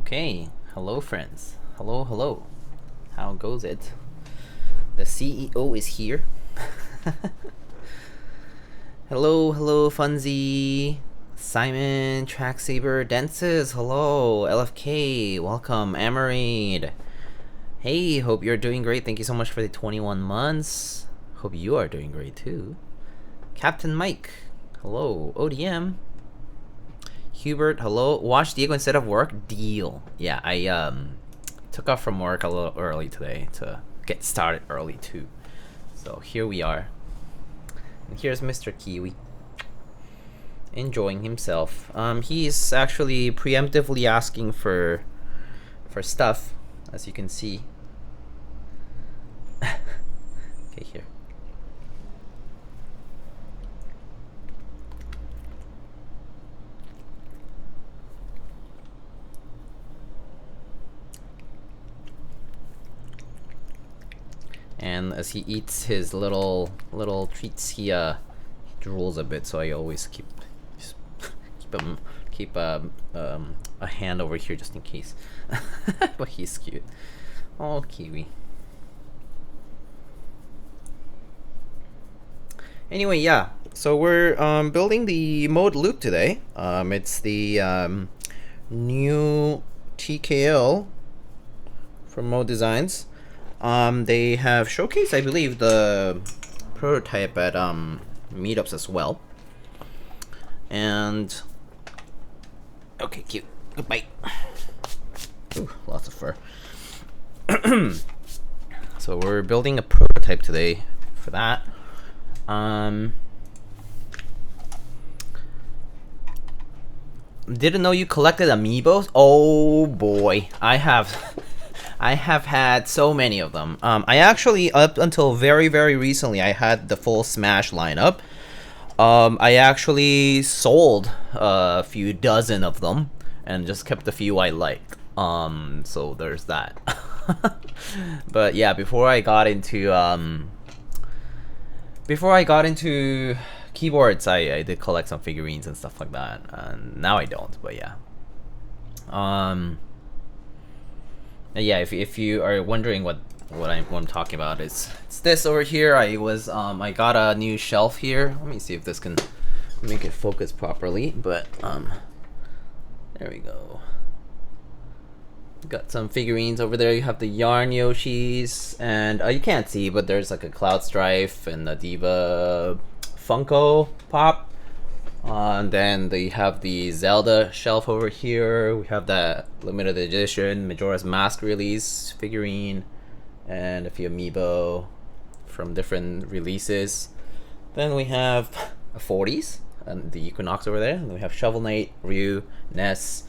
Okay, hello friends. Hello, hello. How goes it? The CEO is here. Hello, hello, Funzy. Simon, Tracksaber, Densis, hello, LFK, welcome, Amarid. Hey, hope you're doing great. Thank you so much for the 21 months. Hope you are doing great too. Captain Mike, hello, ODM. Hubert, hello. Watch Diego instead of work. Deal. Yeah, I took off from work a little early today to get started early too. So here we are. And here's Mr. Kiwi enjoying himself. He's actually preemptively asking for stuff, as you can see. Okay, here. And as he eats his little treats, he drools a bit. So I always keep a hand over here just in case. But he's cute. Oh, Kiwi. Anyway, yeah. So we're building the mode loop today. It's the new TKL from Mode Designs. They have showcased, I believe, the prototype at meetups as well. And okay, cute. Goodbye. Ooh, lots of fur. So we're building a prototype today for that. Didn't know you collected amiibos? Oh boy, I have had so many of them. I actually, up until very recently, I had the full Smash lineup. I actually sold a few dozen of them and just kept the few I liked. So there's that. But yeah, before I got into keyboards, I did collect some figurines and stuff like that. And now I don't, but yeah. Yeah, if you are wondering what I'm talking about, it's this over here. I got a new shelf here. Let me see if this can make it focus properly. But there we go. Got some figurines over there. You have the Yarn Yoshis, and you can't see, but there's like a Cloud Strife and a Diva Funko Pop. And then they have the Zelda shelf over here. We have that limited edition Majora's Mask release figurine and a few amiibo from different releases. Then we have a 40s and the Equinox over there. And then we have Shovel Knight, Ryu, Ness,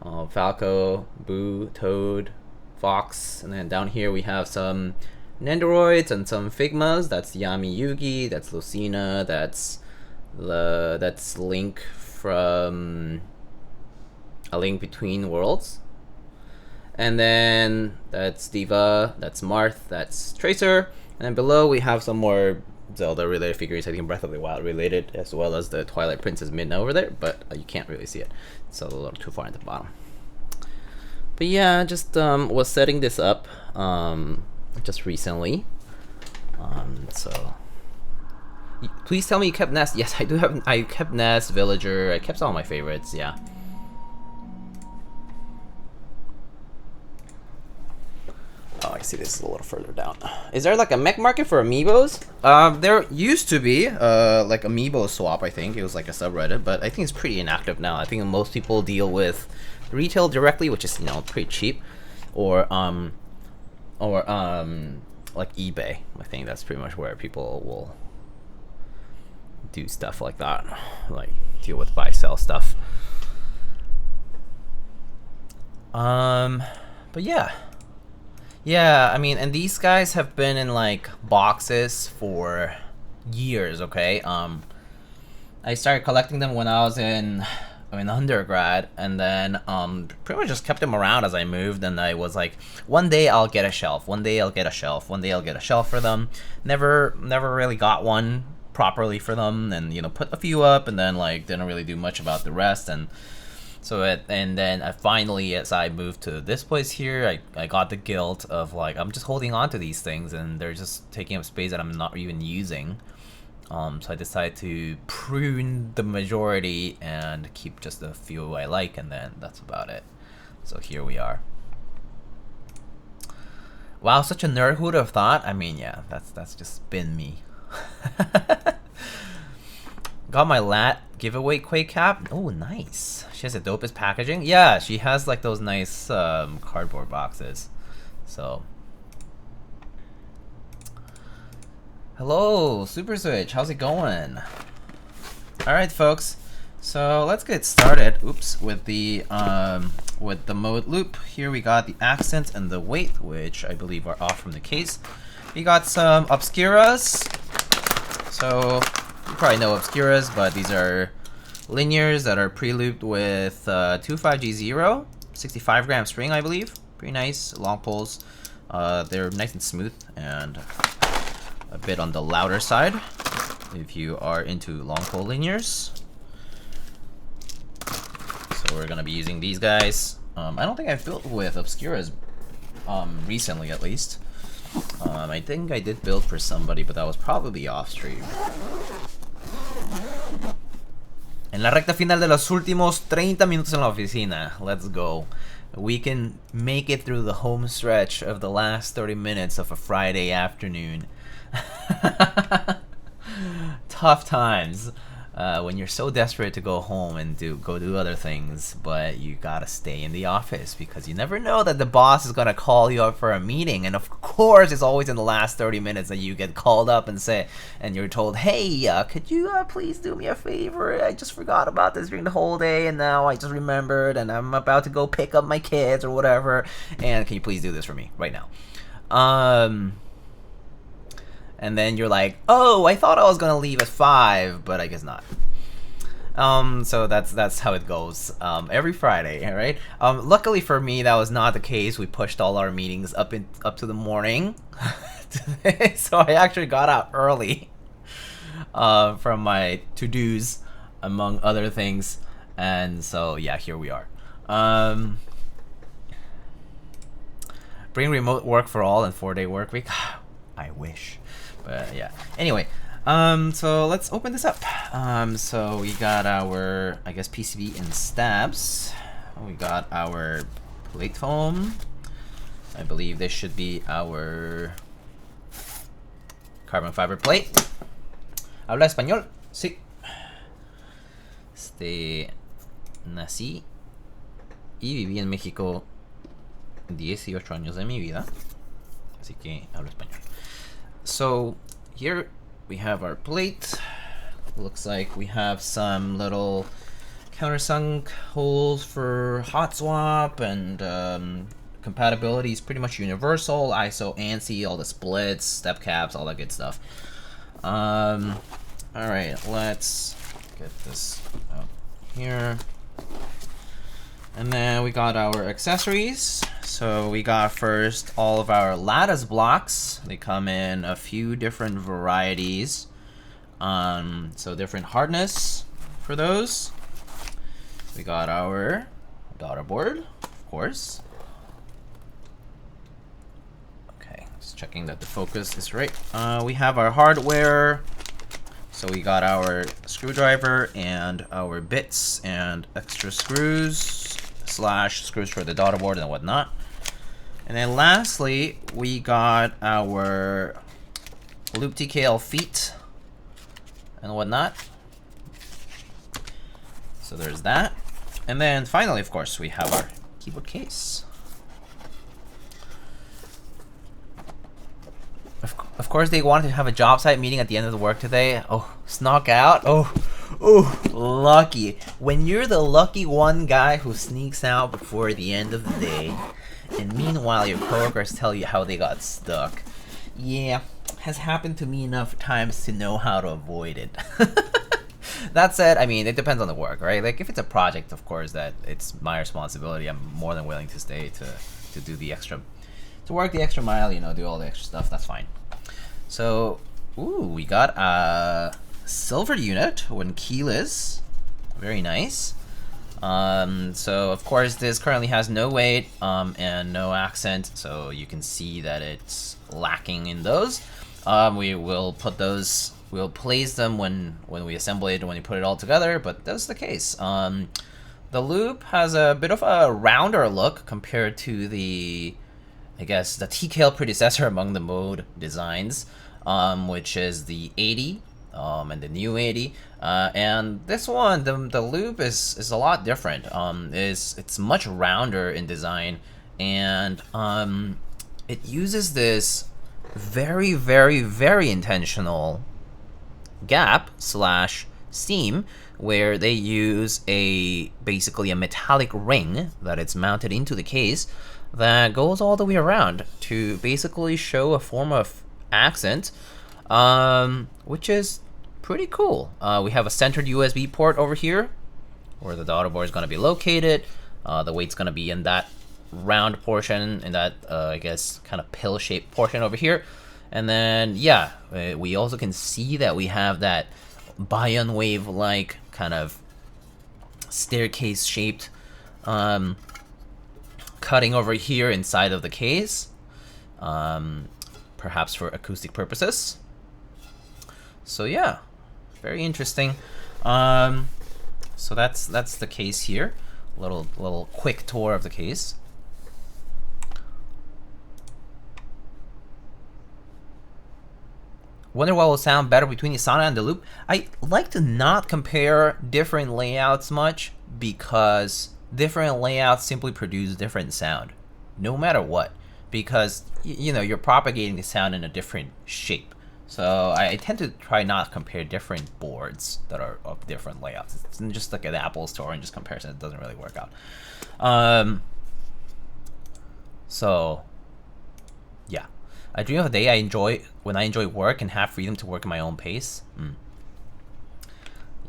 Falco, Boo, Toad, Fox. And then down here we have some Nendoroids and some Figmas. That's Yami Yugi, that's Lucina, that's Link from A Link Between Worlds. And then that's Diva, that's Marth, that's Tracer. And then below we have some more Zelda related figures, I think Breath of the Wild related, as well as the Twilight Princess Midna over there, but you can't really see it. It's a little too far at the bottom. But yeah, just was setting this up just recently. So please tell me you kept Nest. Yes, I do have. I kept Nest, Villager. I kept all my favorites. Yeah. Oh, I see this is a little further down. Is there like a mech market for amiibos? There used to be like Amiibo Swap. I think it was like a subreddit, but I think it's pretty inactive now. I think most people deal with retail directly, which is pretty cheap, or like eBay. I think that's pretty much where people will do stuff like that, like deal with buy sell stuff. But yeah, I mean, and these guys have been in like boxes for years. Okay, I started collecting them when I was in undergrad, and then pretty much just kept them around as I moved. And I was like, one day I'll get a shelf, one day I'll get a shelf, one day I'll get a shelf for them. Never really got one properly for them, and put a few up, and then like didn't really do much about the rest. And And then I finally, as I moved to this place here, I got the guilt of like, I'm just holding on to these things and they're just taking up space that I'm not even using. So I decided to prune the majority and keep just a few I like, and then that's about it. So here we are. Wow, such a nerd, who would have thought? I mean, yeah, that's just been me. Got my lat giveaway Keycap. Oh, nice. She has the dopest packaging. Yeah, she has like those nice cardboard boxes. So, hello, Super Switch. How's it going? All right, folks. So let's get started. Oops, with the mode loop. Here we got the accent and the weight, which I believe are off from the case. We got some Obscuras. So you probably know Obscuras, but these are linears that are pre-looped with 25G0, 65-gram string, I believe. Pretty nice, long poles. They're nice and smooth and a bit on the louder side if you are into long pole linears. So we're gonna be using these guys. I don't think I've built with Obscuras recently, at least. I think I did build for somebody, but that was probably off stream. En la recta final de los últimos 30 minutos en la oficina. Let's go. We can make it through the home stretch of the last 30 minutes of a Friday afternoon. Tough times. When you're so desperate to go home and go do other things, but you gotta stay in the office because you never know that the boss is gonna call you up for a meeting, and of course it's always in the last 30 minutes that you get called up and you're told, hey, could you please do me a favor? I just forgot about this during the whole day and now I just remembered and I'm about to go pick up my kids or whatever, and can you please do this for me right now? And then you're like, oh, I thought I was gonna leave at 5, but I guess not. So that's how it goes every Friday, all right? Luckily for me, that was not the case. We pushed all our meetings up to the morning, so I actually got out early from my to-dos, among other things, and so yeah, here we are. Bring remote work for all and 4-day work week. I wish. But yeah. Anyway, so let's open this up. So we got our, I guess, PCB and stabs. We got our plate foam. I believe this should be our carbon fiber plate. ¿Habla español? Sí. Nací y viví en México 18 años de mi vida. Así que hablo español. So here we have our plate. Looks like we have some little countersunk holes for hot swap, and compatibility is pretty much universal. ISO, ANSI, all the splits, step caps, all that good stuff. All right, let's get this out here. And then we got our accessories. So we got first all of our lattice blocks. They come in a few different varieties. So different hardness for those. We got our daughter board, of course. Okay, just checking that the focus is right. We have our hardware. So we got our screwdriver and our bits and extra screws / screws for the daughter board and whatnot. And then lastly, we got our Lube TKL feet and whatnot. So there's that. And then finally, of course, we have our keyboard case. Of course, they wanted to have a job site meeting at the end of the work today. Oh, snuck out. Oh, lucky. When you're the lucky one guy who sneaks out before the end of the day, and meanwhile your coworkers tell you how they got stuck. Yeah, has happened to me enough times to know how to avoid it. That said, I mean, it depends on the work, right? Like, if it's a project, of course, that it's my responsibility. I'm more than willing to stay to do the extra, to work the extra mile, you know, do all the extra stuff. That's fine. So, ooh, we got a silver unit when keyless. Very nice. So of course this currently has no weight and no accent, so you can see that it's lacking in those. We will put those, we'll place them when we assemble it, when we put it all together, but that's the case. The Lube has a bit of a rounder look compared to the, I guess, the TKL predecessor among the mode designs, which is the 80 and the new 80. And this one, the Lube is a lot different. It's much rounder in design, and it uses this very, very, very intentional gap slash seam where they use basically a metallic ring that it's mounted into the case that goes all the way around to basically show a form of accent, which is pretty cool. We have a centered USB port over here where the daughter board is going to be located. The weight's going to be in that round portion, in that I guess kind of pill-shaped portion over here. And then yeah, we also can see that we have that Bion wave like kind of staircase shaped cutting over here inside of the case, perhaps for acoustic purposes. So yeah, very interesting. So that's the case here. Little quick tour of the case. Wonder what will sound better between the Sana and the Lube. I like to not compare different layouts much, because different layouts simply produce different sound, no matter what. Because you know, you're propagating the sound in a different shape. So I tend to try not to compare different boards that are of different layouts. It's just like an apples to oranges comparison. It doesn't really work out. So yeah, I dream of a day when I enjoy work and have freedom to work at my own pace.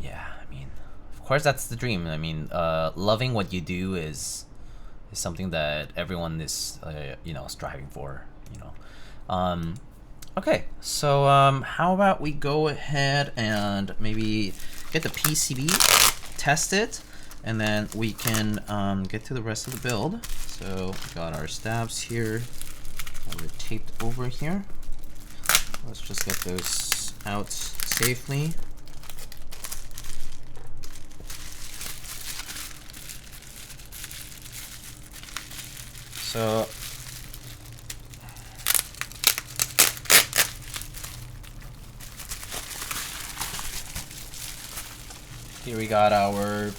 Yeah, I mean, of course that's the dream. I mean, loving what you do is something that everyone is you know, striving for. You know. Okay, so how about we go ahead and maybe get the PCB, test it, and then we can get to the rest of the build. So we got our stabs here, they're taped over here. Let's just get those out safely. So here we got our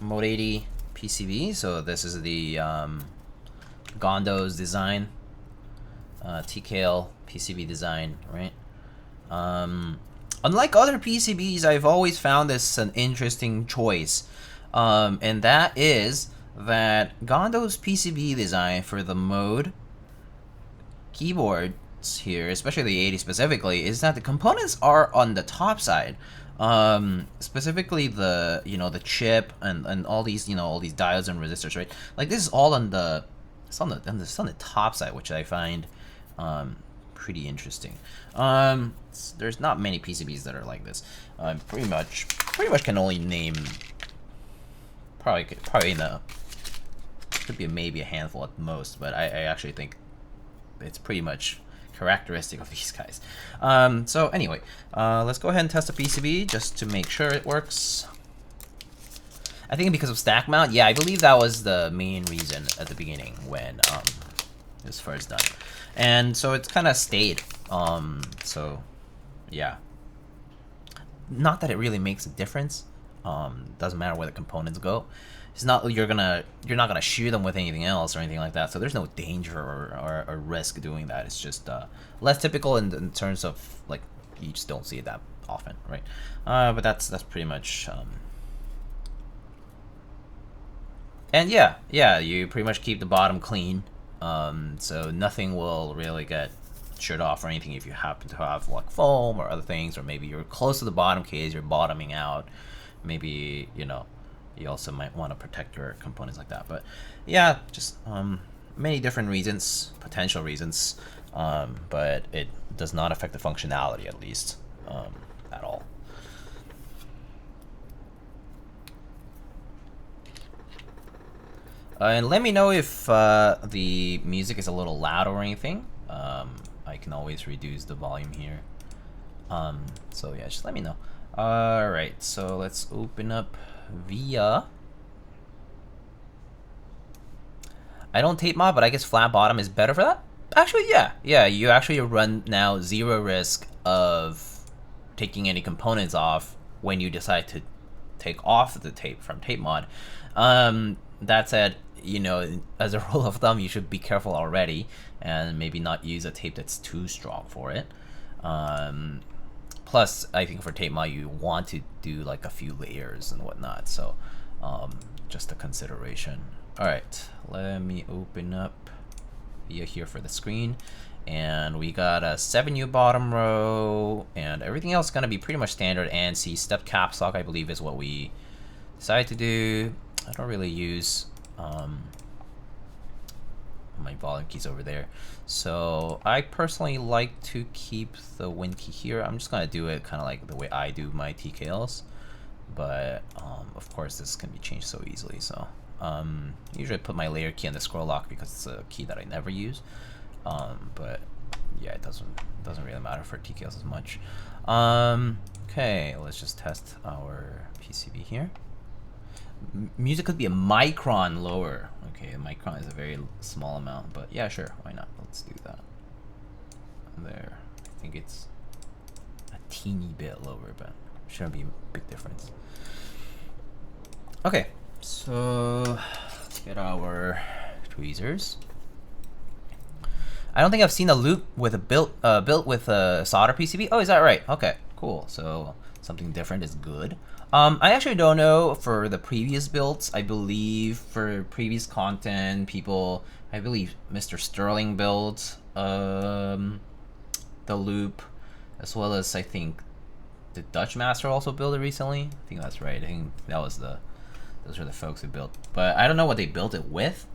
Mode 80 PCB. So this is the Gondo's design, TKL PCB design, right? Unlike other PCBs, I've always found this an interesting choice, and that is that Gondo's PCB design for the Mode keyboards here, especially the 80 specifically, is that the components are on the top side. Specifically the, you know, the chip and all these, you know, all these diodes and resistors, right? Like this is all on the, it's on the top side, which I find pretty interesting. There's not many PCBs that are like this. Pretty much can only name probably in a, could be maybe a handful at most, but I actually think it's pretty much characteristic of these guys. So anyway, let's go ahead and test the PCB just to make sure it works. I think because of stack mount, yeah, I believe that was the main reason at the beginning when it was first done, and so it's kind of stayed. So yeah, not that it really makes a difference. Doesn't matter where the components go. It's not you're not gonna shear them with anything else or anything like that. So there's no danger or risk doing that. It's just less typical in terms of, like, you just don't see it that often, right? But that's pretty much. And yeah, you pretty much keep the bottom clean, so nothing will really get sheared off or anything if you happen to have like foam or other things, or maybe you're close to the bottom case, you're bottoming out. Maybe, you know, you also might want to protect your components like that. But yeah, just many different reasons, potential reasons, but it does not affect the functionality, at least, at all. And let me know if the music is a little loud or anything. I can always reduce the volume here. So yeah, just let me know. Alright, so let's open up via... I don't tape mod, but I guess flat bottom is better for that? Actually, yeah. Yeah, you actually run now 0 risk of taking any components off when you decide to take off the tape from tape mod. That said, you know, as a rule of thumb, you should be careful already and maybe not use a tape that's too strong for it. Plus, I think for tape mod, you want to do like a few layers and whatnot. So, just a consideration. All right, let me open up via here for the screen. And we got a 7U bottom row, and everything else is gonna be pretty much standard. And see, step caps lock, I believe, is what we decided to do. I don't really use my volume keys over there, so I personally like to keep the Win key here. I'm just gonna do it kind of like the way I do my TKLs, but of course this can be changed so easily. So usually I put my layer key on the scroll lock because it's a key that I never use, but yeah, it doesn't really matter for TKLs as much. Okay, let's just test our PCB here. Music could be a micron lower. Okay, a micron is a very small amount, but yeah, sure, why not? Let's do that. There, I think it's a teeny bit lower, but shouldn't be a big difference. Okay, so let's get our tweezers. I don't think I've seen a loop with a built with a solder PCB. Oh, is that right? Okay, cool. So something different is good. I actually don't know for the previous builds. I believe for previous content, people, I believe Mr. Sterling built the loop, as well as I think the Dutch Master also built it recently. I think that's right. I think that was those are the folks who built. But I don't know what they built it with,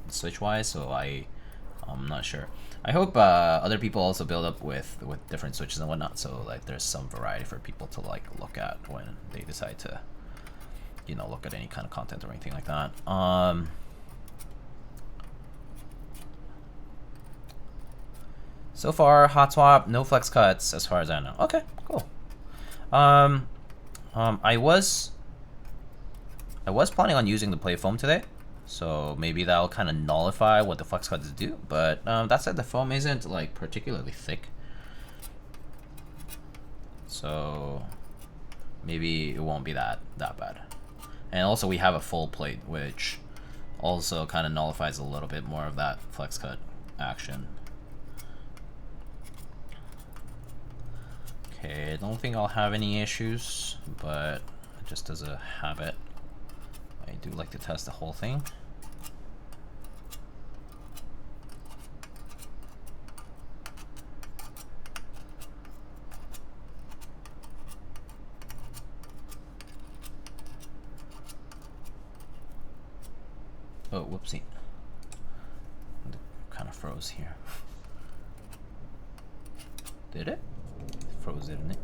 switch wise. So I'm not sure. I hope other people also build up with different switches and whatnot, so like there's some variety for people to like look at when they decide to, you know, look at any kind of content or anything like that. So far, hot swap, no flex cuts as far as I know. Okay, cool. I was planning on using the play foam today, so maybe that'll kind of nullify what the flex cuts do. But that said, the foam isn't like particularly thick, so maybe it won't be that bad. And also we have a full plate, which also kind of nullifies a little bit more of that flex cut action. Okay, I don't think I'll have any issues, but just as a habit, I do like to test the whole thing. Oh, whoopsie. Kind of froze here. Did it? Froze, didn't it?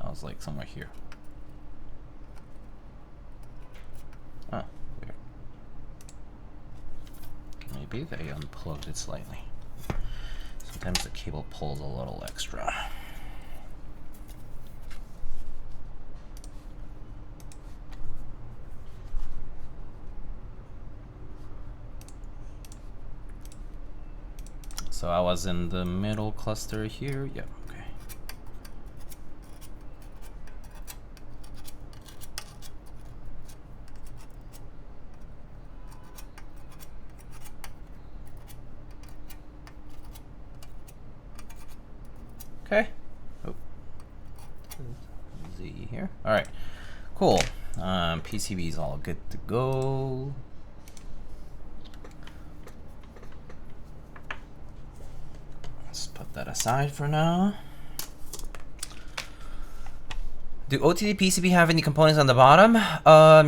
I was like somewhere here. Oh, weird. Maybe they unplugged it slightly. Sometimes the cable pulls a little extra. So I was in the middle cluster here. Yep, okay. Okay. Oh. Z here. All right. Cool. PCB is all good to go. Put that aside for now. Do OTD PCB have any components on the bottom?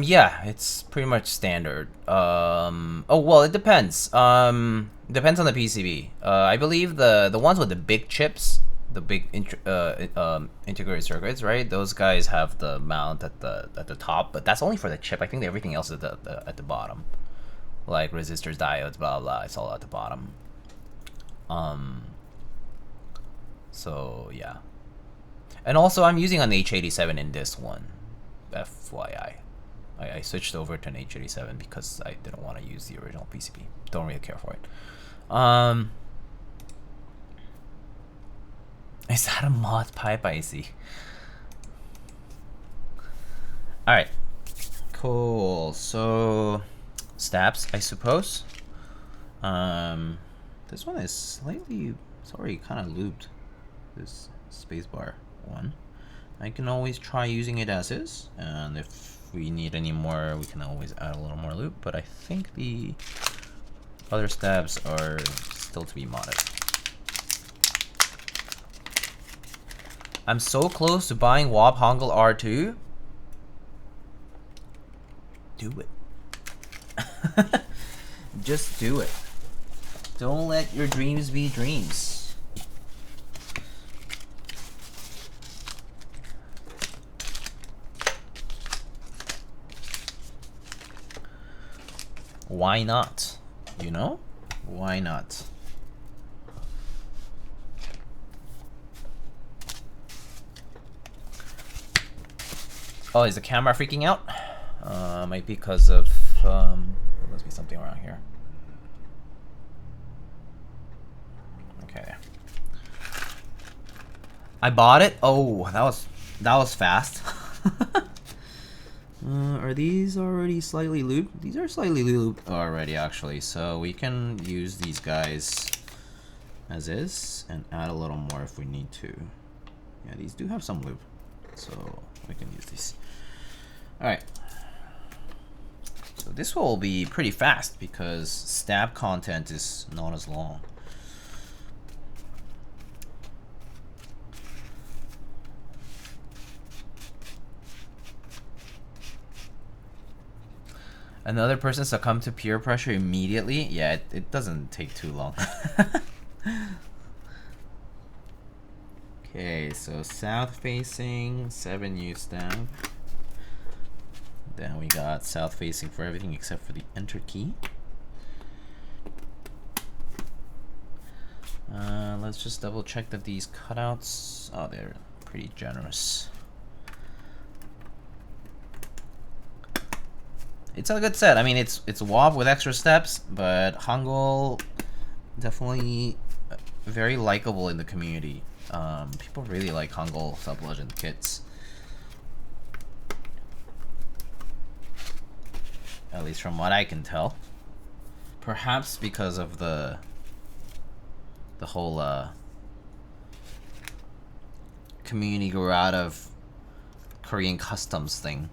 Yeah, it's pretty much standard. Oh well, it depends. Depends on the PCB. I believe the ones with the big chips the big integrated circuits, right? Those guys have the mount at the top, but that's only for the chip. I think everything else is at the bottom, like resistors, diodes, blah blah. It's all at the bottom. So yeah, and also I'm using an H87 in this one, FYI. I switched over to an H87 because I didn't want to use the original PCB. Don't really care for it. Is that a mod pipe? I see. Alright. Cool. So, stabs, I suppose. This one is slightly, it's already kind of lubed. This spacebar one. I can always try using it as is, and if we need any more, we can always add a little more lube, but I think the other stabs are still to be modded. I'm so close to buying Wob Hongel R2. Do it. Just do it. Don't let your dreams be dreams. Why not? You know? Why not? Oh, is the camera freaking out? Might be because of there must be something around here. Okay. I bought it. Oh, that was fast. Are these already slightly lubed? These are slightly lubed already, actually. So we can use these guys as is and add a little more if we need to. Yeah, these do have some lube, so we can use these. All right. So this will be pretty fast because stab content is not as long. Another person succumbed to peer pressure immediately? Yeah, it doesn't take too long. Okay, so south facing, 7U stab. Then we got south facing for everything except for the enter key. Let's just double check that these cutouts, oh, they're pretty generous. It's a good set. I mean, it's Wob with extra steps, but Hongel definitely very likable in the community. People really like Hongel sub-legend kits. At least from what I can tell. Perhaps because of the whole community grew out of Korean customs thing.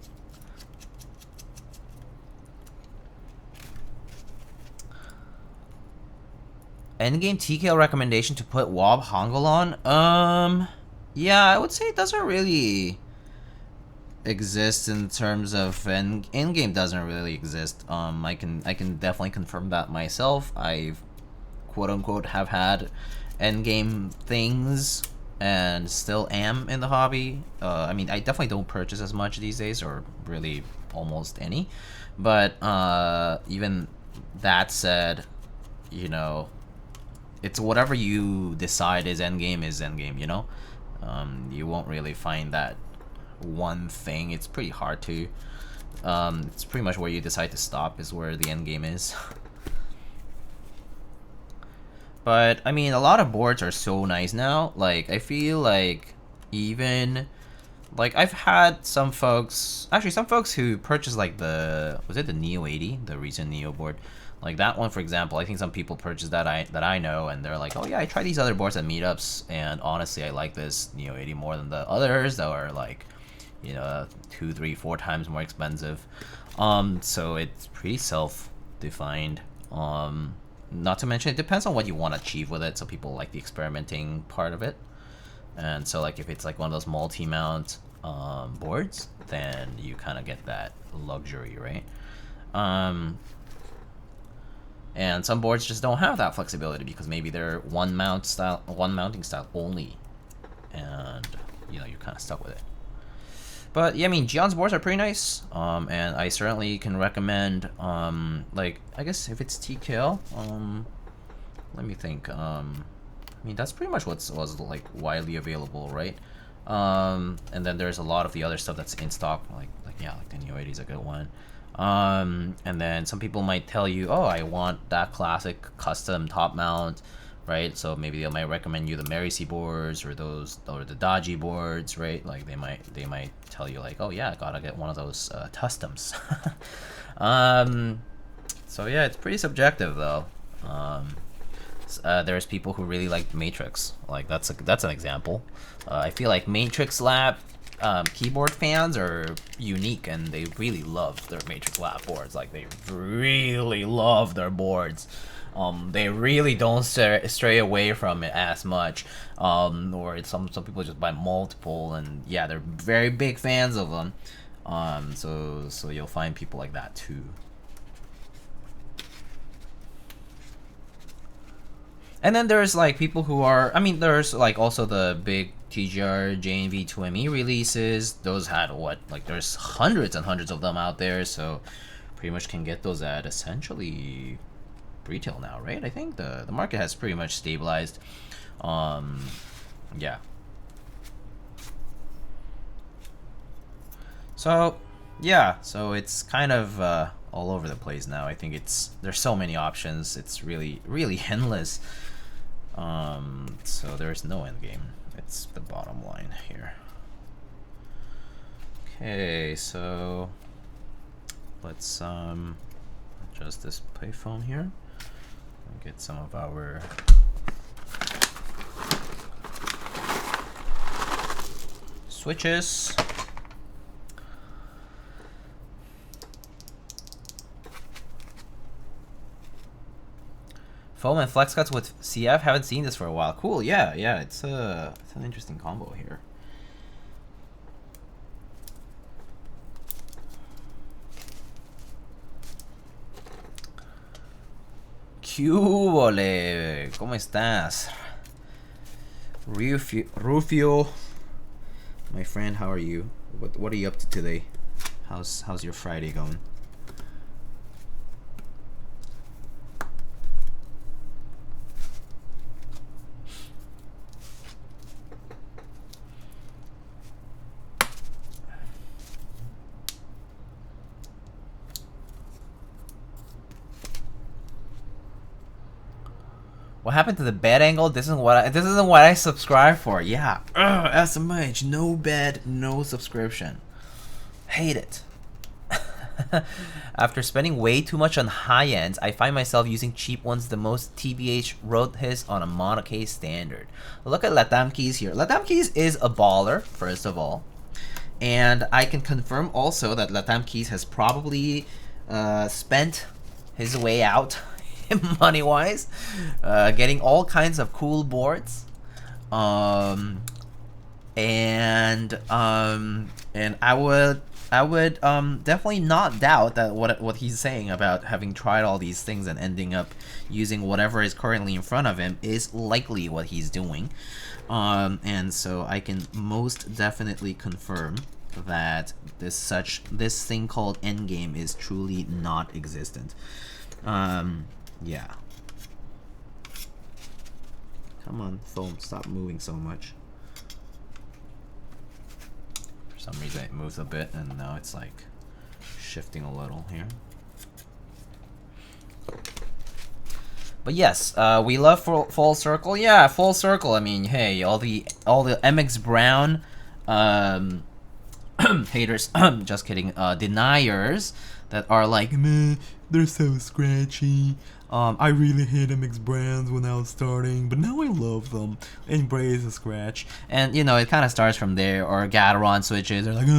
Endgame TKL recommendation to put Wob Hongel on? Yeah, I would say it doesn't really exist in terms of endgame doesn't really exist. I can definitely confirm that myself. I've quote unquote have had endgame things and still am in the hobby. I mean, I definitely don't purchase as much these days, or really almost any. But even that said, you know, it's whatever you decide is endgame, you know? You won't really find that one thing. It's pretty hard to. It's pretty much where you decide to stop is where the endgame is. But, I mean, a lot of boards are so nice now. Like, I feel like even... Like, I've had some folks... Actually, some folks who purchased, like, the... Was it the Neo 80? The recent Neo board. Like, that one, for example, I think some people purchased that I know, and they're like, oh, yeah, I tried these other boards at meetups, and honestly, I like this Neo 80 more than the others that are, like, you know, 2, 3, 4 times more expensive. So it's pretty self-defined. Not to mention, it depends on what you want to achieve with it. So people like the experimenting part of it. And so, like, if it's like one of those multi-mount boards, then you kind of get that luxury, right? And some boards just don't have that flexibility because maybe they're one mounting style only. and you know, you're kind of stuck with it. But yeah, I mean, Geon's boards are pretty nice, and I certainly can recommend, like, I guess if it's TKL, let me think, I mean, that's pretty much what was like widely available, right? And then there's a lot of the other stuff that's in stock, like yeah, like the Neo 80 is a good one. And then some people might tell you, oh, I want that classic custom top mount, right? So maybe they might recommend you the Marici boards or the Dodgy boards, right? Like they might tell you like, oh yeah, I gotta get one of those customs. So yeah, it's pretty subjective though. There's people who really like Matrix, like that's an example. I feel like Matrix Lab keyboard fans are unique, and they really love their Matrix Lab boards. Like they really love their boards. They really don't stray away from it as much, or some people just buy multiple, and yeah, they're very big fans of them. So you'll find people like that too. And then there's like people who are, I mean, there's like also the big TGR JNV2ME releases. Those had what, like there's hundreds and hundreds of them out there, so pretty much can get those at essentially retail now, right? I think the market has pretty much stabilized. Yeah. So yeah, so it's kind of all over the place now. I think there's so many options. It's really endless. So there's no end game. It's the bottom line here. Okay, so let's adjust this payphone here. Get some of our switches. Foam and flex cuts with CF. Haven't seen this for a while. Cool. Yeah. It's an interesting combo here. ¡Qué ¿Cómo estás? Rufio, my friend, how are you? What are you up to today? How's your Friday going? What happened to the bed angle? This isn't what I subscribe for. Yeah. SMH, no bed, no subscription. Hate it. After spending way too much on high ends, I find myself using cheap ones the most. TBH wrote his on a monocase standard. Look at Latam Keys here. Latam Keys is a baller, first of all. And I can confirm also that Latam Keys has probably spent his way out money-wise, getting all kinds of cool boards, and I would definitely not doubt that what he's saying about having tried all these things and ending up using whatever is currently in front of him is likely what he's doing, and so I can most definitely confirm that this thing called endgame is truly not existent. Yeah. Come on, foam, stop moving so much. For some reason it moves a bit, and now it's like shifting a little here. But yes, we love full circle. Yeah, full circle. I mean, hey, all the MX Brown haters, just kidding, deniers that are like, meh, they're so scratchy. I really hate MX brands when I was starting, but now I love them. Embrace the scratch. And, you know, it kind of starts from there. Or Gateron switches. They're like,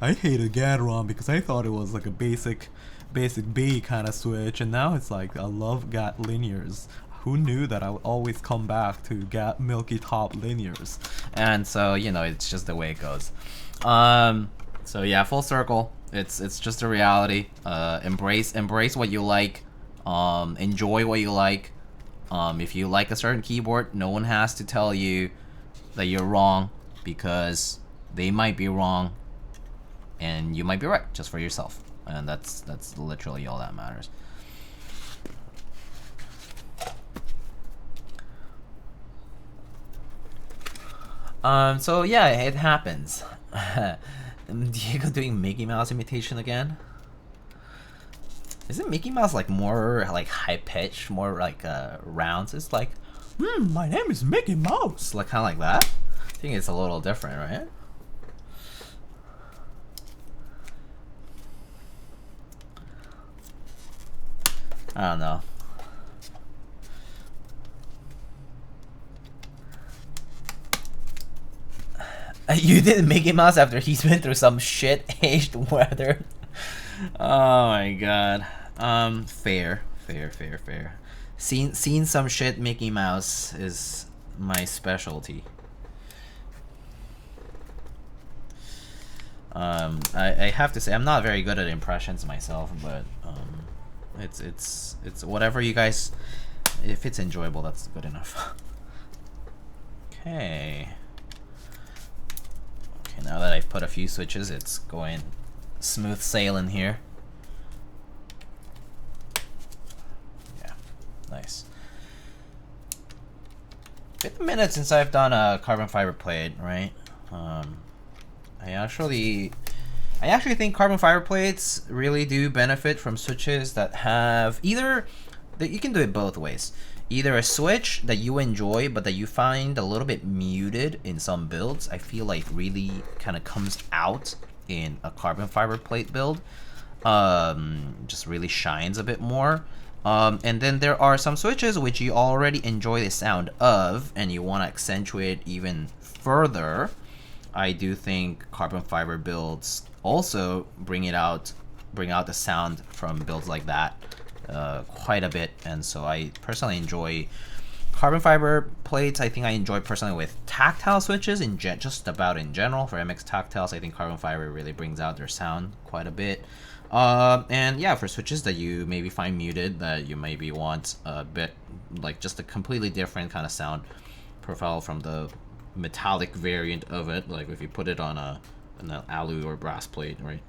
I hated Gateron because I thought it was like a basic B kind of switch. And now it's like, I love Gat linears. Who knew that I would always come back to Gat Milky Top linears? And so, you know, it's just the way it goes. So yeah, full circle. It's just a reality. Embrace what you like. Enjoy what you like. If you like a certain keyboard, no one has to tell you that you're wrong, because they might be wrong and you might be right, just for yourself. And that's literally all that matters. So yeah, it happens. Diego doing Mickey Mouse imitation again. Isn't Mickey Mouse like more like high pitched, more like rounds? It's like, my name is Mickey Mouse, like kind of like that. I think it's a little different, right? I don't know. You did Mickey Mouse after he's been through some shit-aged weather. Oh my god. Fair. Seen some shit Mickey Mouse is my specialty. I have to say I'm not very good at impressions myself, but it's whatever you guys, if it's enjoyable, that's good enough. Okay, now that I've put a few switches, it's going smooth sailing here. Yeah, nice. It's been a minute since I've done a carbon fiber plates, right? I actually think carbon fiber plates really do benefit from switches that have either that you can do it both ways. Either a switch that you enjoy but that you find a little bit muted in some builds, I feel like really kind of comes out in a carbon fiber plate build, just really shines a bit more. And then there are some switches which you already enjoy the sound of and you want to accentuate even further. I do think carbon fiber builds also bring out the sound from builds like that quite a bit, and so I personally enjoy carbon fiber plates. I think I enjoy personally with tactile switches just about in general. For MX tactiles, I think carbon fiber really brings out their sound quite a bit. And yeah, for switches that you maybe find muted, that you maybe want a bit like just a completely different kind of sound profile from the metallic variant of it, like if you put it on an alu or brass plate, right?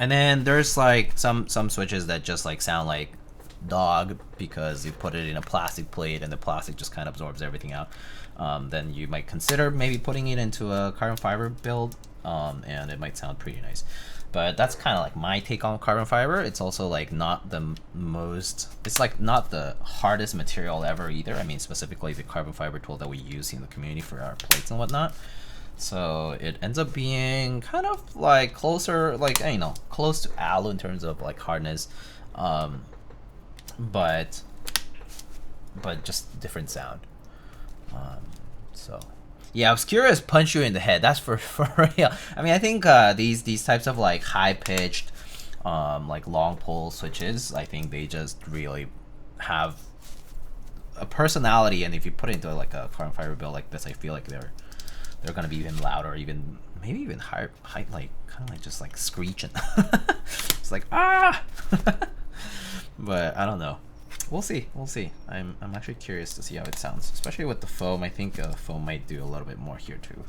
And then there's like some switches that just like sound like dog because you put it in a plastic plate and the plastic just kind of absorbs everything out. Then you might consider maybe putting it into a carbon fiber build, and it might sound pretty nice. But that's kind of like my take on carbon fiber. It's also like not the most, it's like not the hardest material ever either. I mean, specifically the carbon fiber tool that we use in the community for our plates and whatnot. So it ends up being kind of like closer, like, you know, close to alu in terms of like hardness, but just different sound. So yeah, Obscuras punch you in the head. That's for real. I mean, I think these types of like high pitched, like long pole switches, I think they just really have a personality. And if you put it into like a carbon fiber build like this, I feel like they're gonna be even louder, even maybe even higher, like kind of like just like screeching. It's like ah. But I don't know. We'll see. I'm actually curious to see how it sounds, especially with the foam. I think foam might do a little bit more here too.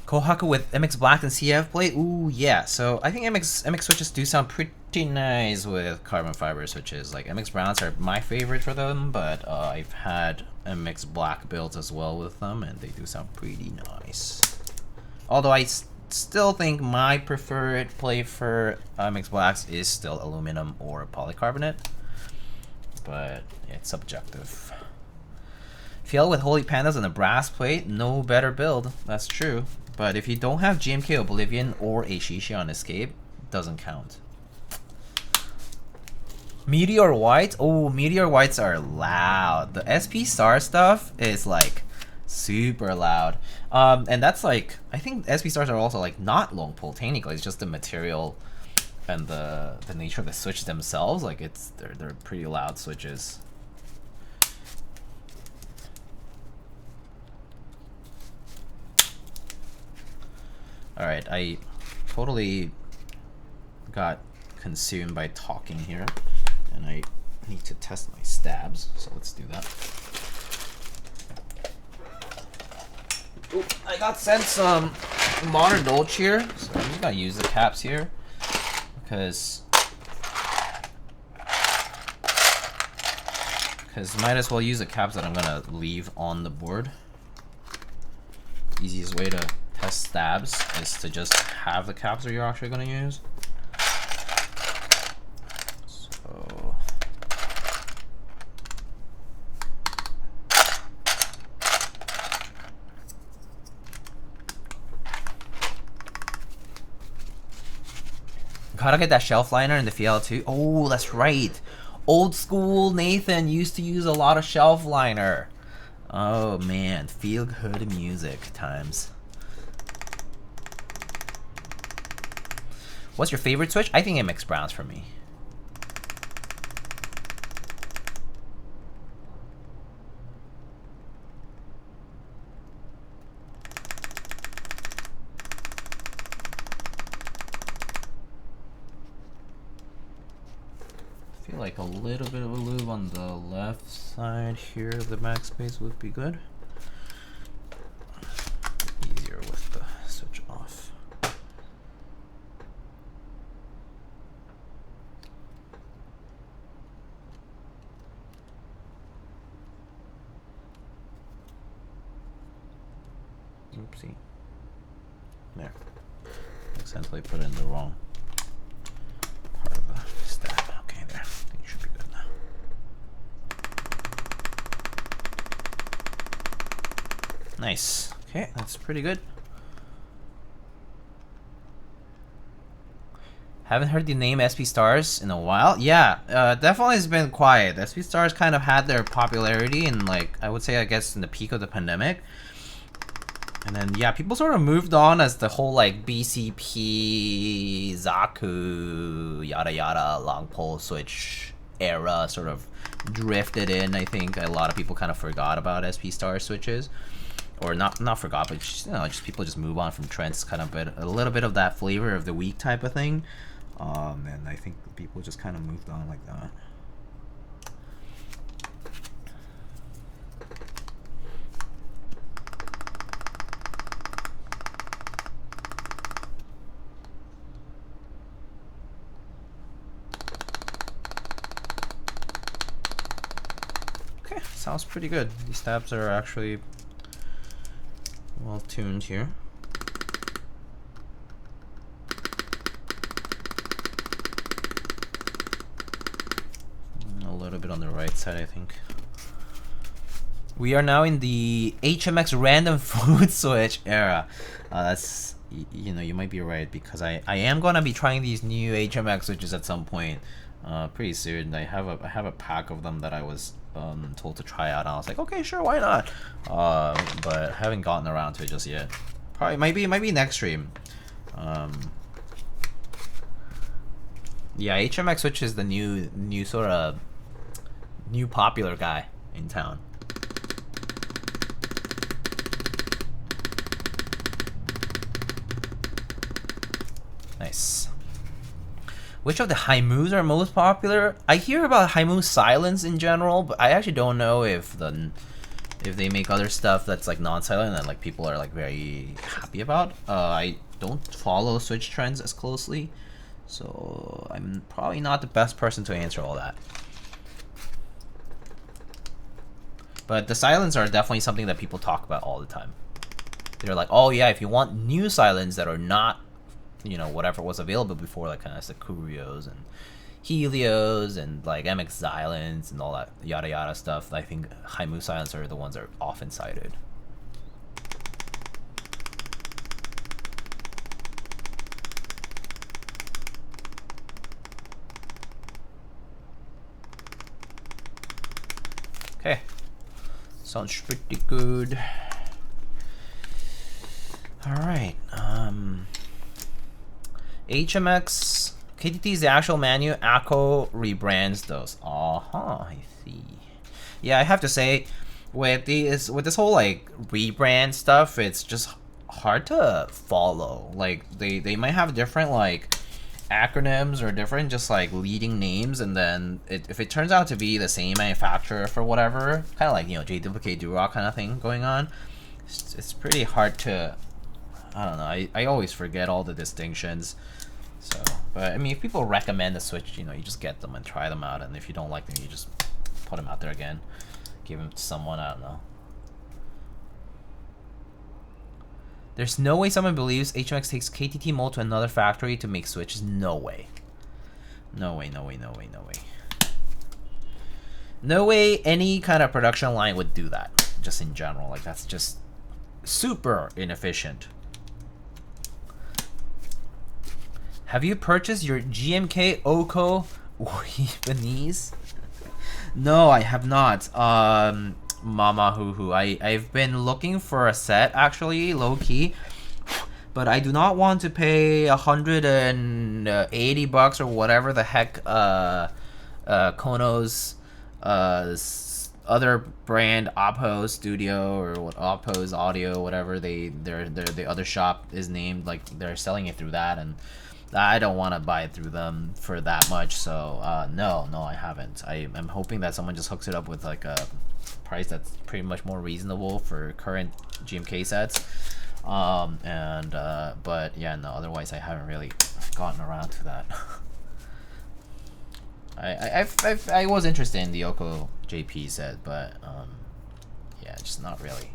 Kohaku with MX Black and CF plate. Ooh yeah. So I think MX switches do sound pretty nice with carbon fiber switches. Like MX Browns are my favorite for them, but I've had MX Black builds as well with them, and they do sound pretty nice. Although I still think my preferred plate for MX Blacks is still aluminum or polycarbonate, but it's subjective. FL with Holy Pandas and a brass plate, no better build. That's true. But if you don't have GMK Oblivion or Ashishi on Escape, doesn't count. Meteor White? Oh, Meteor Whites are loud. The SP Star stuff is like super loud. And that's like, I think SP Stars are also like not long pole technically. It's just the material and the nature of the switch themselves. Like they're pretty loud switches. Alright, I totally got consumed by talking here, and I need to test my stabs, so let's do that. Ooh, I got sent some modern Dolch here, so I'm just gonna use the caps here because might as well use the caps that I'm gonna leave on the board. Easiest way to test stabs is to just have the caps that you're actually gonna use. So gotta get that shelf liner in the FL2. Oh, that's right. Old school Nathan used to use a lot of shelf liner. Oh man, feel good music times. What's your favorite switch? I think MX Brown's for me. I feel like a little bit of a lube on the left side here of the backspace would be good. Easier with the switch off. Oopsie. There. Accidentally put in the wrong part of the stab. Okay, there. I think it should be good now. Nice. Okay, that's pretty good. Haven't heard the name SP Stars in a while. Yeah, definitely has been quiet. SP Stars kind of had their popularity in, like, I would say, I guess, in the peak of the pandemic. And then, yeah, people sort of moved on as the whole, like, BCP, Zaku, yada yada, long pole switch era sort of drifted in. I think a lot of people kind of forgot about SP Star switches. Or not forgot, but just, you know, just people just move on from trends, kind of a little bit of that flavor of the week type of thing. And I think people just kind of moved on like that. Okay, sounds pretty good. These stabs are actually well tuned here. A little bit on the right side, I think. We are now in the HMX random food switch era. That's, you know, you might be right, because I am gonna be trying these new HMX switches at some point, pretty soon. I have a pack of them that I was told to try out, and I was like, okay, sure, why not? But I haven't gotten around to it just yet. Probably might be next stream. Yeah, HMX switch is the new sort of new popular guy in town. Nice. Which of the Haimus are most popular? I hear about Haimu Silence in general, but I actually don't know if they make other stuff that's like non-silent and like people are like very happy about. I don't follow Switch trends as closely, so I'm probably not the best person to answer all that. But the silents are definitely something that people talk about all the time. They're like, oh yeah, if you want new silents that are not, you know, whatever was available before, like kind of the Kurios and Helios and like MX Silence and all that yada yada stuff, I think Haimu silents are the ones that are often cited. Okay, sounds pretty good. All right, HMX KTT is the actual menu. Akko rebrands those. I see. Yeah, I have to say, with this whole like rebrand stuff, it's just hard to follow. Like they might have different like acronyms or different just like leading names, and then if it turns out to be the same manufacturer for whatever, kind of like, you know, JWK Durock kind of thing going on, it's pretty hard to, I don't know, I always forget all the distinctions. So, but I mean, if people recommend a Switch, you know, you just get them and try them out, and if you don't like them, you just put them out there again, give them to someone, I don't know. There's no way someone believes HMX takes KTT mold to another factory to make Switches. No way. No way, no way, no way, no way. No way any kind of production line would do that, just in general. Like, that's just super inefficient. Have you purchased your GMK Oko Japanese? No, I have not. Mama Hoo Hoo. I've been looking for a set, actually, low key, but I do not want to pay $180 or whatever the heck Kono's other brand, Oppo Studio, or what, Oppo's Audio, whatever the other shop is named, like they're selling it through that, and I don't want to buy it through them for that much. So no, I haven't. I'm hoping that someone just hooks it up with like a price that's pretty much more reasonable for current GMK sets. But yeah, no, otherwise I haven't really gotten around to that. I was interested in the Oko JP set, but yeah, just not really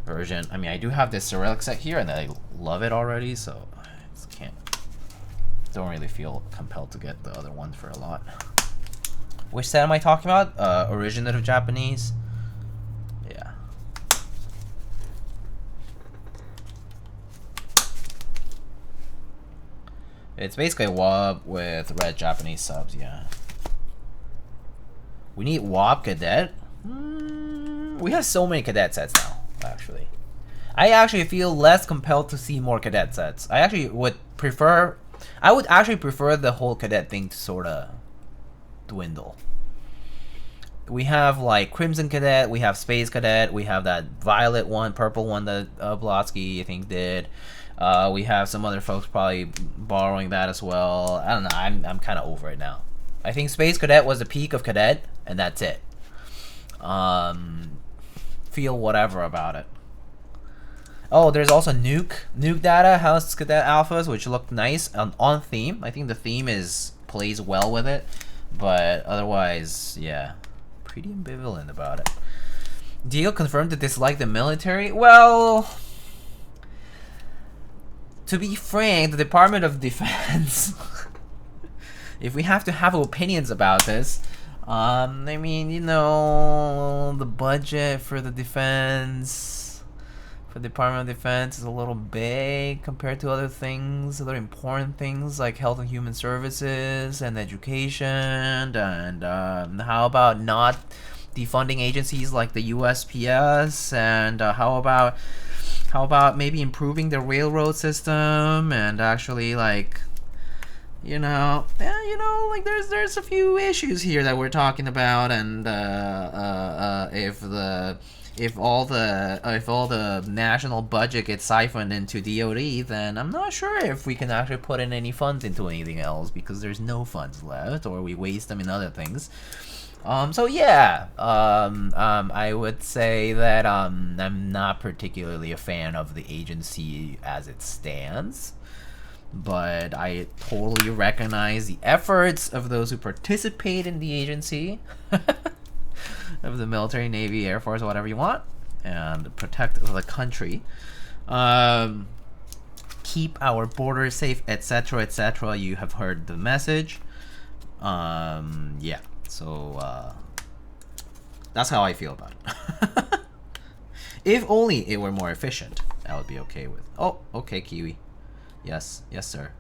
urgent. I mean, I do have this Cyrillic set here, and I love it already, so I just don't really feel compelled to get the other one for a lot. Which set am I talking about? Originative Japanese. Yeah. It's basically WOB with red Japanese subs, yeah. We need WOB Cadet? We have so many Cadet sets now, actually. I actually feel less compelled to see more Cadet sets. I actually would prefer... I would actually prefer the whole Cadet thing to sort of dwindle. We have like Crimson Cadet, we have Space Cadet, we have that violet one, purple one that Blotsky I think did. We have some other folks probably borrowing that as well. I don't know. I'm kind of over it now. I think Space Cadet was the peak of Cadet, and that's it. Feel whatever about it. Oh, there's also Nuke data, House Cadet alphas, which look nice on theme. I think the theme plays well with it, but otherwise, yeah, pretty ambivalent about it. Deal confirmed to dislike the military. Well, to be frank, the Department of Defense, if we have to have opinions about this, I mean, you know, the budget for the defense, for the Department of Defense, is a little big compared to other things, other important things like health and human services and education, and how about not defunding agencies like the USPS, and how about maybe improving the railroad system, and actually, like, you know, like there's a few issues here that we're talking about, and if all the national budget gets siphoned into DoD, then I'm not sure if we can actually put in any funds into anything else, because there's no funds left, or we waste them in other things. So yeah, I would say that I'm not particularly a fan of the agency as it stands, but I totally recognize the efforts of those who participate in the agency, of the military, Navy, Air Force, whatever you want, and protect the country, keep our borders safe, etc., etc. You have heard the message. Yeah. So, that's how I feel about it. If only it were more efficient, I would be okay with. Oh, okay, Kiwi. Yes, yes, sir.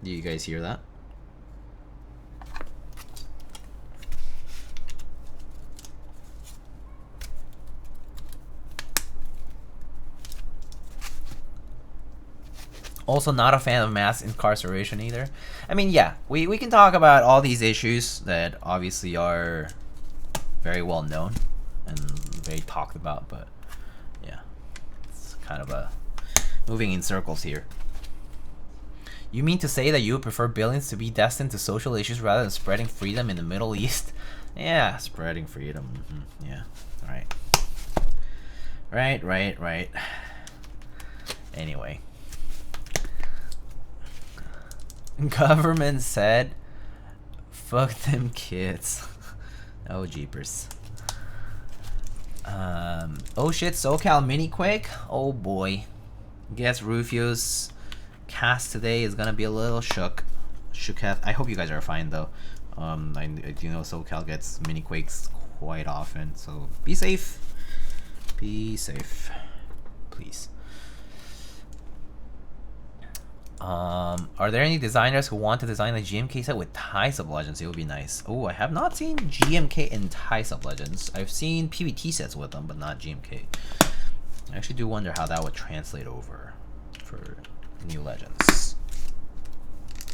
Do you guys hear that? Also not a fan of mass incarceration either. I mean, yeah, we can talk about all these issues that obviously are very well known and very talked about, but yeah, it's kind of a moving in circles here. You mean to say that you would prefer billions to be destined to social issues rather than spreading freedom in the Middle East? Yeah, spreading freedom. Yeah. Right. Anyway. Government said, fuck them kids. Oh, jeepers. Oh shit, SoCal mini quake? Oh boy. Guess Rufio's cast today is gonna be a little shook. I hope you guys are fine though. I do know SoCal gets mini quakes quite often, so be safe. Be safe, please. Are there any designers who want to design a GMK set with Thai sub-legends? It would be nice. Oh, I have not seen GMK and Thai sub-legends. I've seen PVT sets with them, but not GMK. I actually do wonder how that would translate over for new legends.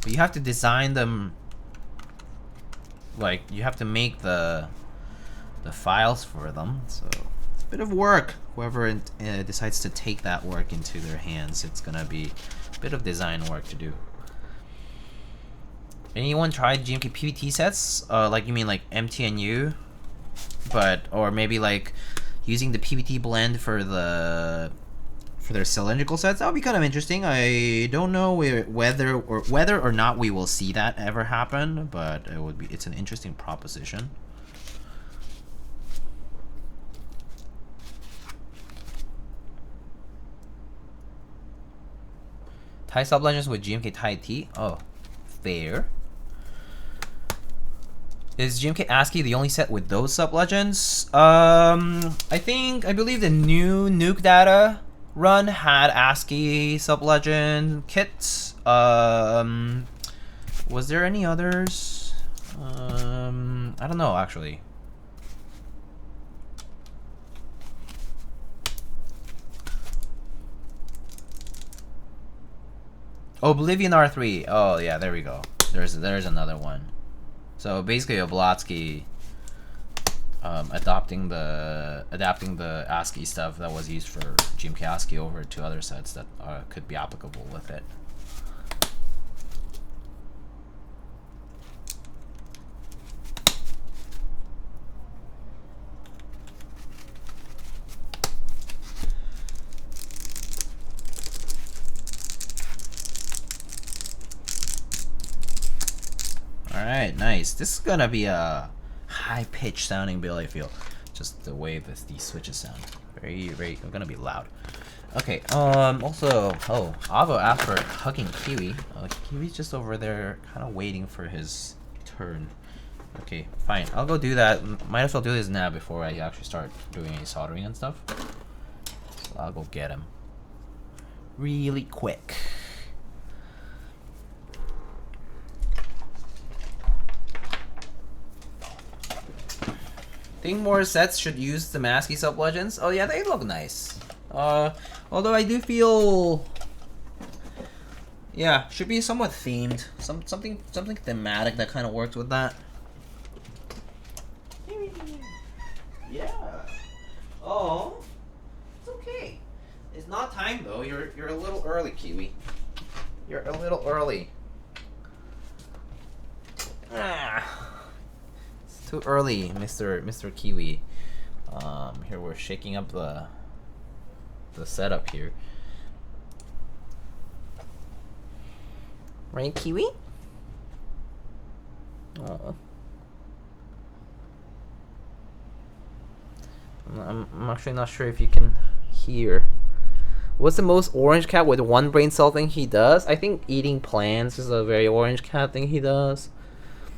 But you have to design them, like, you have to make the files for them, so it's a bit of work. Whoever decides to take that work into their hands, it's gonna be a bit of design work to do. Anyone tried GMK PVT sets? Like, you mean like MTNU, or maybe like using the PVT blend for their cylindrical sets? That would be kind of interesting. I don't know whether or not we will see that ever happen, but it's an interesting proposition. Thai sub-legends with GMK Thai T? Oh, fair. Is GMK ASCII the only set with those sub-legends? I believe the new Nuke Data run had ASCII sub-legend kits. Was there any others? I don't know, actually. Oblivion R3. Oh yeah, there we go. There's another one. So basically, Oblatsky adapting the ASCII stuff that was used for GMK ASCII over to other sets that could be applicable with it. Alright, nice. This is gonna be a high-pitched sounding build, I feel. Just the way these switches sound. Very gonna be loud. Okay, also, Avo asked for hugging Kiwi. Kiwi's just over there kind of waiting for his turn. Okay, fine. I'll go do that. Might as well do this now before I actually start doing any soldering and stuff. So I'll go get him. Really quick. Think more sets should use the ASCII sub-legends. Oh yeah, they look nice. Although I do feel, yeah, should be somewhat themed. Something thematic that kind of works with that. Yeah. Oh, it's okay. It's not time though. You're a little early, Kiwi. You're a little early. Too early, Mr. Kiwi. Here we're shaking up the setup here. Right, Kiwi? Oh. I'm actually not sure if you can hear. What's the most orange cat with one brain cell thing he does? I think eating plants is a very orange cat thing he does.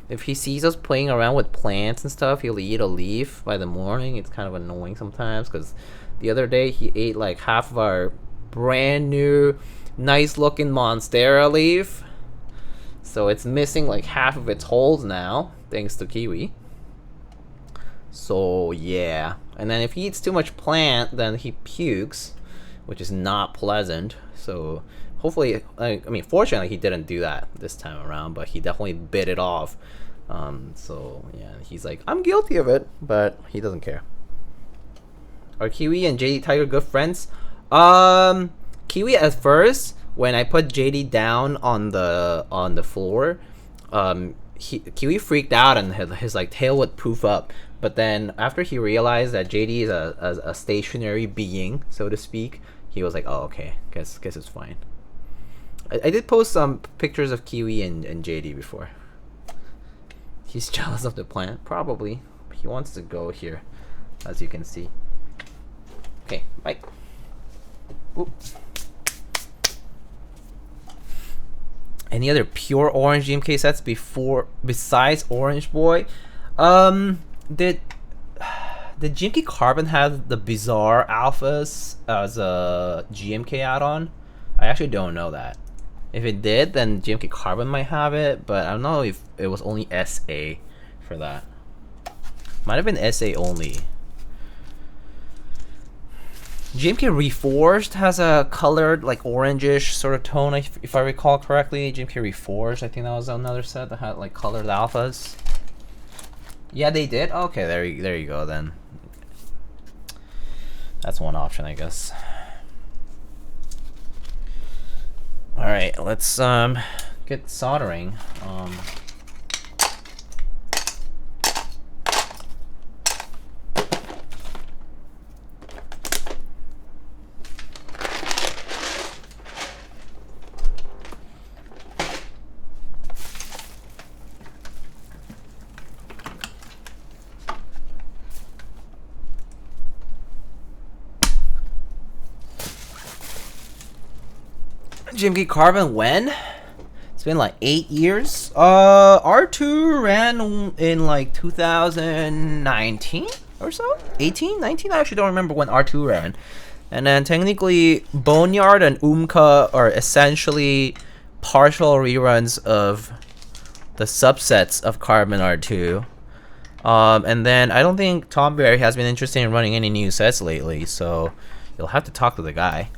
If he sees us playing around with plants and stuff, he'll eat a leaf by the morning. It's kind of annoying sometimes because the other day he ate like half of our brand new, nice looking Monstera leaf. So it's missing like half of its holes now, thanks to Kiwi. So yeah. And then if he eats too much plant, then he pukes, which is not pleasant. So hopefully, I mean, fortunately he didn't do that this time around, but he definitely bit it off. So yeah, he's like, I'm guilty of it, but he doesn't care. Are Kiwi and JD Tiger good friends? Kiwi at first, when I put JD down on the floor, Kiwi freaked out and his like tail would poof up. But then after he realized that JD is a stationary being, so to speak, he was like, oh, okay, guess it's fine. I did post some pictures of Kiwi and JD before. He's jealous of the plant, probably. He wants to go here, as you can see. Okay, bye. Oops. Any other pure orange GMK sets besides Orange Boy? Did GMK Carbon have the Bizarre Alphas as a GMK add-on? I actually don't know that. If it did, then GMK Carbon might have it, but I don't know if it was only SA for that. Might have been SA only. GMK Reforged has a colored, like, orangish sort of tone, if I recall correctly. GMK Reforged, I think that was another set that had, like, colored alphas. Yeah, they did? Okay, there you go, then. That's one option, I guess. Alright, let's, get soldering. GMK Carbon when? It's been like 8 years. R2 ran in like 2019 or so? 18? 19? I actually don't remember when R2 ran. And then technically Boneyard and Umka are essentially partial reruns of the subsets of Carbon R2. And then I don't think Tom Berry has been interested in running any new sets lately, so you'll have to talk to the guy.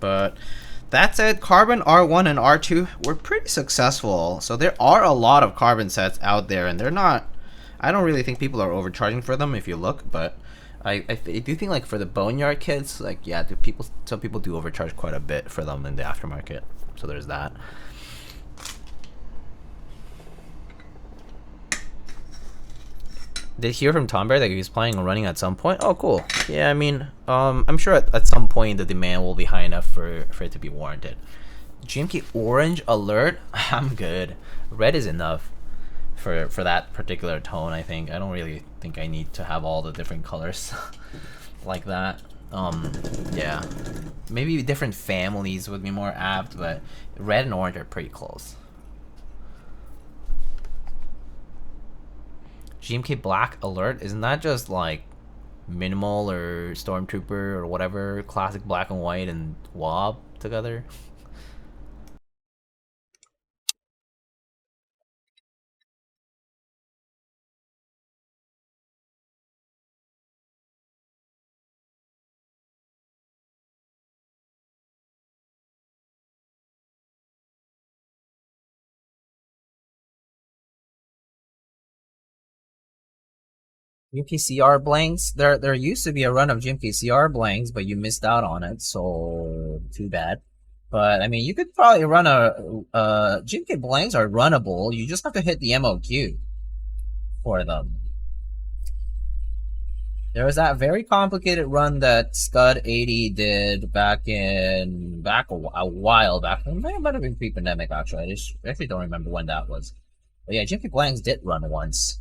But that said, Carbon R1 and R2 were pretty successful. So there are a lot of Carbon sets out there, and they're not... I don't really think people are overcharging for them if you look, but I do think, like, for the Boneyard kids, like, yeah, some people do overcharge quite a bit for them in the aftermarket. So there's that. Did hear from Tom Bear that he was planning on running at some point. Oh, cool. Yeah, I mean, I'm sure at some point the demand will be high enough for it to be warranted. GMK Orange Alert? I'm good. Red is enough for that particular tone, I think. I don't really think I need to have all the different colors like that. Yeah. Maybe different families would be more apt, but red and orange are pretty close. GMK Black Alert, isn't that just like Minimal or Stormtrooper or whatever, classic black and white and Wob together? GMK CR blanks. There used to be a run of GMK CR blanks, but you missed out on it, so too bad. But I mean, you could probably run a GMK blanks are runnable. You just have to hit the MOQ for them. There was that very complicated run that Scud80 did back a while back. It might have been pre-pandemic actually. I actually don't remember when that was. But yeah, GMK blanks did run once.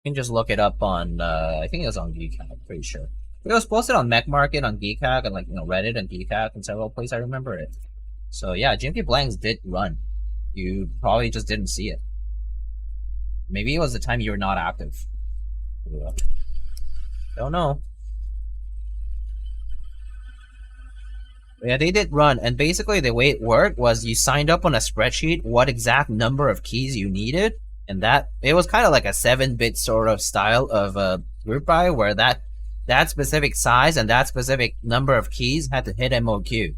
You can just look it up on, I think it was on Keycaps, I'm pretty sure. It was posted on Mech Market, on Keycaps, and like, you know, Reddit and Keycaps and several places, I remember it. So yeah, GMK Blanks did run. You probably just didn't see it. Maybe it was the time you were not active. Don't know. Yeah, they did run, and basically the way it worked was you signed up on a spreadsheet what exact number of keys you needed, and that it was kind of like a 7-bit sort of style of a group buy where that specific size and that specific number of keys had to hit MOQ.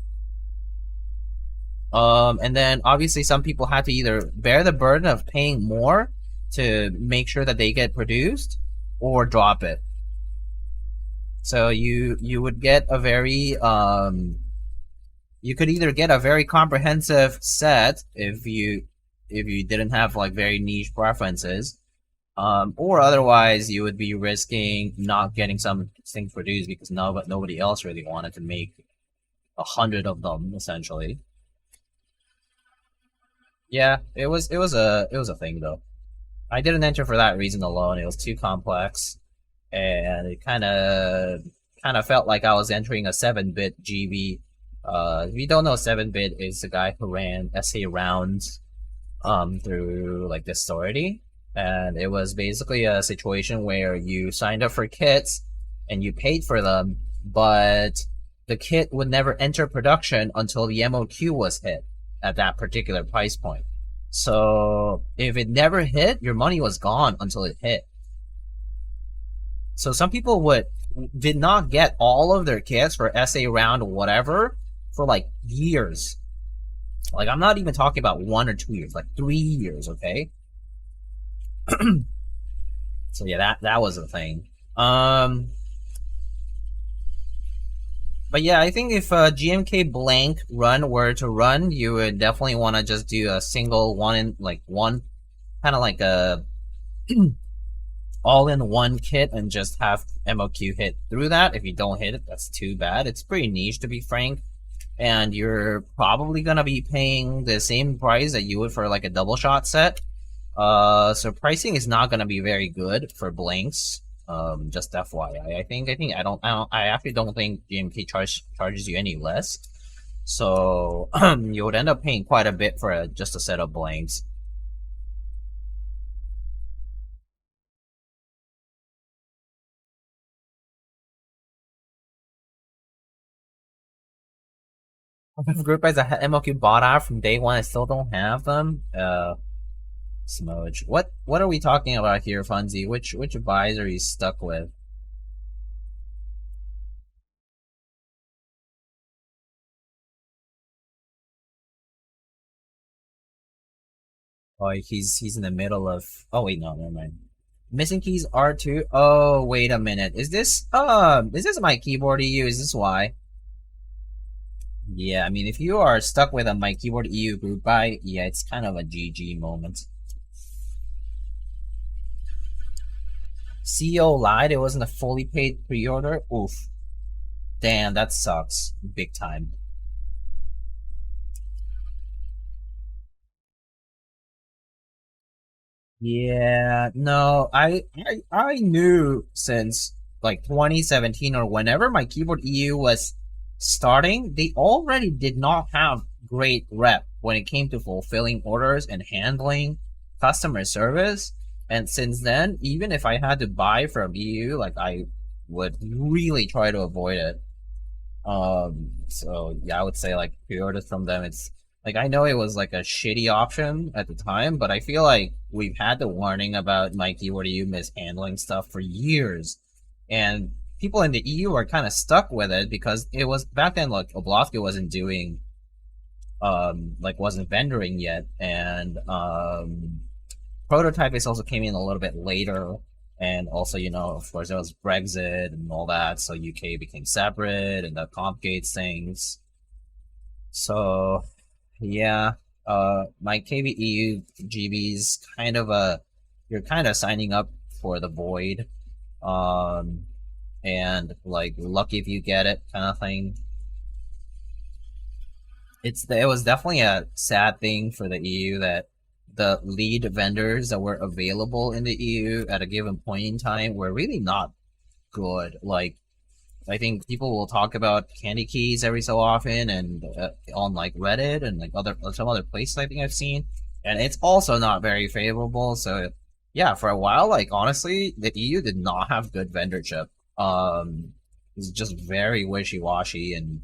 And then obviously some people had to either bear the burden of paying more to make sure that they get produced or drop it. So you would get a very you could either get a very comprehensive set if you didn't have like very niche preferences, or otherwise you would be risking not getting something produced because nobody else really wanted to make 100 of them essentially. Yeah, it was a thing though. I didn't enter for that reason alone. It was too complex, and it kind of felt like I was entering a 7-bit GB. If you don't know, 7-bit is the guy who ran SA rounds through like the authority, and it was basically a situation where you signed up for kits and you paid for them, but the kit would never enter production until the MOQ was hit at that particular price point. So if it never hit, your money was gone until it hit. So some people did not get all of their kits for SA round or whatever for like years. Like, I'm not even talking about 1 or 2 years, like 3 years, okay? So yeah, that was the thing. But yeah, I think if a GMK blank run were to run, you would definitely want to just do a single one kind of like a all-in-one kit and just have MOQ hit through that. If you don't hit it, that's too bad. It's pretty niche, to be frank, and you're probably gonna be paying the same price that you would for like a double shot set. So pricing is not gonna be very good for blanks. Just FYI, I actually don't think GMK charges you any less. So you would end up paying quite a bit for just a set of blanks. Group buys a MLQ bought out from day one. I still don't have them. Smudge. What are we talking about here, Funzy? Which buys are you stuck with? Oh, he's in the middle of. Oh wait, no, never mind. Missing keys R2. Oh wait a minute. Is this my keyboard EU? Is this why? Yeah, I mean, if you are stuck with a My Keyboard EU group buy, yeah, it's kind of a GG moment. CEO lied, it wasn't a fully paid pre-order? Oof. Damn, that sucks. Big time. Yeah, no, I knew since like 2017 or whenever My Keyboard EU was starting, they already did not have great rep when it came to fulfilling orders and handling customer service. And since then, even if I had to buy from EU, like I would really try to avoid it. So yeah, I would say like pre-orders from them. It's like I know it was like a shitty option at the time, but I feel like we've had the warning about My Keyboard EU mishandling stuff for years, and people in the EU are kind of stuck with it because it was back then like Obscuras wasn't doing like wasn't vendoring yet, and Prototype is also came in a little bit later, and also, you know, of course there was Brexit and all that, so UK became separate and the complicates things. So yeah, my KBEU GB's kind of you're kind of signing up for the void, and like lucky if you get it kind of thing. It was definitely a sad thing for the EU that the lead vendors that were available in the EU at a given point in time were really not good. Like, I think people will talk about candy keys every so often, and on like Reddit and like some other places I think I've seen, and it's also not very favorable. So yeah, for a while, like honestly, the EU did not have good vendorship. It's just very wishy-washy and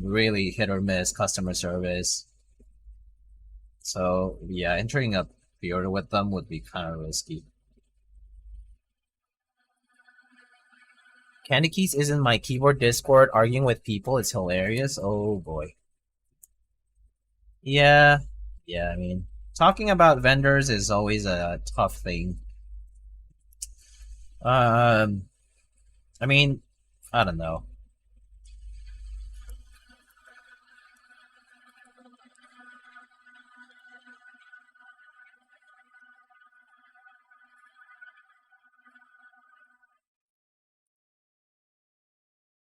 really hit or miss customer service. So yeah, entering a pre-order with them would be kind of risky. Candy Keys is in My Keyboard Discord arguing with people. It's hilarious. Oh boy. Yeah, yeah. I mean, talking about vendors is always a tough thing. Um, I mean, I don't know.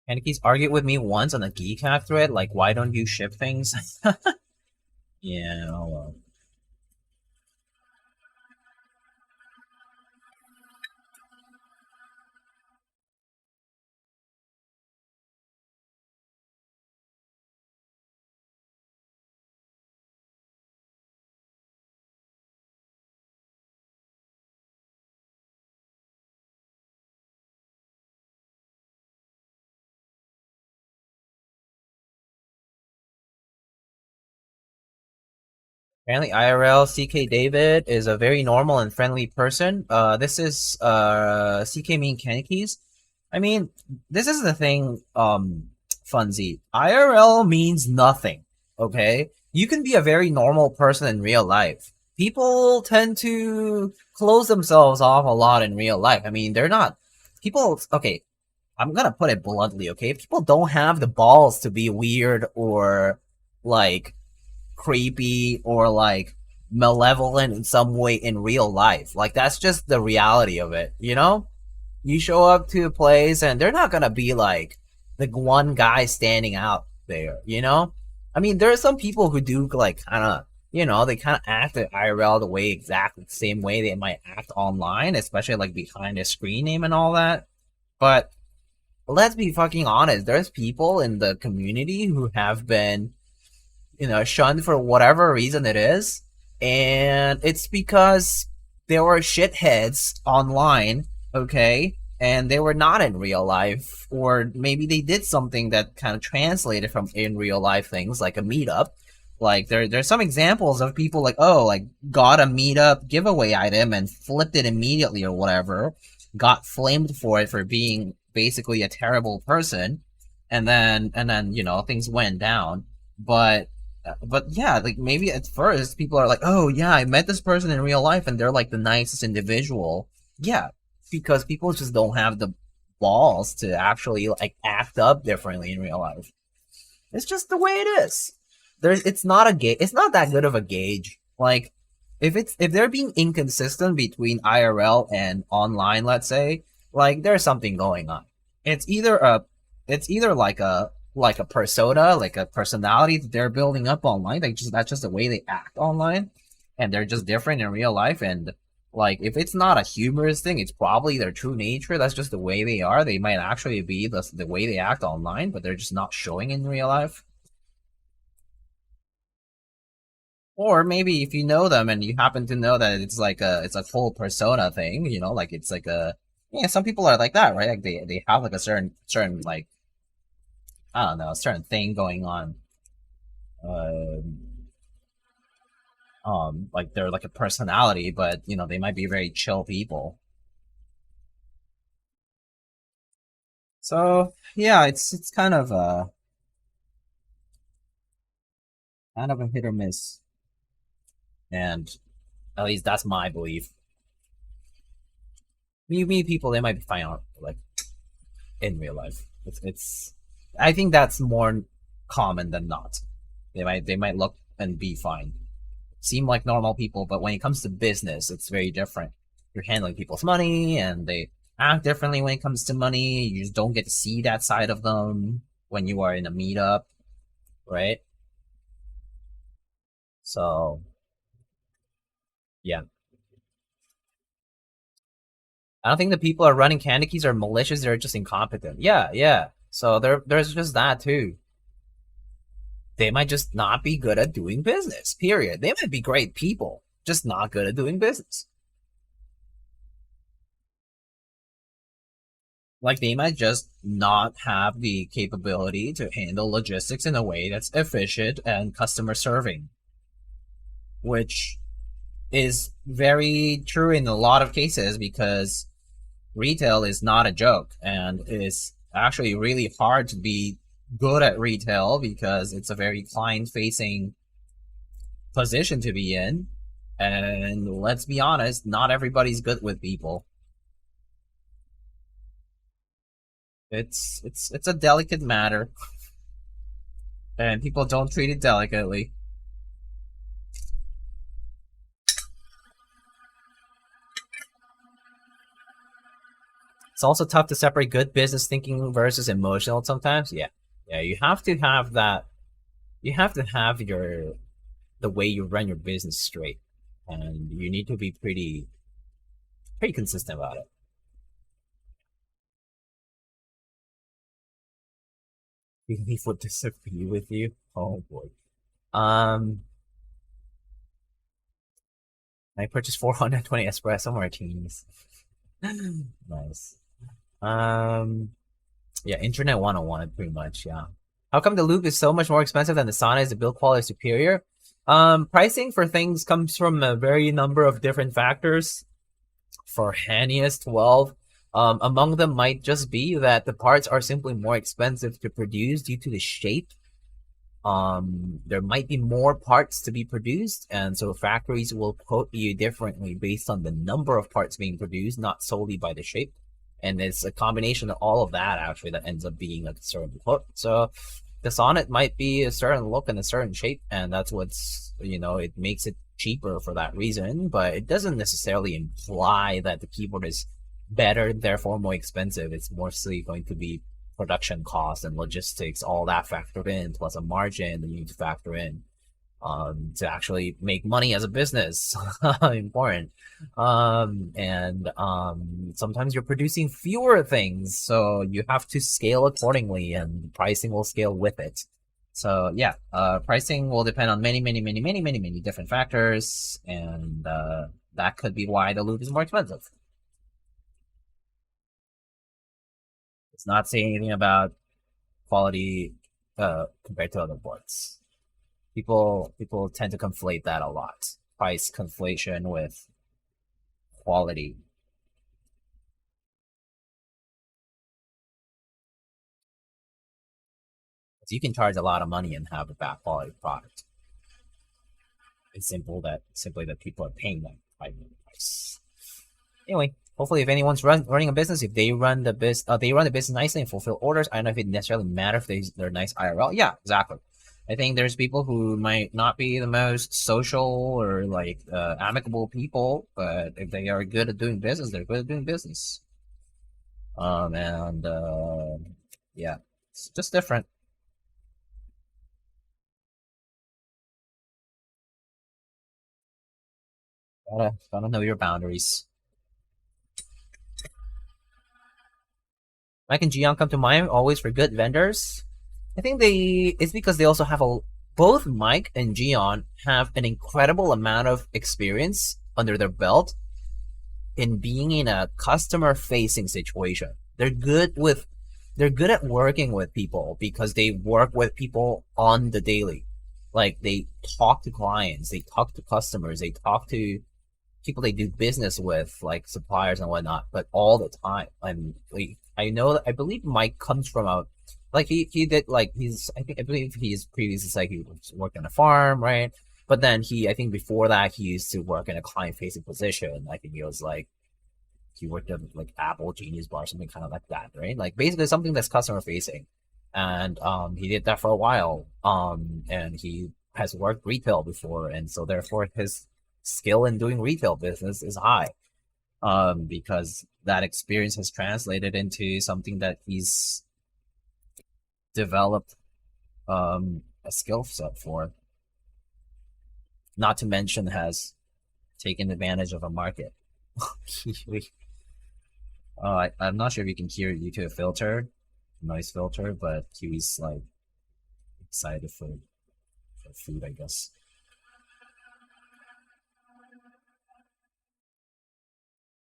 Kanekis argued with me once on a Keycap thread, like, why don't you ship things? Yeah, well. Apparently, IRL CK David is a very normal and friendly person. This is CK mean Kanekis. I mean, this is the thing, Funzy. IRL means nothing. Okay, you can be a very normal person in real life. People tend to close themselves off a lot in real life. I mean, they're not people. Okay, I'm gonna put it bluntly. Okay, people don't have the balls to be weird or like creepy or like malevolent in some way in real life. Like that's just the reality of it, you know? You show up to a place and they're not gonna be like the one guy standing out there, you know? I mean, there are some people who do like kind of, you know, they kind of act at IRL the way exactly the same way they might act online, especially like behind a screen name and all that. But let's be fucking honest, there's people in the community who have been, you know, shunned for whatever reason it is, and it's because they were shitheads online, okay, and they were not in real life, or maybe they did something that kind of translated from in real life things like a meetup. Like there's some examples of people like, oh, like got a meetup giveaway item and flipped it immediately or whatever, got flamed for it for being basically a terrible person, and then you know things went down. But yeah, like maybe at first people are like, oh yeah, I met this person in real life and they're like the nicest individual. Yeah, because people just don't have the balls to actually like act up differently in real life. It's just the way it is. It's not a it's not that good of a gauge. Like, if they're being inconsistent between IRL and online, let's say, like there's something going on. It's either a, it's either like a persona, like a personality that they're building up online. Like just that's just the way they act online, and they're just different in real life. And like if it's not a humorous thing, it's probably their true nature. That's just the way they are. They might actually be the way they act online, but they're just not showing in real life. Or maybe if you know them and you happen to know that it's a full persona thing, you know, like it's like a, yeah, some people are like that, right? Like they have like a certain like, I don't know, a certain thing going on. Like they're like a personality, but you know, they might be very chill people. So yeah, it's kind of a hit or miss. And at least that's my belief. You meet people, they might be fine like in real life. It's I think that's more common than not. They might look and be fine, seem like normal people, but when it comes to business, it's very different. You're handling people's money, and they act differently when it comes to money. You just don't get to see that side of them when you are in a meetup, right? So yeah, I don't think the people are running Candy Keys are malicious. They're just incompetent. Yeah, yeah. So there's just that too. They might just not be good at doing business. Period. They might be great people, just not good at doing business. Like they might just not have the capability to handle logistics in a way that's efficient and customer serving, which is very true in a lot of cases because retail is not a joke and is actually really hard to be good at retail because it's a very client facing position to be in. And let's be honest, not everybody's good with people. It's a delicate matter, and people don't treat it delicately. It's also tough to separate good business thinking versus emotional sometimes. Yeah. Yeah, you have to have that. You have to have the way you run your business straight, and you need to be pretty consistent about it. He would disagree with you. Oh boy. Um, I purchased 420 espresso martinis. Nice. Um, yeah, Internet 101, pretty much. Yeah. How come the Lube is so much more expensive than the Sauna? Is the build quality superior? Pricing for things comes from a very number of different factors. For Hanias 12, among them might just be that the parts are simply more expensive to produce due to the shape. There might be more parts to be produced, and so factories will quote you differently based on the number of parts being produced, not solely by the shape. And it's a combination of all of that actually that ends up being a certain quote. So the Sonnet might be a certain look and a certain shape, and that's what's, it makes it cheaper for that reason, but it doesn't necessarily imply that the keyboard is better, therefore more expensive. It's mostly going to be production costs and logistics, all that factored in, plus a margin that you need to factor in to actually make money as a business. Important. And sometimes you're producing fewer things, so you have to scale accordingly, and pricing will scale with it. So yeah, pricing will depend on many different factors, and that could be why the Lube is more expensive. It's not saying anything about quality compared to other boards. People tend to conflate that a lot. Price conflation with quality. So you can charge a lot of money and have a bad quality product. It's simply that people are paying that price. Anyway, hopefully, if anyone's running a business, if they run the business nicely and fulfill orders, I don't know if it necessarily matters if they're nice IRL. Yeah, exactly. I think there's people who might not be the most social or like amicable people, but if they are good at doing business, they're good at doing business. Yeah, it's just different. Gotta know your boundaries. Mike and Gion come to mind always for good vendors. I think it's because they also have both Mike and Gion have an incredible amount of experience under their belt in being in a customer facing situation. They're good at working with people because they work with people on the daily. Like they talk to clients, they talk to customers, they talk to people they do business with, like suppliers and whatnot, but all the time. I believe Mike comes from he did like I believe he's previously like he worked on a farm, right? But then I think before that he used to work in a client facing position. I think he worked at like Apple Genius Bar, something kind of like that, right? Like basically something that's customer facing. And he did that for a while. And he has worked retail before, and so therefore his skill in doing retail business is high. Because that experience has translated into something that he's developed a skill set for. Not to mention has taken advantage of a market. I'm not sure if you can hear it due to a filter, noise filter, but Kiwi's like excited for food, I guess.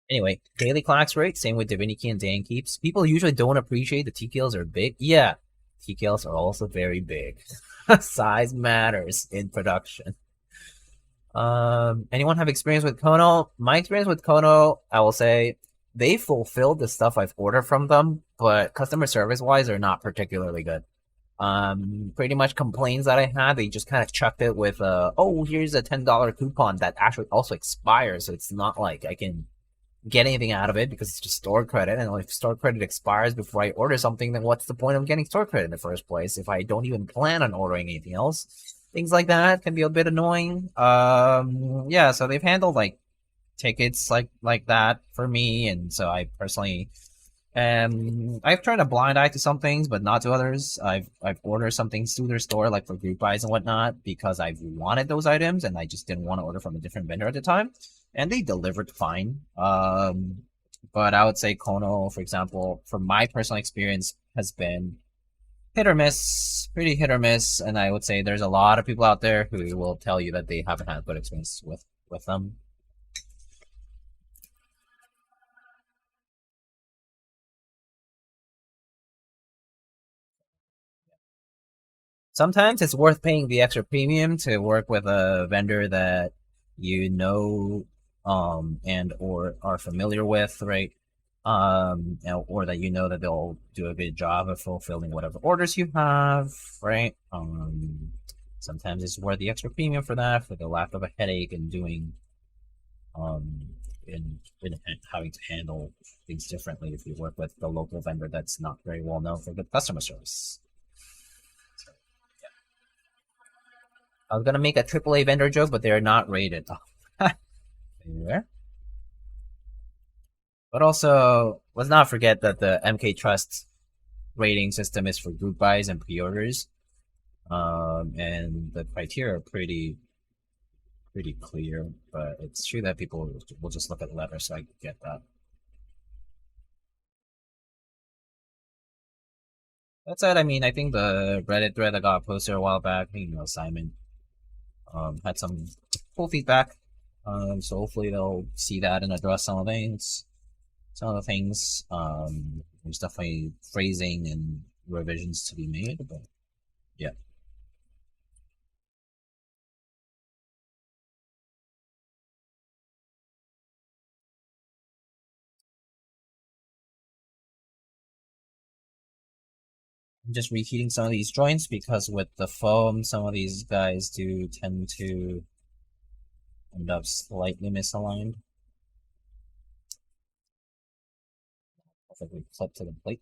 Anyway, daily clocks rate, same with Divinity and Dan Keeps. People usually don't appreciate the TKLs are big. Yeah, TKLs are also very big. Size matters in production. Anyone have experience with Kono? My experience with Kono, I will say, they fulfilled the stuff I've ordered from them, but customer service wise, they're not particularly good. Pretty much complaints that I had, they just kind of chucked it with oh, here's a $10 coupon that actually also expires, so it's not like I can get anything out of it because it's just store credit, and if store credit expires before I order something, then what's the point of getting store credit in the first place if I don't even plan on ordering anything else? Things like that can be a bit annoying. Yeah, so they've handled like tickets like that for me, and so I personally I've turned a blind eye to some things, but not to others. I've ordered some things through their store, like for group buys and whatnot, because I've wanted those items and I just didn't want to order from a different vendor at the time, and they delivered fine. But I would say Kono, for example, from my personal experience, has been hit or miss, pretty hit or miss, and I would say there's a lot of people out there who will tell you that they haven't had good experience with them. Sometimes it's worth paying the extra premium to work with a vendor that you know and or are familiar with, right? Or that you know that they'll do a good job of fulfilling whatever orders you have, right? Sometimes it's worth the extra premium for that, for the lack of a headache and doing in having to handle things differently if you work with the local vendor that's not very well known for good customer service. I was gonna make a AAA vendor joke, but they're not rated. There. But also, let's not forget that the MK Trust rating system is for group buys and pre-orders, and the criteria are pretty clear. But it's true that people will just look at the letter, so I get that. That said, I mean, I think the Reddit thread I got posted a while back, Simon had some cool feedback. So hopefully they'll see that and address some of the things. There's definitely phrasing and revisions to be made, but yeah. I'm just reheating some of these joints because with the foam, some of these guys do tend to end up slightly misaligned. Perfectly clip to the plate.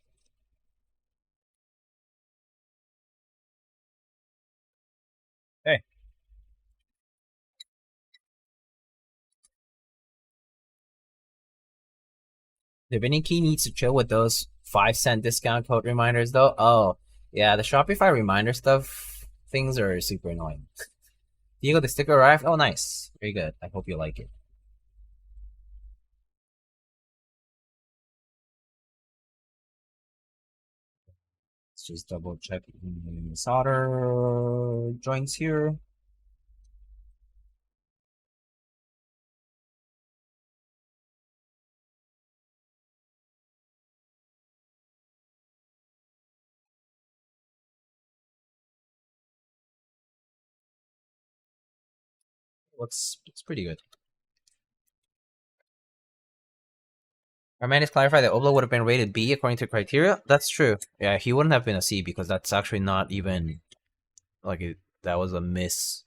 Okay. Divinity needs to chill with those 5-cent discount code reminders though. Oh, yeah, the Shopify reminder stuff things are super annoying. Diego, the sticker arrived. Oh, nice. Very good. I hope you like it. Let's just double check the solder joints here. Looks pretty good. Armandus clarified that Oblo would have been rated B according to criteria. That's true. Yeah, he wouldn't have been a C because that's actually not even like it. That was a miss.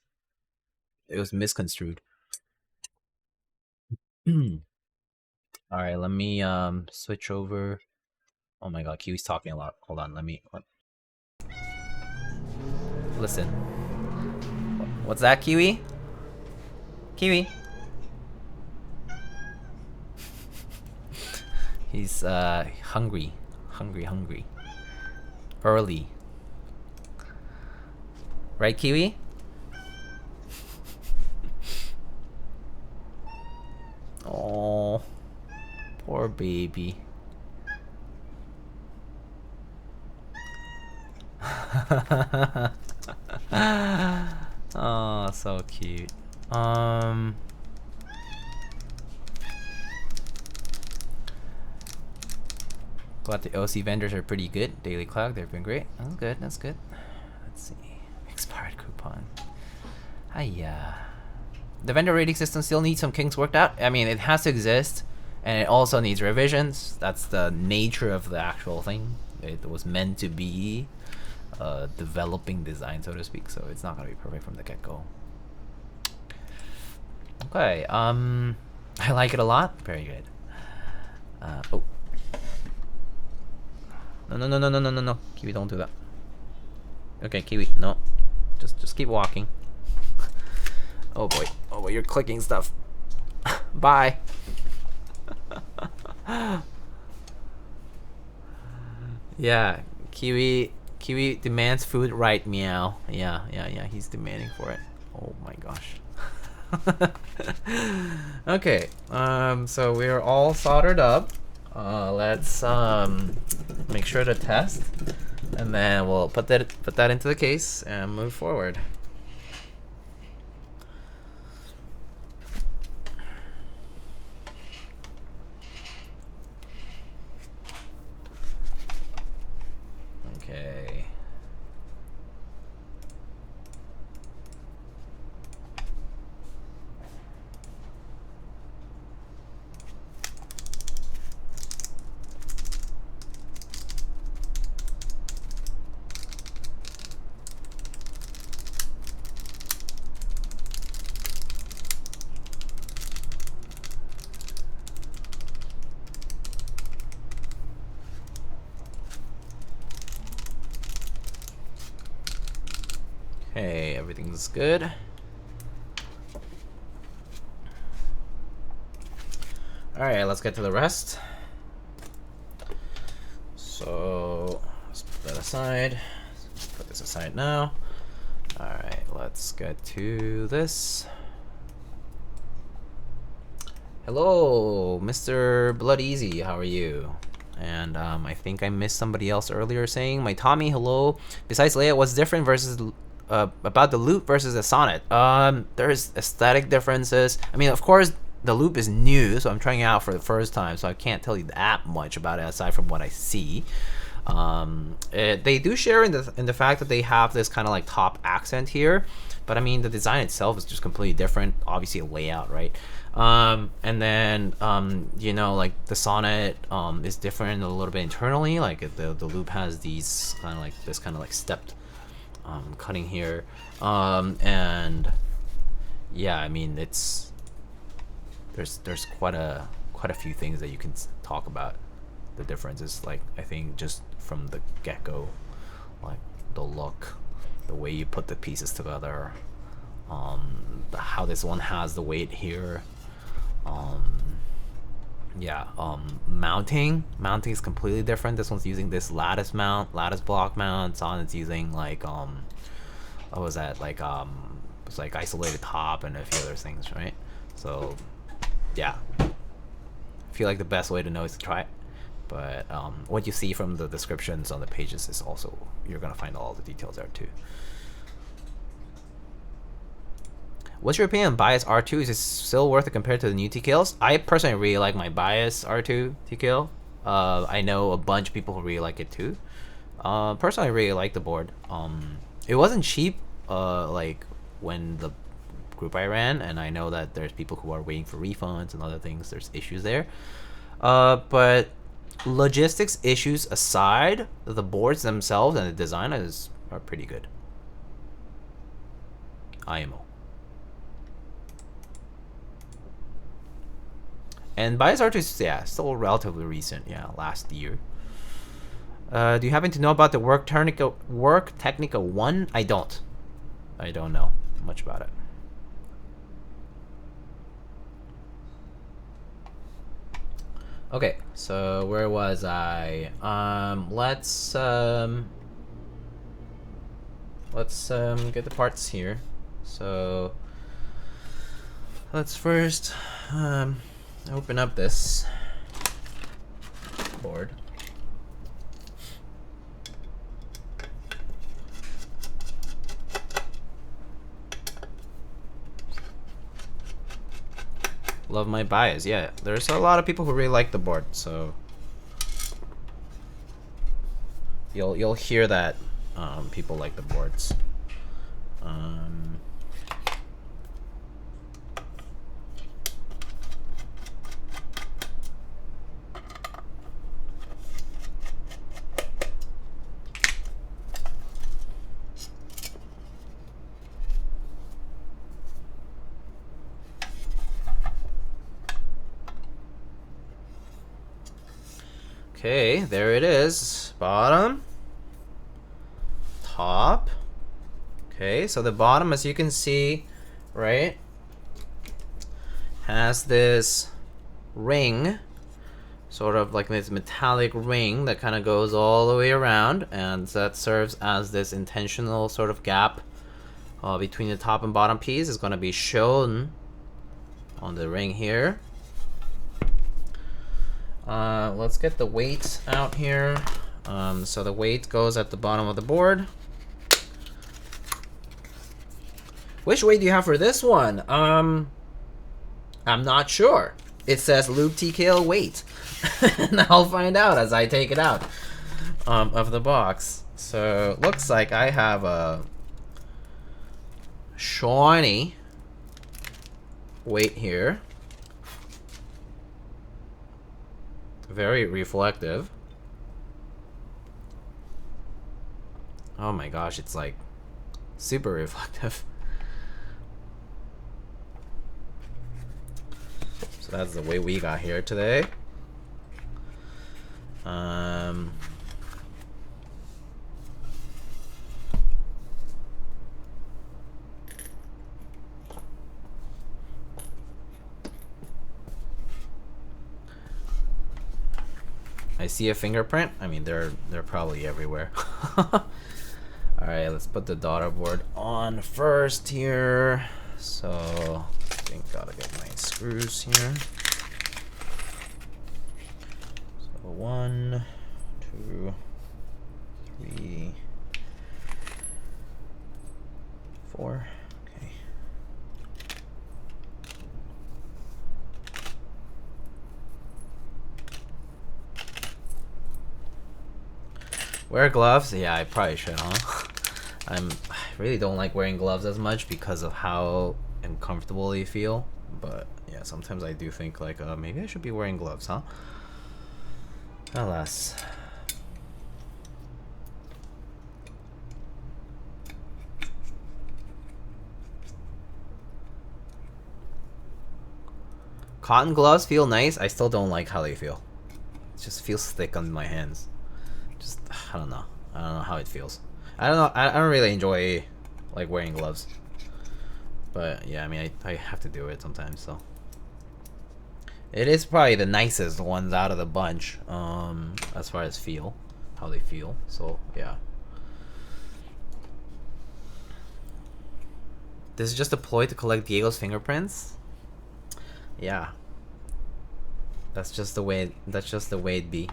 It was misconstrued. All right, let me switch over. Oh my god, Kiwi's talking a lot. Hold on, let me listen. What's that, Kiwi? Kiwi. He's hungry. Hungry. Early. Right, Kiwi? Oh, poor baby. Oh, so cute. But the OC vendors are pretty good. Daily Cloud, they've been great. That's good. That's good. Let's see. Expired coupon. Hiya. The vendor rating system still needs some kinks worked out. I mean, it has to exist, and it also needs revisions. That's the nature of the actual thing. It was meant to be a developing design, so to speak. So it's not gonna be perfect from the get-go. Okay. I like it a lot. Very good. Oh. No. Kiwi, don't do that. Okay, Kiwi, no. Just keep walking. Oh boy, you're clicking stuff. Bye. Yeah, Kiwi demands food, right? Meow. Yeah, he's demanding for it. Oh my gosh. Okay, so we're all soldered up. Let's make sure to test, and then we'll put that into the case and move forward. Okay. Okay, everything's good. Alright, let's get to the rest. So, let's put that aside. Let's put this aside now. Alright, let's get to this. Hello, Mr. Blood Easy, how are you? And I think I missed somebody else earlier saying, my Tommy, hello. Besides layout, what's different versus about the Lube versus the Sonnet? There's aesthetic differences. I mean, of course, the Lube is new, so I'm trying it out for the first time, so I can't tell you that much about it aside from what I see. They do share in the fact that they have this kind of like top accent here, but I mean the design itself is just completely different. Obviously a layout, right? And then you know, like the Sonnet is different a little bit internally. Like the Lube has these kind of like this kind of like stepped cutting here, and yeah, I mean it's there's quite a few things that you can talk about. The difference is, like, I think just from the get-go, like the look, the way you put the pieces together, how this one has the weight here, yeah, mounting is completely different. This one's using this lattice block mount. Sonnet's using like what was that, like it's like isolated top and a few other things, right? So yeah, I feel like the best way to know is to try it. But what you see from the descriptions on the pages is also, you're gonna find all the details there too. What's your opinion on Bias R2? Is it still worth it compared to the new TKLs? I personally really like my Bias R2 TKL. I know a bunch of people who really like it too. Personally, I really like the board. It wasn't cheap like when the group I ran, and I know that there's people who are waiting for refunds and other things. There's issues there. But logistics issues aside, the boards themselves and the design are pretty good. IMO. And Bias R2 is, yeah, still relatively recent. Yeah, last year. Do you happen to know about the Work Technica 1? I don't know much about it. Okay, so where was I? Let's get the parts here. So let's first open up this board. Love my Bias. Yeah, there's a lot of people who really like the board, so you'll hear that people like the boards. Okay, there it is. Bottom, top. Okay, so the bottom, as you can see, right, has this ring, sort of like this metallic ring that kind of goes all the way around, and that serves as this intentional sort of gap between the top and bottom piece. Is going to be shown on the ring here. Let's get the weight out here. So the weight goes at the bottom of the board. Which weight do you have for this one? I'm not sure. It says Lube TKL weight. And I'll find out as I take it out of the box. So looks like I have a shiny weight here. Very reflective. Oh my gosh, it's like super reflective. So that's the way we got here today. I see a fingerprint. I mean, they're probably everywhere. All right, let's put the daughter board on first here. So I think gotta get my screws here. So 1, 2, 3, 4. Okay. Wear gloves? Yeah, I probably should, huh? I really don't like wearing gloves as much because of how uncomfortable they feel. But yeah, sometimes I do think like maybe I should be wearing gloves, huh? Alas. Cotton gloves feel nice. I still don't like how they feel. It just feels thick on my hands. Just I don't know. I don't know how it feels. I don't know. I don't really enjoy like wearing gloves. But yeah, I mean, I have to do it sometimes. So it is probably the nicest ones out of the bunch, as far as how they feel. So yeah. This is just a ploy to collect Diego's fingerprints. Yeah. That's just the way. That's just the way it be.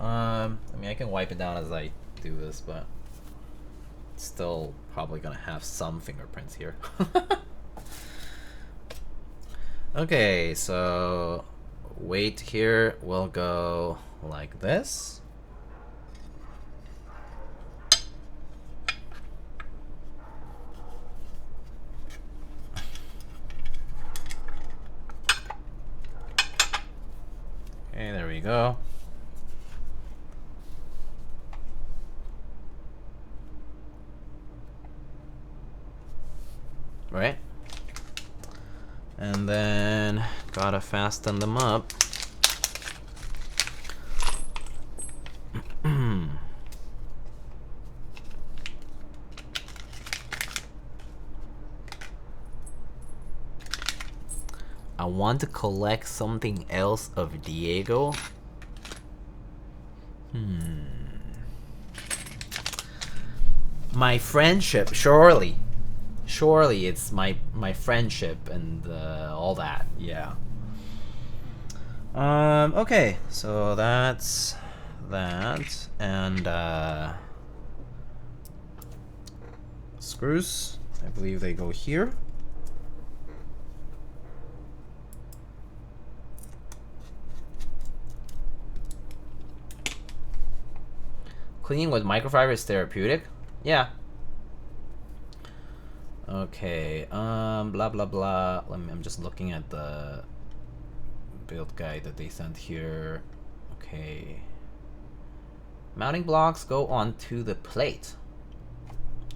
I mean, I can wipe it down as I do this, but still probably gonna have some fingerprints here. Okay, so weight here will go like this. Okay, there we go. Right? And then gotta fasten them up. I want to collect something else of Diego. My friendship, surely. Surely it's my friendship and all that, yeah. Okay, so that's that, and screws, I believe they go here. Cleaning with microfiber is therapeutic? Yeah. Okay, blah blah blah. I'm just looking at the build guide that they sent here. Okay. Mounting blocks go onto the plate.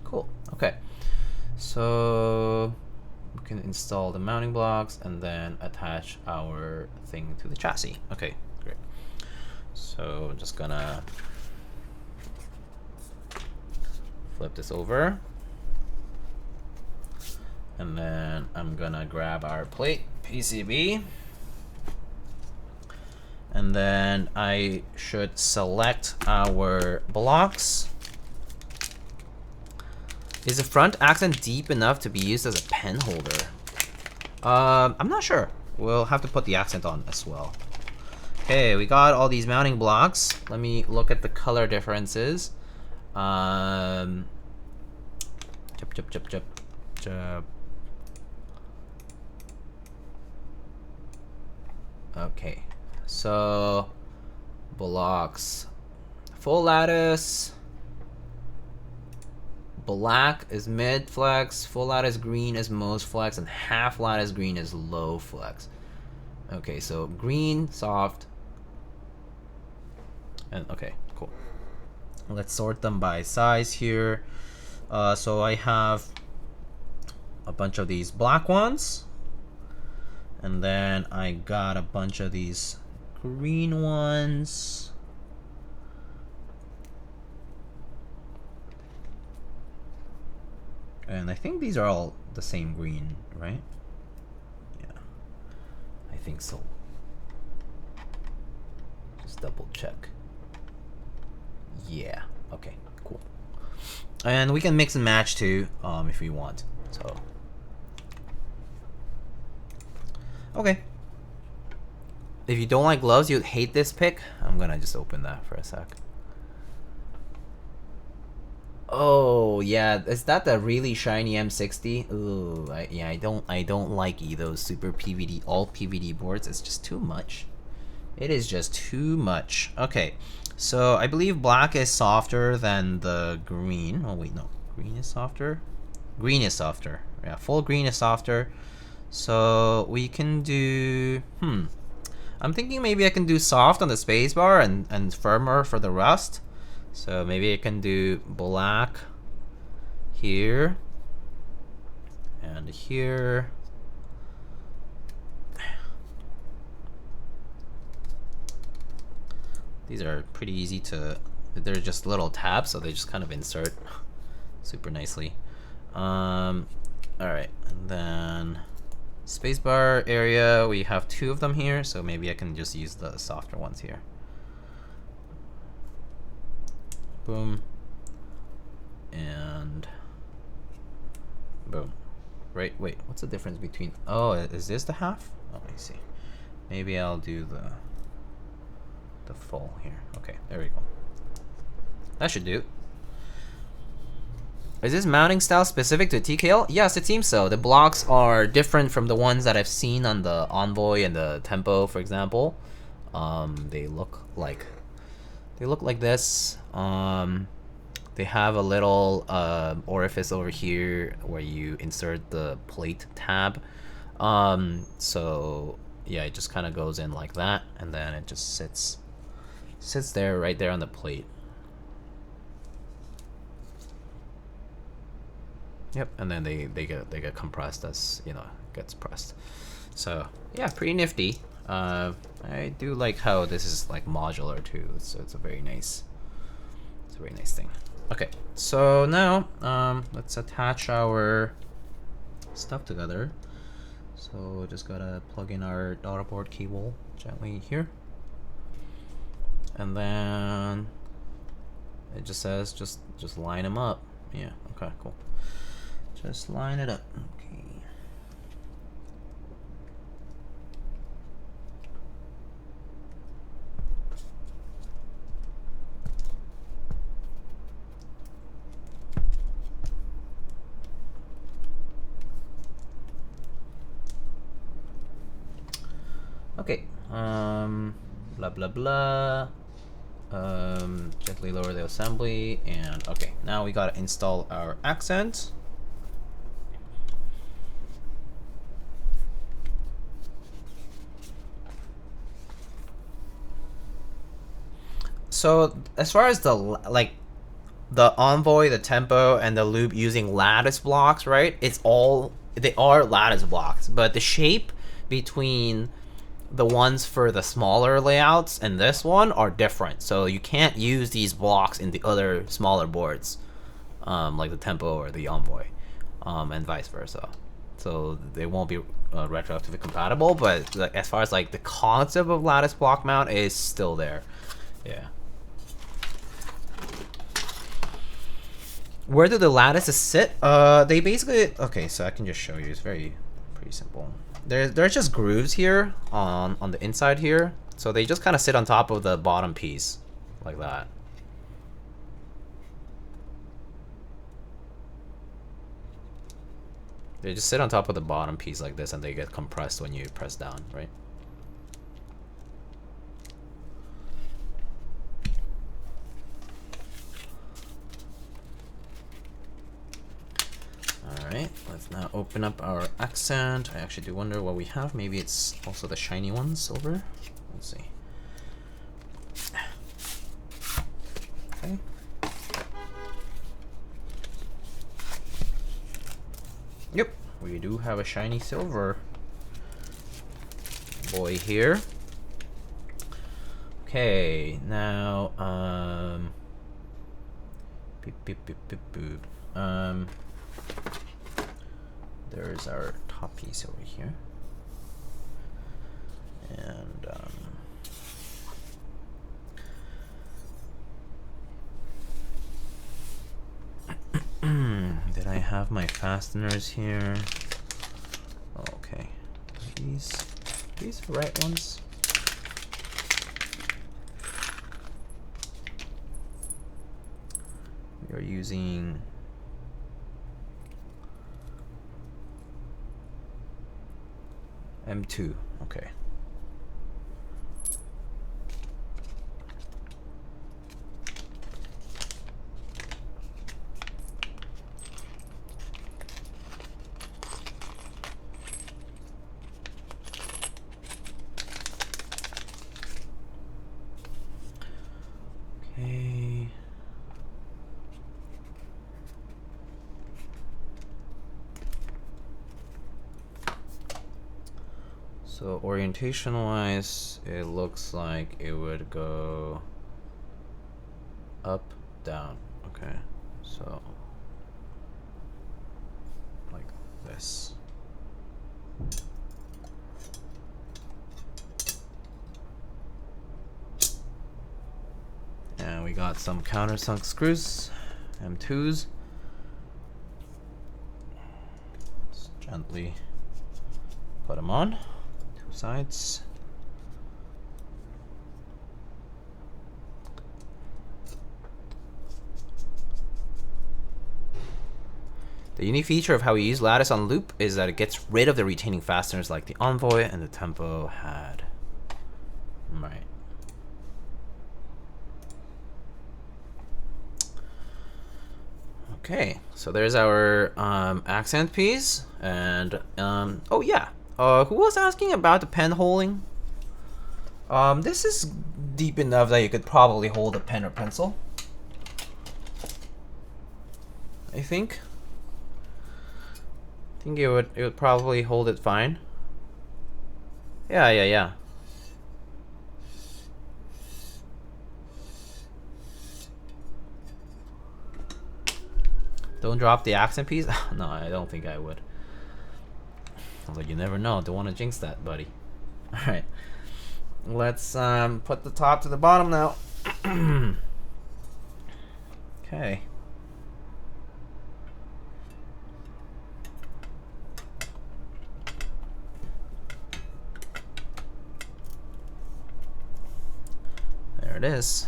Cool. Okay. So we can install the mounting blocks and then attach our thing to the chassis. Okay, great. So I'm just gonna flip this over. And then I'm gonna grab our plate PCB. And then I should select our blocks. Is the front accent deep enough to be used as a pen holder? I'm not sure. We'll have to put the accent on as well. Okay, we got all these mounting blocks. Let me look at the color differences. Okay, so blocks. Full lattice. Black is mid flex, full lattice green is most flex, and half lattice green is low flex. Okay, so green, soft, and okay, cool. Let's sort them by size here. So I have a bunch of these black ones, and then I got a bunch of these green ones. And I think these are all the same green, right? Yeah, I think so. Just double check. Yeah, okay, cool. And we can mix and match too, if we want. So, okay. If you don't like gloves, you'd hate this pick. I'm gonna just open that for a sec. Oh yeah, is that the really shiny M60? Ooh, yeah, I don't like those super PVD, all PVD boards. It's just too much. It is just too much. Okay, so I believe black is softer than the green. Oh wait, no, green is softer. Green is softer. Yeah, full green is softer. So we can do. I'm thinking maybe I can do soft on the spacebar and firmer for the rust. So maybe I can do black here and here. These are pretty easy to, they're just little tabs, so they just kind of insert super nicely. All right, and then spacebar area, we have 2 of them here, so maybe I can just use the softer ones here. Boom. And boom. Right, wait, what's the difference between, oh, is this the half? Oh, I see. Maybe I'll do the full here. Okay, there we go. That should do. Is this mounting style specific to TKL? Yes, it seems so. The blocks are different from the ones that I've seen on the Envoy and the Tempo, for example. They look like this. They have a little orifice over here where you insert the plate tab. So yeah, it just kind of goes in like that, and then it just sits there, right there on the plate. Yep, and then they get compressed as, you know, gets pressed. So yeah, pretty nifty. I do like how this is like modular too. So it's a very nice thing. Okay, so now let's attach our stuff together. So just gotta plug in our daughter board cable gently here, and then it just says just line them up. Yeah, okay, cool. Just line it up. Okay. Okay. Blah blah blah. Gently lower the assembly, and okay. Now we gotta install our accent. So as far as the Envoy, the Tempo, and the Lube using lattice blocks, right? They are lattice blocks, but the shape between the ones for the smaller layouts and this one are different. So you can't use these blocks in the other smaller boards, like the Tempo or the Envoy, and vice versa. So they won't be retroactively compatible, but like, as far as like the concept of lattice block mount is still there. Yeah. Where do the lattices sit? They basically, okay, so I can just show you. It's pretty simple. There's just grooves here on the inside here, so they just kind of sit on top of the bottom piece, like that. They just sit on top of the bottom piece like this, and they get compressed when you press down, right? Alright, let's now open up our accent. I actually do wonder what we have. Maybe it's also the shiny one, silver. Let's see. Okay. Yep, we do have a shiny silver boy here. Okay, now beep, beep, beep, beep, boop. There's our top piece over here, and did I have my fasteners here? Okay, these the right ones? We are using M2, okay. Okay. So orientation-wise, it looks like it would go up, down. Okay, so like this. And we got some countersunk screws, M2s. Let's gently put them on. Sides. The unique feature of how we use lattice on loop is that it gets rid of the retaining fasteners like the Envoy and the Tempo had. Right. Okay, so there's our accent piece, and oh yeah. Who was asking about the pen holding? This is deep enough that you could probably hold a pen or pencil. I think it would probably hold it fine. Yeah. Don't drop the accent piece? No, I don't think I would. I was like, you never know. Don't want to jinx that, buddy. Alright. Let's put the top to the bottom now. Okay. There it is.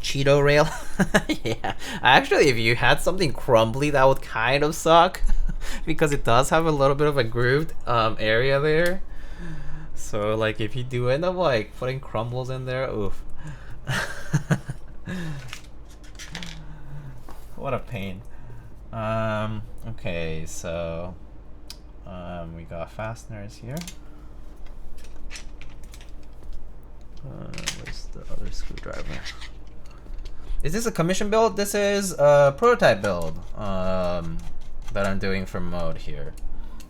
Cheeto rail. Yeah. Actually, if you had something crumbly, that would kind of suck. Because it does have a little bit of a grooved area there. So like if you do end up like putting crumbles in there, oof. What a pain. Okay, so we got fasteners here. Where's the other screwdriver? Is this a commission build? This is a prototype build that I'm doing for mode here.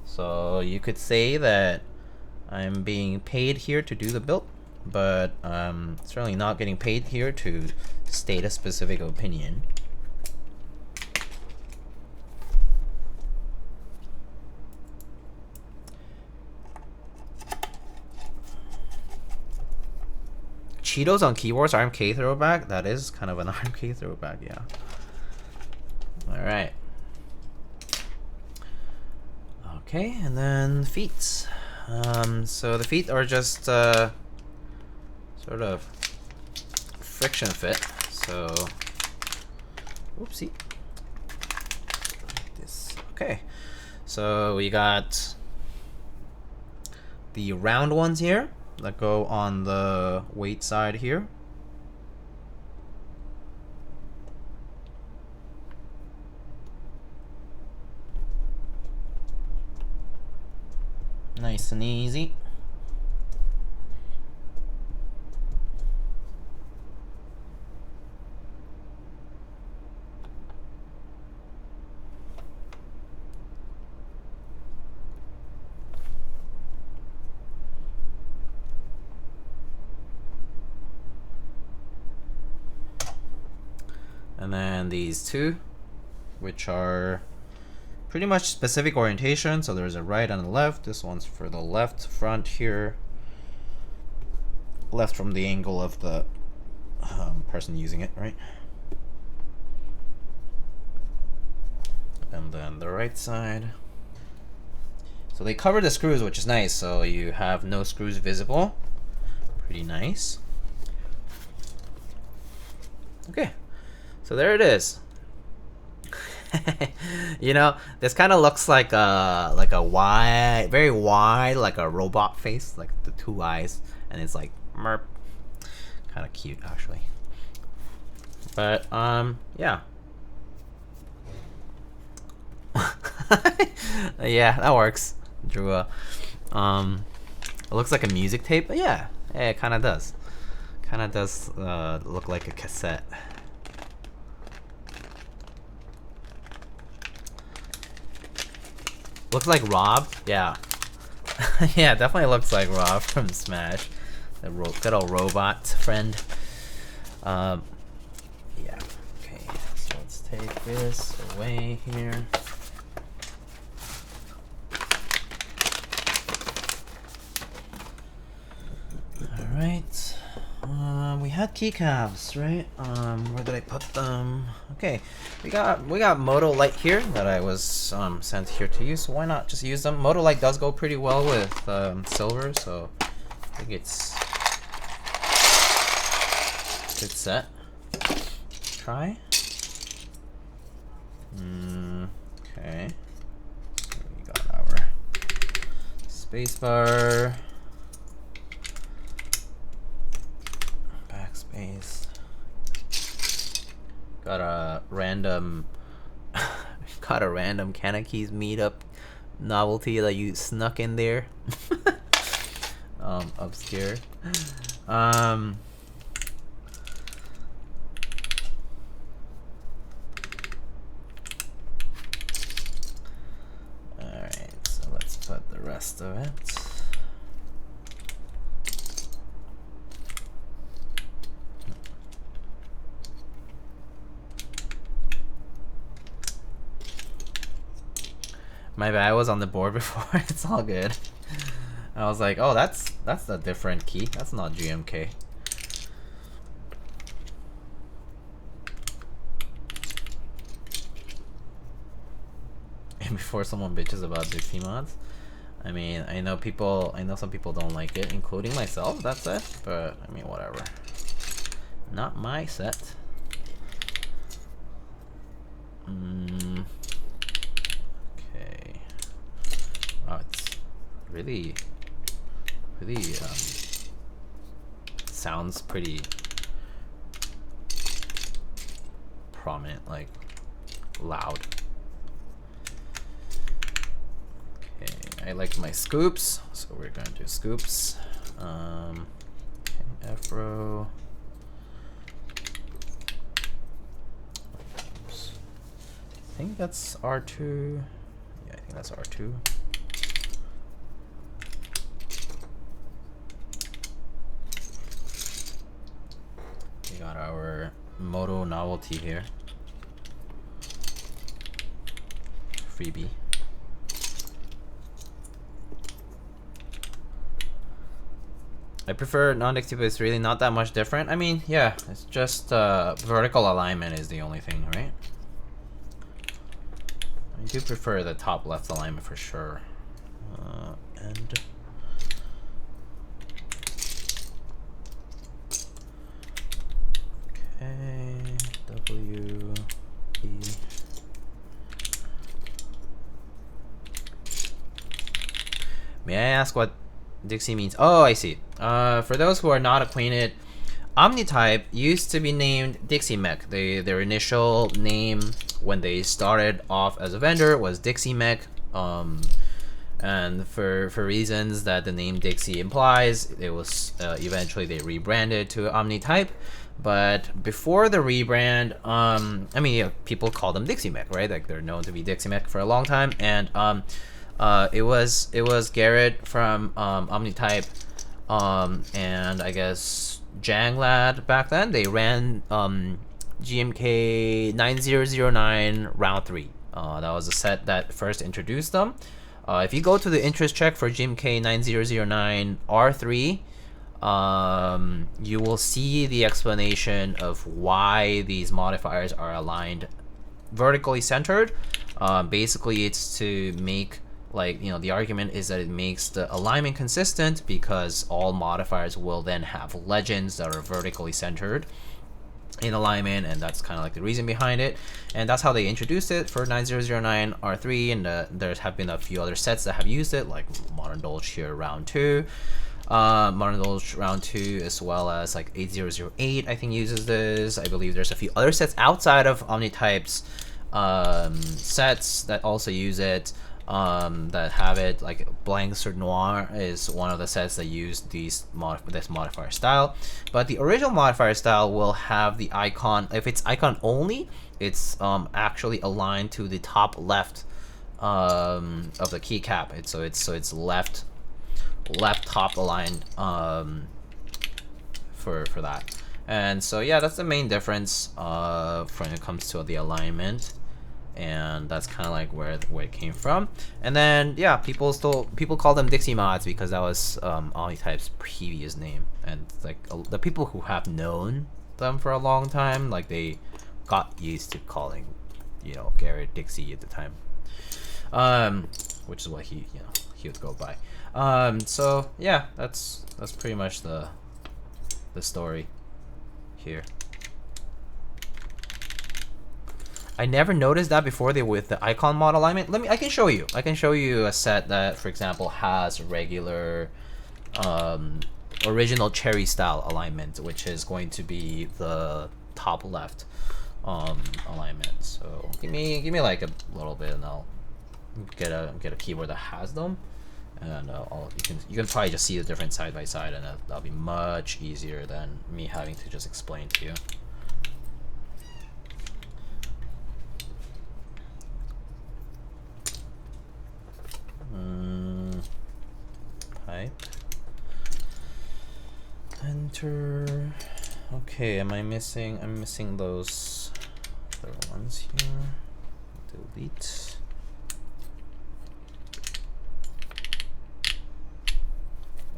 So you could say that I'm being paid here to do the build, but certainly not getting paid here to state a specific opinion. Cheetos on keyboards, RMK throwback. That is kind of an RMK throwback, yeah. All right. Okay, and then feet. So the feet are just sort of friction fit. So, oopsie. Like this. Okay. So we got the round ones here that go on the weight side here. Nice and easy. And then these two, which are pretty much specific orientation. So there's a right and a left. This one's for the left front here. Left from the angle of the person using it, right? And then the right side. So they cover the screws, which is nice. So you have no screws visible. Pretty nice. Okay. So there it is. You know, this kind of looks like a wide, very wide, like a robot face, like the two eyes, and it's like merp. Kind of cute, actually. But yeah. Yeah, that works. Drew a it looks like a music tape, but yeah, it kind of does. Kind of does look like a cassette. Looks like Rob, yeah. Yeah, definitely looks like Rob from Smash. The good old robot friend. Yeah, okay, so let's take this away here. Alright. We had keycaps, right? Where did I put them? Okay, we got Moto Light here that I was sent here to use, so why not just use them? Moto Light does go pretty well with silver, so I think it's a good set. Try. Okay. We got our spacebar. Backspace. Got a random Canna Keys meetup novelty that you snuck in there. Obscure. Alright, so let's put the rest of it. My bad, I was on the board before. It's all good. I was like, oh, that's a different key. That's not GMK. And before someone bitches about Dixie mods, I mean, I know some people don't like it, including myself. That's it. But I mean, whatever. Not my set. Okay. Oh, it's really sounds pretty prominent, like loud. Okay, I like my scoops, so we're gonna do scoops. Okay, Afro. Oops. I think that's R2. Yeah, I think that's R2. Moto novelty here. Freebie. I prefer non-Dixie, but it's really not that much different. I mean, yeah, it's just vertical alignment is the only thing, right? I do prefer the top left alignment for sure. And okay, W, E. May I ask what Dixie means? Oh, I see. For those who are not acquainted, Omnitype used to be named Dixie Mech. Their initial name when they started off as a vendor was Dixie Mech. And for reasons that the name Dixie implies, it was eventually they rebranded to Omnitype. But before the rebrand, I mean, yeah, people call them Dixie Mech, right? Like they're known to be Dixie Mech for a long time. And it was Garrett from Omnitype, and I guess Janglad back then. They ran GMK 9009 round 3. That was a set that first introduced them. If you go to the interest check for GMK 9009 R3, you will see the explanation of why these modifiers are aligned vertically centered. Basically, it's to make, like, you know, the argument is that it makes the alignment consistent because all modifiers will then have legends that are vertically centered in alignment, and that's kind of like the reason behind it. And that's how they introduced it for 9009 R3, and there have been a few other sets that have used it, like Modern Dolch here round 2. Modern Dolch round 2, as well as like 8008 I think uses this. I believe there's a few other sets outside of Omnitype's sets that also use it, that have it. Like Blanc Sur Noir is one of the sets that use this modifier style. But the original modifier style will have the icon, if it's icon only, it's actually aligned to the top left of the keycap. So it's left top aligned for that. And so yeah, that's the main difference when it comes to the alignment, and that's kind of like where it came from. And then yeah, people call them Dixie mods because that was Omnitype's previous name, and like the people who have known them for a long time, like they got used to calling, you know, Garrett Dixie at the time, which is what he would go by. So yeah, that's pretty much the story here. I never noticed that before with the icon mod alignment. I can show you. I can show you a set that, for example, has regular original cherry style alignment, which is going to be the top left alignment. So give me like a little bit, and I'll get a keyboard that has them, and you can probably just see the difference side by side, and that'll be much easier than me having to just explain to you. Pipe. Enter. Okay, am I missing? I'm missing those other ones here. Delete.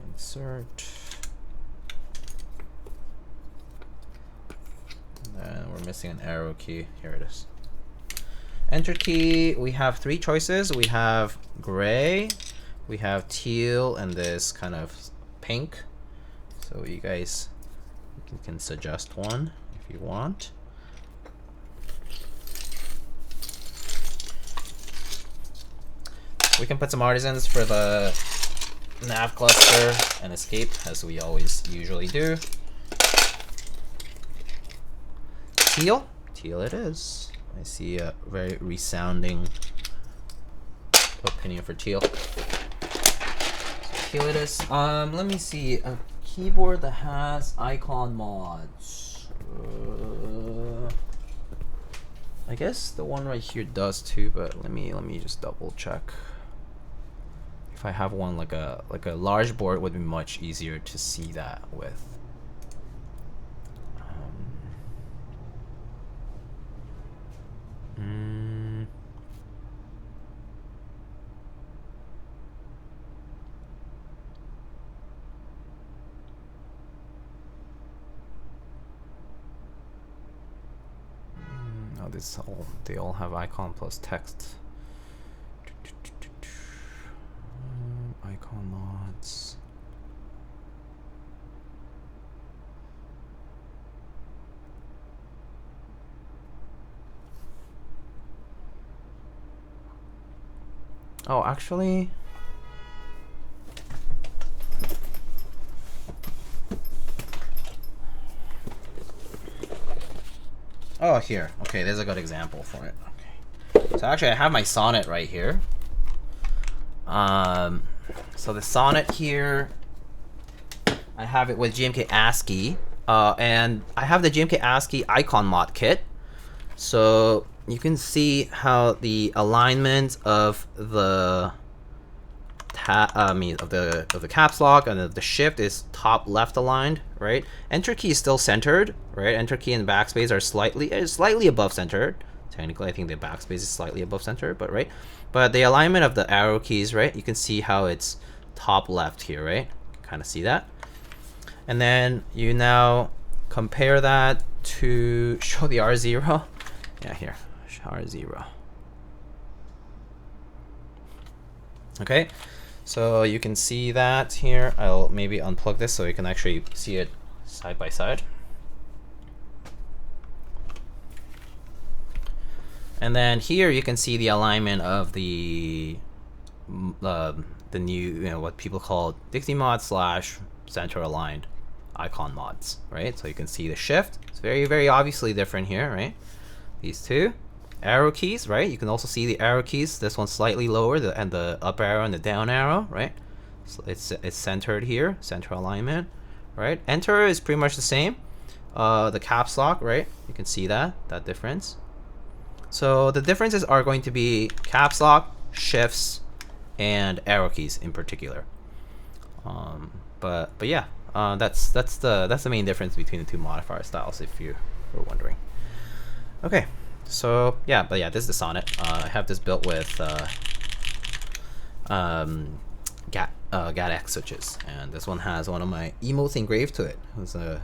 Insert. And then we're missing an arrow key. Here it is. Enter key, we have 3 choices. We have gray, we have teal, and this kind of pink. So you guys can suggest one if you want. We can put some artisans for the nav cluster and escape, as we always usually do. Teal it is. I see a very resounding opinion for teal. So teal it is. Let me see, a keyboard that has icon mods. I guess the one right here does too, but let me just double check. If I have one like a large board, it would be much easier to see that with. this all, they all have icon plus text. Icon mods. Oh, actually, oh, here. Okay, there's a good example for it. Okay. So actually, I have my sonnet right here. So the sonnet here, I have it with GMK ASCII, and I have the GMK ASCII icon mod kit. So you can see how the alignment of the of the caps lock and the shift is top left aligned, right? Enter key is still centered, right? Enter key and backspace are slightly above centered. Technically, I think the backspace is slightly above center, but right. But the alignment of the arrow keys, right? You can see how it's top left here, right? Kind of see that. And then you now compare that to show the R0. Yeah, here, R0. Okay, so you can see that here. I'll maybe unplug this so you can actually see it side by side. And then here you can see the alignment of the new, what people call Dixie mod / center aligned icon mods, right? So you can see the shift. It's very, very obviously different here, right? These two arrow keys, right? You can also see the arrow keys. This one's slightly lower, and the up arrow and the down arrow, right? So it's centered here, center alignment, right? Enter is pretty much the same. The caps lock, right? You can see that difference. So the differences are going to be caps lock, shifts, and arrow keys in particular. But yeah, that's the main difference between the two modifier styles, if you were wondering. Okay, so yeah, but yeah, this is the sonnet. I have this built with GAT-X switches, and this one has one of my emotes engraved to it. It was a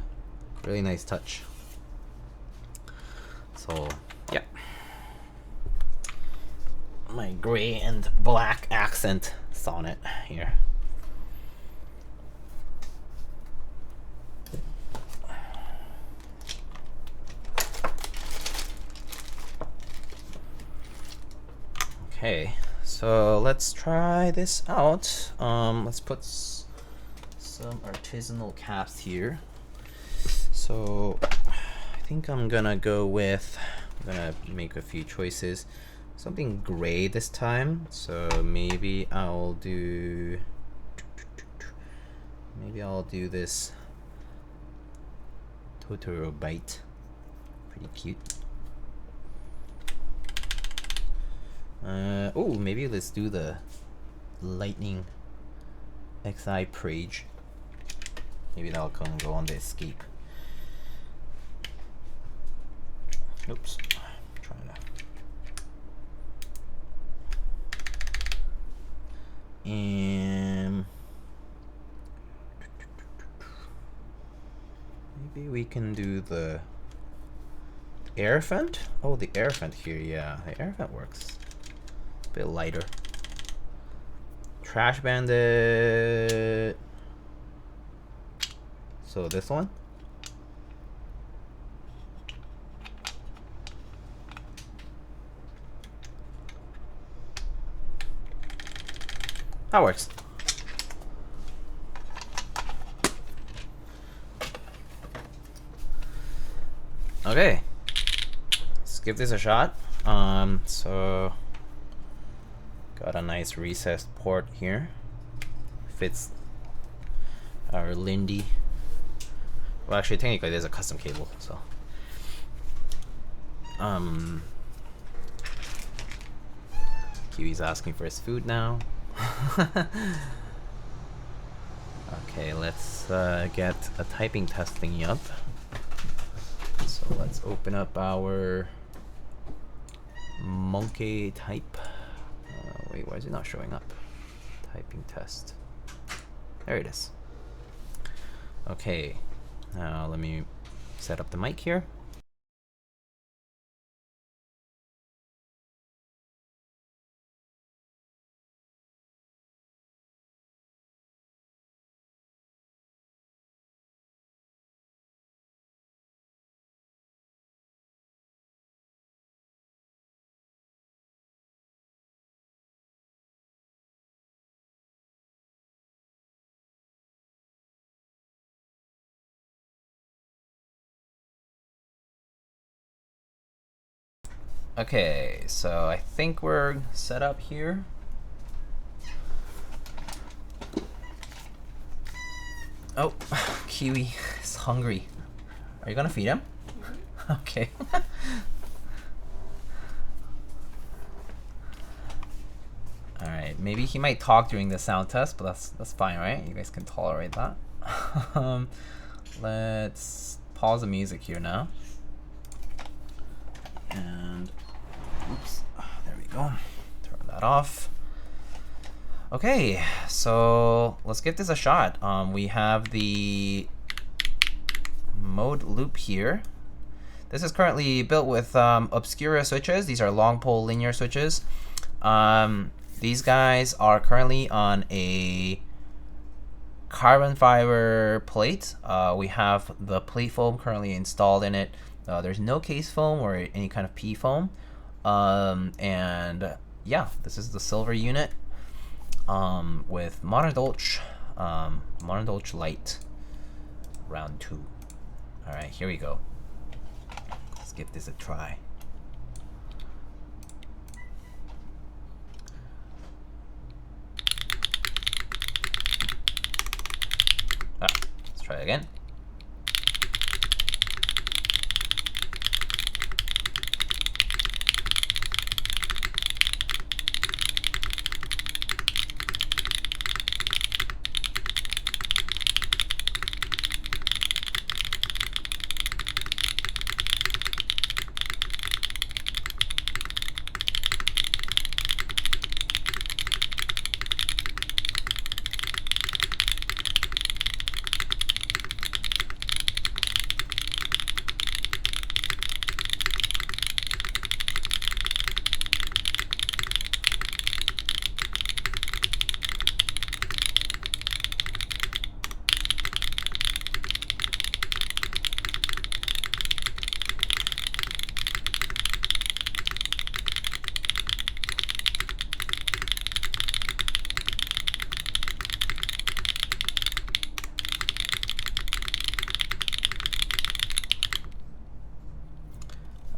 really nice touch. So yeah, my gray and black accent sonnet here. Okay, so let's try this out. Let's put some artisanal caps here. So I think I'm gonna go with, I'm gonna make a few choices. Something gray this time. So maybe I'll do this Totoro bite. Pretty cute. Oh, maybe let's do the Lightning XI Prage. Maybe that'll go on the escape. Oops. Trying to. And maybe we can do the air vent. Oh, the air vent here. Yeah, the air vent works. A bit lighter. Trash Bandit. So this one. That works. Okay, let's give this a shot. So got a nice recessed port here. Fits our Lindy. Well, actually, technically, there's a custom cable. So, Kiwi's asking for his food now. Okay, let's get a typing test thingy up. So let's open up our monkey type. Wait, why is it not showing up? Typing test. There it is. Okay, now let me set up the mic here. Okay, so I think we're set up here. Oh, Kiwi is hungry. Are you gonna feed him? Okay. Alright, maybe he might talk during the sound test, but that's fine, right? You guys can tolerate that. Let's pause the music here now. And oops, there we go. Turn that off. Okay, so let's give this a shot. We have the mode loop here. This is currently built with Obscuras switches. These are long pole linear switches. These guys are currently on a carbon fiber plate. We have the plate foam currently installed in it. There's no case foam or any kind of P foam. And yeah, this is the silver unit with modern Dolch Light round 2. All right, here we go. Let's give this a try. Let's try it again.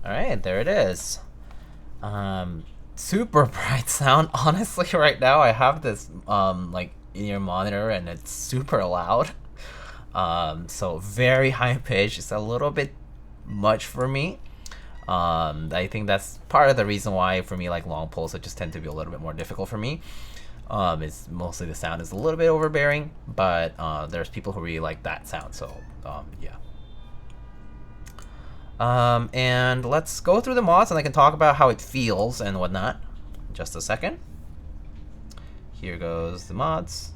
Alright, there it is. Super bright sound. Honestly, right now I have this like in-ear monitor and it's super loud. So very high pitch. It's a little bit much for me. I think that's part of the reason why for me like long poles just tend to be a little bit more difficult for me. It's mostly the sound is a little bit overbearing, but there's people who really like that sound, so yeah. And let's go through the mods and I can talk about how it feels and whatnot. Just a second. Here goes the mods.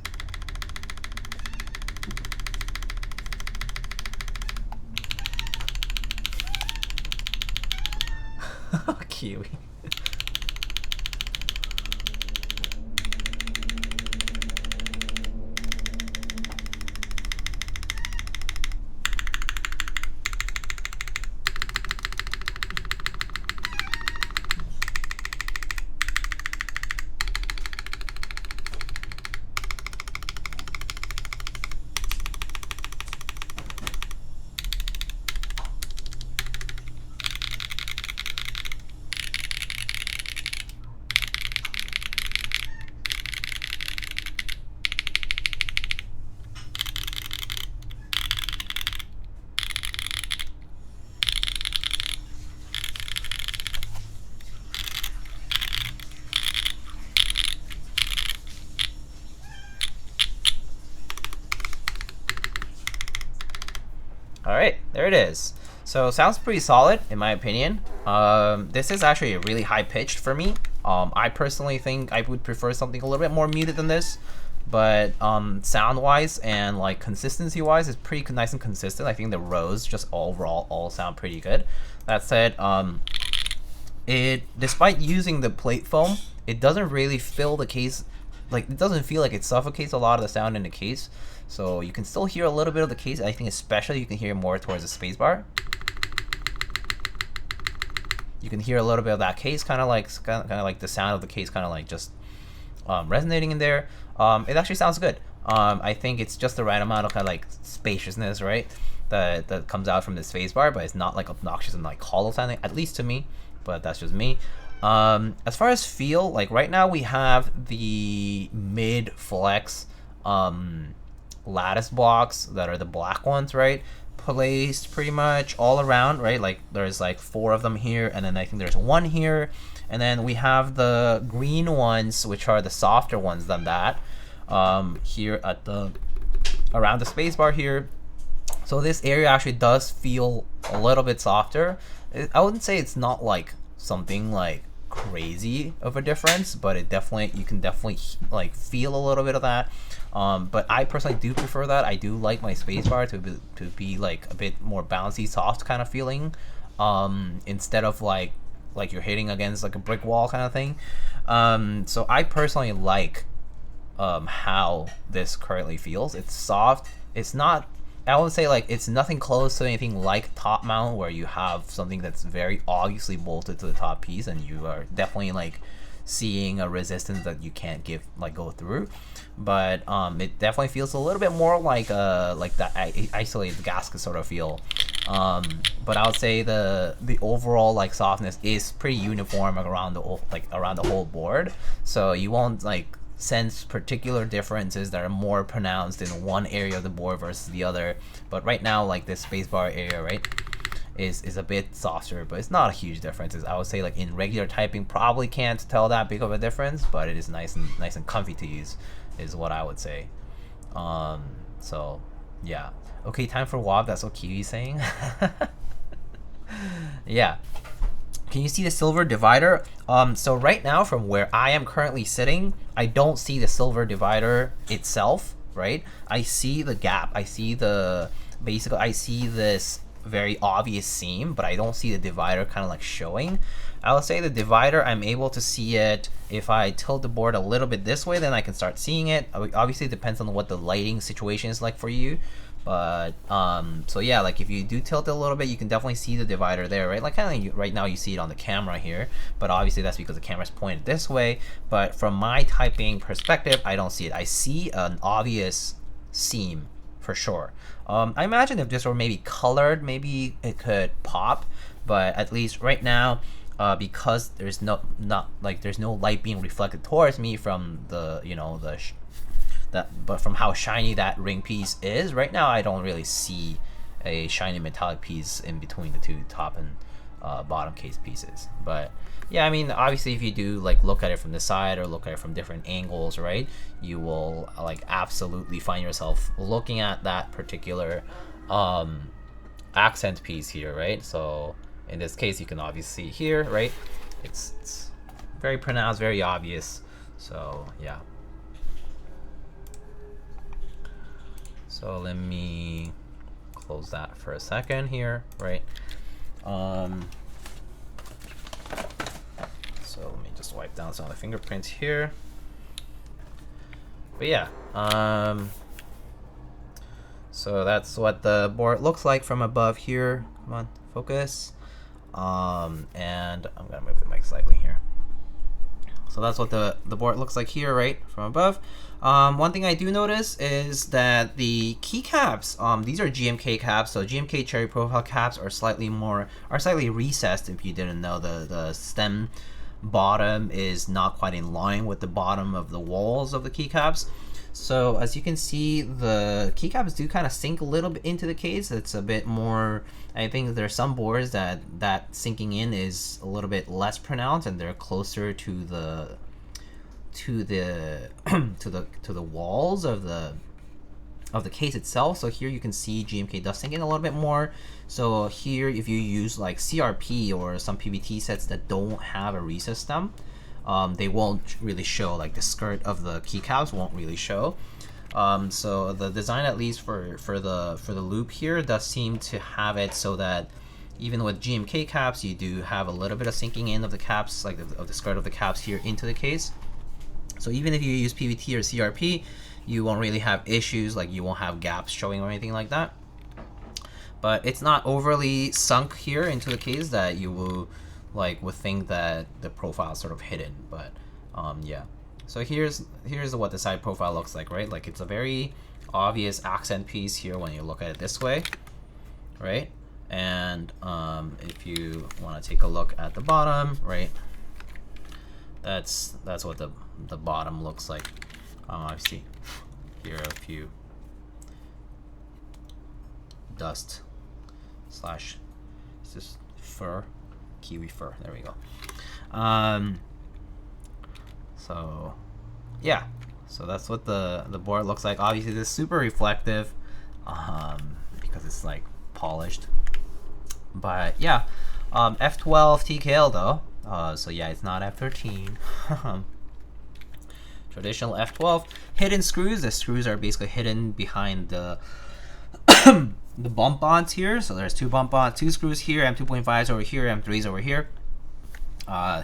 Kiwi. Alright, there it is. So sounds pretty solid in my opinion. This is actually really high pitched for me. I personally think I would prefer something a little bit more muted than this, but sound wise and like consistency wise it's pretty nice and consistent. I think the rows just overall all sound pretty good. That said, despite using the plate foam, it doesn't really fill the case. Like it doesn't feel like it suffocates a lot of the sound in the case. So you can still hear a little bit of the case. I think especially you can hear more towards the spacebar. You can hear a little bit of that case, kind of like the sound of the case, kind of like just resonating in there. It actually sounds good. I think it's just the right amount of kind of like spaciousness, right? That comes out from the spacebar, but it's not like obnoxious and like hollow sounding, at least to me. but that's just me. As far as feel, like right now we have the mid flex lattice blocks that are the black ones, right? Placed pretty much all around, right? Like there's like 4 of them here, and then I think there's 1 here, and then we have the green ones, which are the softer ones than that, here at the around the spacebar here. So this area actually does feel a little bit softer. I wouldn't say it's not like something like crazy of a difference, but it definitely, you can definitely like feel a little bit of that. But I personally do prefer that. I do like my spacebar to be like a bit more bouncy, soft kind of feeling, instead of like you're hitting against like a brick wall kind of thing. So I personally like how this currently feels. It's soft. It's not, I would say like it's nothing close to anything like top mount, where you have something that's very obviously bolted to the top piece and you are definitely like seeing a resistance that you can't go through. But it definitely feels a little bit more like that isolated gasket sort of feel. But I would say the overall like softness is pretty uniform around the whole board, so you won't like sense particular differences that are more pronounced in one area of the board versus the other. But right now, like this spacebar area, right, is a bit softer, but it's not a huge difference. I would say like in regular typing probably can't tell that big of a difference, but it is nice and comfy to use, is what I would say. So yeah. Okay, time for WOB. That's what Kiwi's saying. Yeah. Can you see the silver divider? So right now, from where I am currently sitting, I don't see the silver divider itself, right? I see the gap. I see I see this very obvious seam, but I don't see the divider kind of like showing. I would say the divider, I'm able to see it if I tilt the board a little bit this way, then I can start seeing it. Obviously, it depends on what the lighting situation is like for you. But so yeah, like if you do tilt it a little bit, you can definitely see the divider there, right? Like kind of right now you see it on the camera here, but obviously that's because the camera's pointed this way. But from my typing perspective, I don't see it. I see an obvious seam for sure. I imagine if this were maybe colored, maybe it could pop, but at least right now, because there's no light being reflected towards me from the but from how shiny that ring piece is right now, I don't really see a shiny metallic piece in between the two top and bottom case pieces. But yeah, I mean, obviously if you do like look at it from the side or look at it from different angles, right, you will like absolutely find yourself looking at that particular accent piece here, right? So in this case, you can obviously see here, right, it's very pronounced, very obvious. So yeah. So let me close that for a second here, right? So let me just wipe down some of the fingerprints here. But yeah, so that's what the board looks like from above here. Come on, focus. And I'm gonna move the mic slightly here. So that's what the board looks like here, right, from above. One thing I do notice is that the keycaps, these are GMK caps, so GMK cherry profile caps are slightly recessed. If you didn't know, the stem bottom is not quite in line with the bottom of the walls of the keycaps. So as you can see, the keycaps do kind of sink a little bit into the case. It's a bit more, I think there's some boards that sinking in is a little bit less pronounced, and they're closer to the to the walls of the case itself. So here you can see GMK does sink in a little bit more. So here, if you use like CRP or some PBT sets that don't have a recess stem, they won't really show, like the skirt of the keycaps won't really show. So the design, at least for the loop here, does seem to have it so that even with GMK caps, you do have a little bit of sinking in of the caps, like of the skirt of the caps here into the case. So even if you use PBT or CRP, you won't really have issues, like you won't have gaps showing or anything like that. But it's not overly sunk here into the case that you will would think that the profile is sort of hidden. But yeah, so here's what the side profile looks like, right? Like it's a very obvious accent piece here when you look at it this way, right? And if you want to take a look at the bottom, right, that's what the bottom looks like. I see here a few dust slash, is this fur? Kiwi fur, there we go. So yeah, so that's what the board looks like. Obviously this is super reflective because it's like polished, but yeah, F12 TKL though, so yeah, it's not F13. Traditional F12 hidden screws. The screws are basically hidden behind the the bump bonds here. So there's two bump bonds, two screws here, M2.5s over here, M3s over here,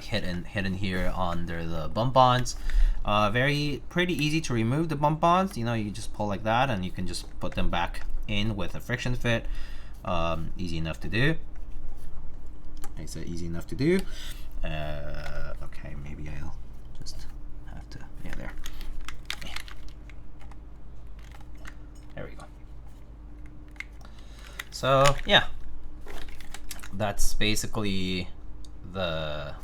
hidden here under the bump bonds. Pretty easy to remove the bump bonds. You know, you just pull like that and you can just put them back in with a friction fit. Easy enough to do. I said easy enough to do. Okay, maybe I'll just have to, yeah, there we go. So yeah, that's basically the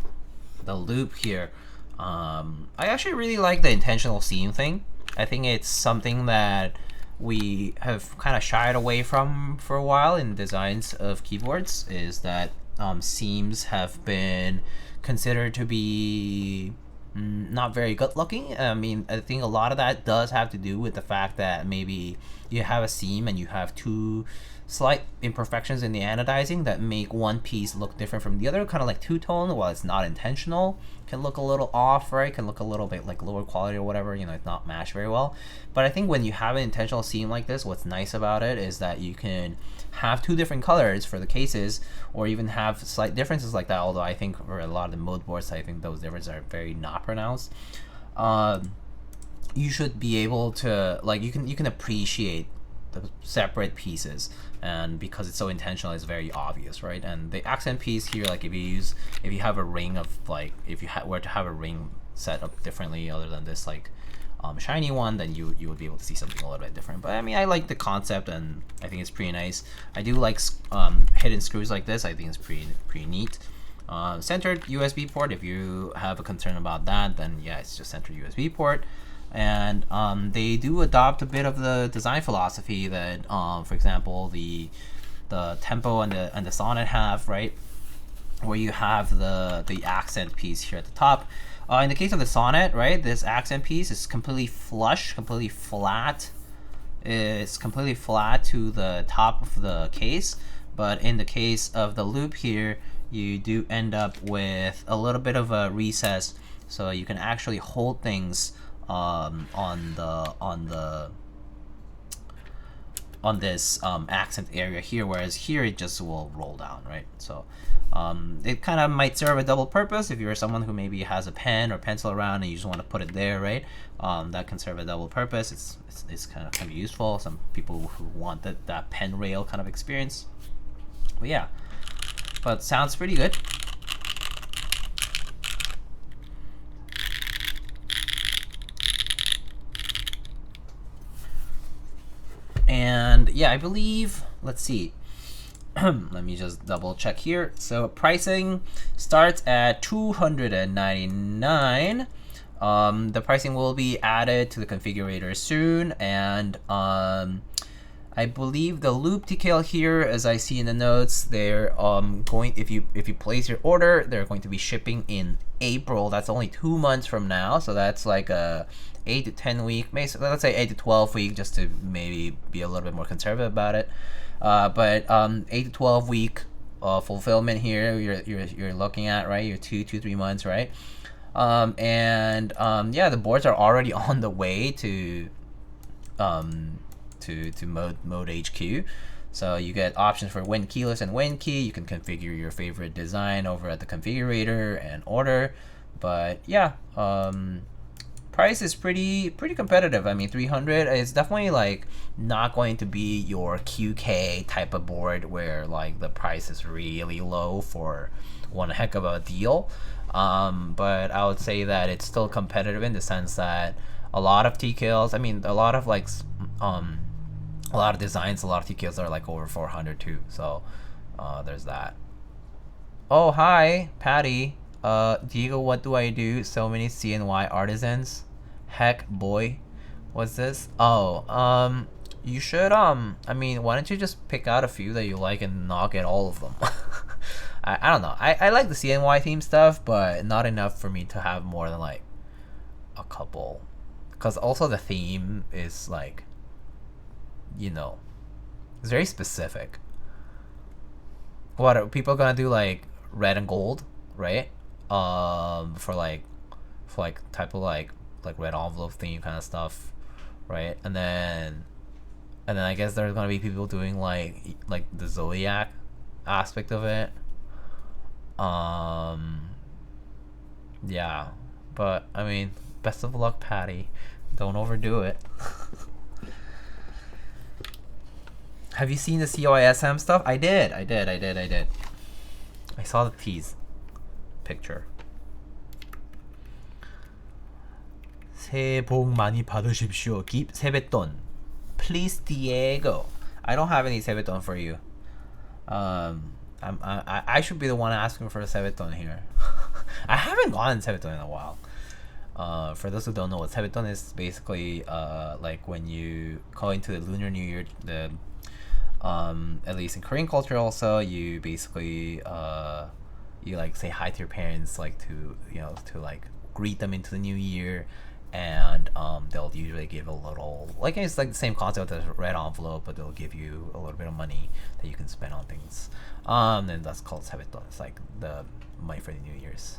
loop here. I actually really like the intentional seam thing. I think it's something that we have kind of shied away from for a while in designs of keyboards, is that seams have been considered to be not very good looking. I mean, I think a lot of that does have to do with the fact that maybe you have a seam and you have two slight imperfections in the anodizing that make one piece look different from the other, kind of like two-tone. While it's not intentional, can look a little off, right? Can look a little bit like lower quality or whatever, you know, it's not matched very well. But I think when you have an intentional seam like this, what's nice about it is that you can have two different colors for the cases, or even have slight differences like that, although I think for a lot of the mode boards, I think those differences are very not pronounced. You should be able to, like, you can appreciate the separate pieces, and because it's so intentional, it's very obvious, right? And the accent piece here, like if you have a ring of, like, if you were to have a ring set up differently other than this like shiny one, then you would be able to see something a little bit different. But I mean, I like the concept and I think it's pretty nice. I do like hidden screws like this. I think it's pretty neat. Centered USB port, if you have a concern about that, then yeah, it's just centered USB port. And they do adopt a bit of the design philosophy that, for example, the Tempo and the Sonnet have, right? Where you have the accent piece here at the top. In the case of the Sonnet, right, this accent piece is completely flush, completely flat. It's completely flat to the top of the case. But in the case of the Lube here, you do end up with a little bit of a recess, so you can actually hold things on this accent area here, whereas here it just will roll down, right? So it kind of might serve a double purpose. If you're someone who maybe has a pen or pencil around and you just want to put it there, right? That can serve a double purpose. It's kind of useful. Some people who want that pen rail kind of experience. But yeah, but sounds pretty good. And yeah, I believe, let's see, let me just double check here. So pricing starts at $299. The pricing will be added to the configurator soon, and I believe the Lube TKL here, as I see in the notes, they're going, if you place your order, they're going to be shipping in April. That's only 2 months from now, so that's like a 8 to 10 week, maybe, let's say 8 to 12 week, just to maybe be a little bit more conservative about it. But 8 to 12 week fulfillment here, you're looking at, right? You're 3 months, right? Yeah, the boards are already on the way to Mode HQ. So you get options for Win keyless and Win key. You can configure your favorite design over at the configurator and order. But yeah, price is pretty competitive. I mean, 300 is definitely like not going to be your QK type of board where like the price is really low for one heck of a deal. But I would say that it's still competitive in the sense that a lot of TKLs, I mean, a lot of like a lot of designs, a lot of TKLs are like over 400 too. So there's that. Oh, hi, Patty. Diego, what do I do? So many CNY artisans. Heck, boy. What's this? Oh, you should, I mean, why don't you just pick out a few that you like and not get all of them? I don't know. I like the CNY theme stuff, but not enough for me to have more than, like, a couple. Because also the theme is, like, you know, it's very specific. What are people gonna do, like, red and gold, right? For like type of like red envelope theme kind of stuff, right? And then I guess there's gonna be people doing like the zodiac aspect of it. Yeah, but I mean, best of luck, Patty. Don't overdo it. Have you seen the COISM stuff? I did. I saw the tease picture. 새해 복 많이 받으십시오. Keep 세뱃돈. Please, Diego. I don't have any 세뱃돈 for you. I should be the one asking for a 세뱃돈 here. I haven't gotten 세뱃돈 in a while. For those who don't know what 세뱃돈 is, basically like when you go into the Lunar New Year, the at least in Korean culture also, you basically you like say hi to your parents, like to to like greet them into the new year, and they'll usually give a little, like it's like the same concept as a red envelope, but they'll give you a little bit of money that you can spend on things. And that's called 세뱃돈. It's like the money for the New Year's.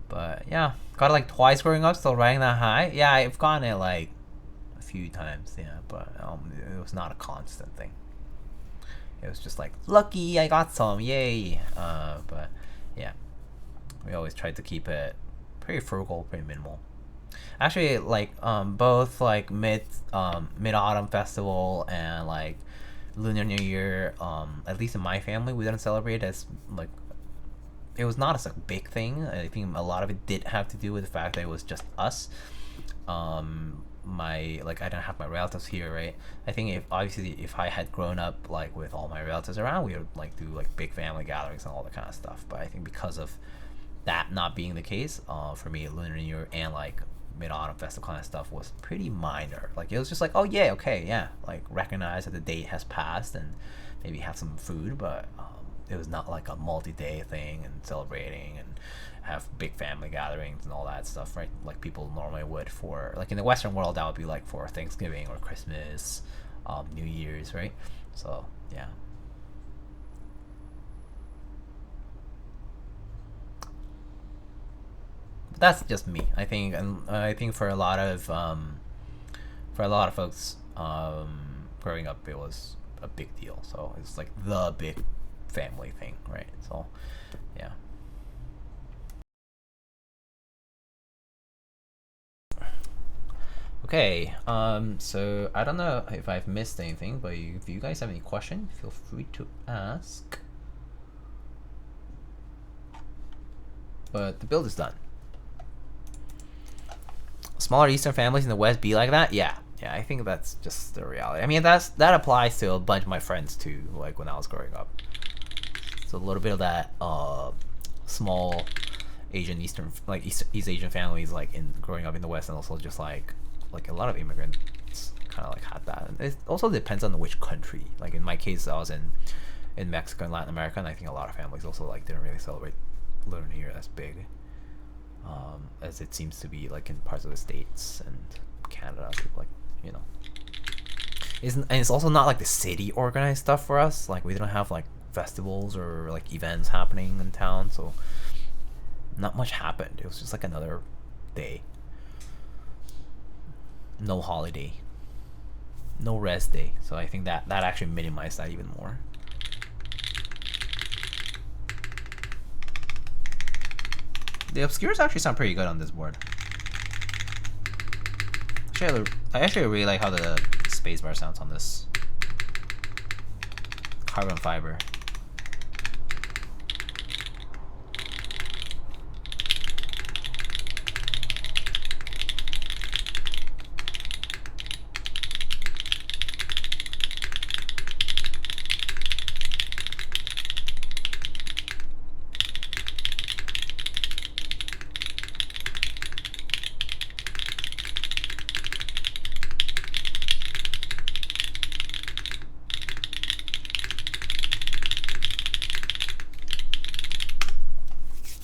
But yeah, got it like twice growing up, still riding that high. Yeah, I've gotten it like a few times, yeah, but it was not a constant thing. It was just like, lucky, I got some, yay. But yeah, we always tried to keep it pretty frugal, pretty minimal. Actually, like both like mid autumn festival and like Lunar New Year, at least in my family, we didn't celebrate as like, it was not as a big thing. I think a lot of it did have to do with the fact that it was just us. I didn't have my relatives here, right? I think if I had grown up like with all my relatives around, we would like do like big family gatherings and all that kind of stuff. But I think because of that not being the case, for me, Lunar New Year and like Mid-Autumn Festival kind of stuff was pretty minor. Like it was just like, oh yeah, okay, yeah, like recognize that the date has passed and maybe have some food, but it was not like a multi-day thing and celebrating and have big family gatherings and all that stuff, right? Like people normally would for, like in the Western world, that would be like for Thanksgiving or Christmas, New Year's, right? So yeah. But that's just me. I think, and I think for a lot of folks, growing up, it was a big deal. So it's like the big family thing, right? So yeah. Okay, so I don't know if I've missed anything, but if you guys have any question, feel free to ask. But the build is done. Smaller Eastern families in the West be like that? Yeah, I think that's just the reality. I mean, that applies to a bunch of my friends too, like when I was growing up. So a little bit of that small Asian Eastern, like East Asian families, like in growing up in the West, and also just like a lot of immigrants kind of like had that. And it also depends on which country. Like in my case, I was in Mexico and Latin America, and I think a lot of families also like didn't really celebrate Lunar New Year as big, as it seems to be like in parts of the States and Canada. Like, you know, and it's also not like the city organized stuff for us. Like we didn't have like festivals or like events happening in town, so not much happened. It was just like another day. No holiday, no rest day. So I think that actually minimized that even more. The Obscuras actually sound pretty good on this board. I actually really like how the spacebar sounds on this carbon fiber.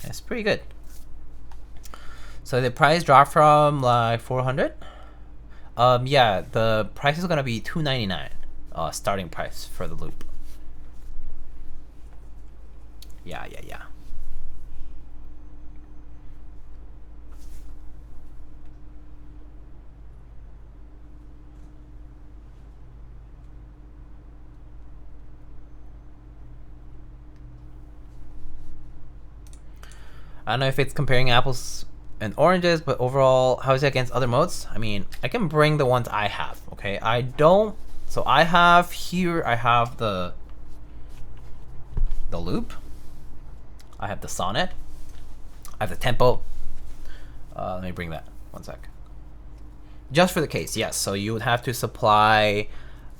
It's pretty good. So the price dropped from like 400. Yeah, the price is gonna be $299. Starting price for the Lube. Yeah. I don't know if it's comparing apples and oranges, but overall, how is it against other modes? I mean, I can bring the ones I have, okay? I don't, so I have here, I have the Lube, I have the Sonnet, I have the Tempo. Let me bring that, one sec. Just for the case, yes, so you would have to supply,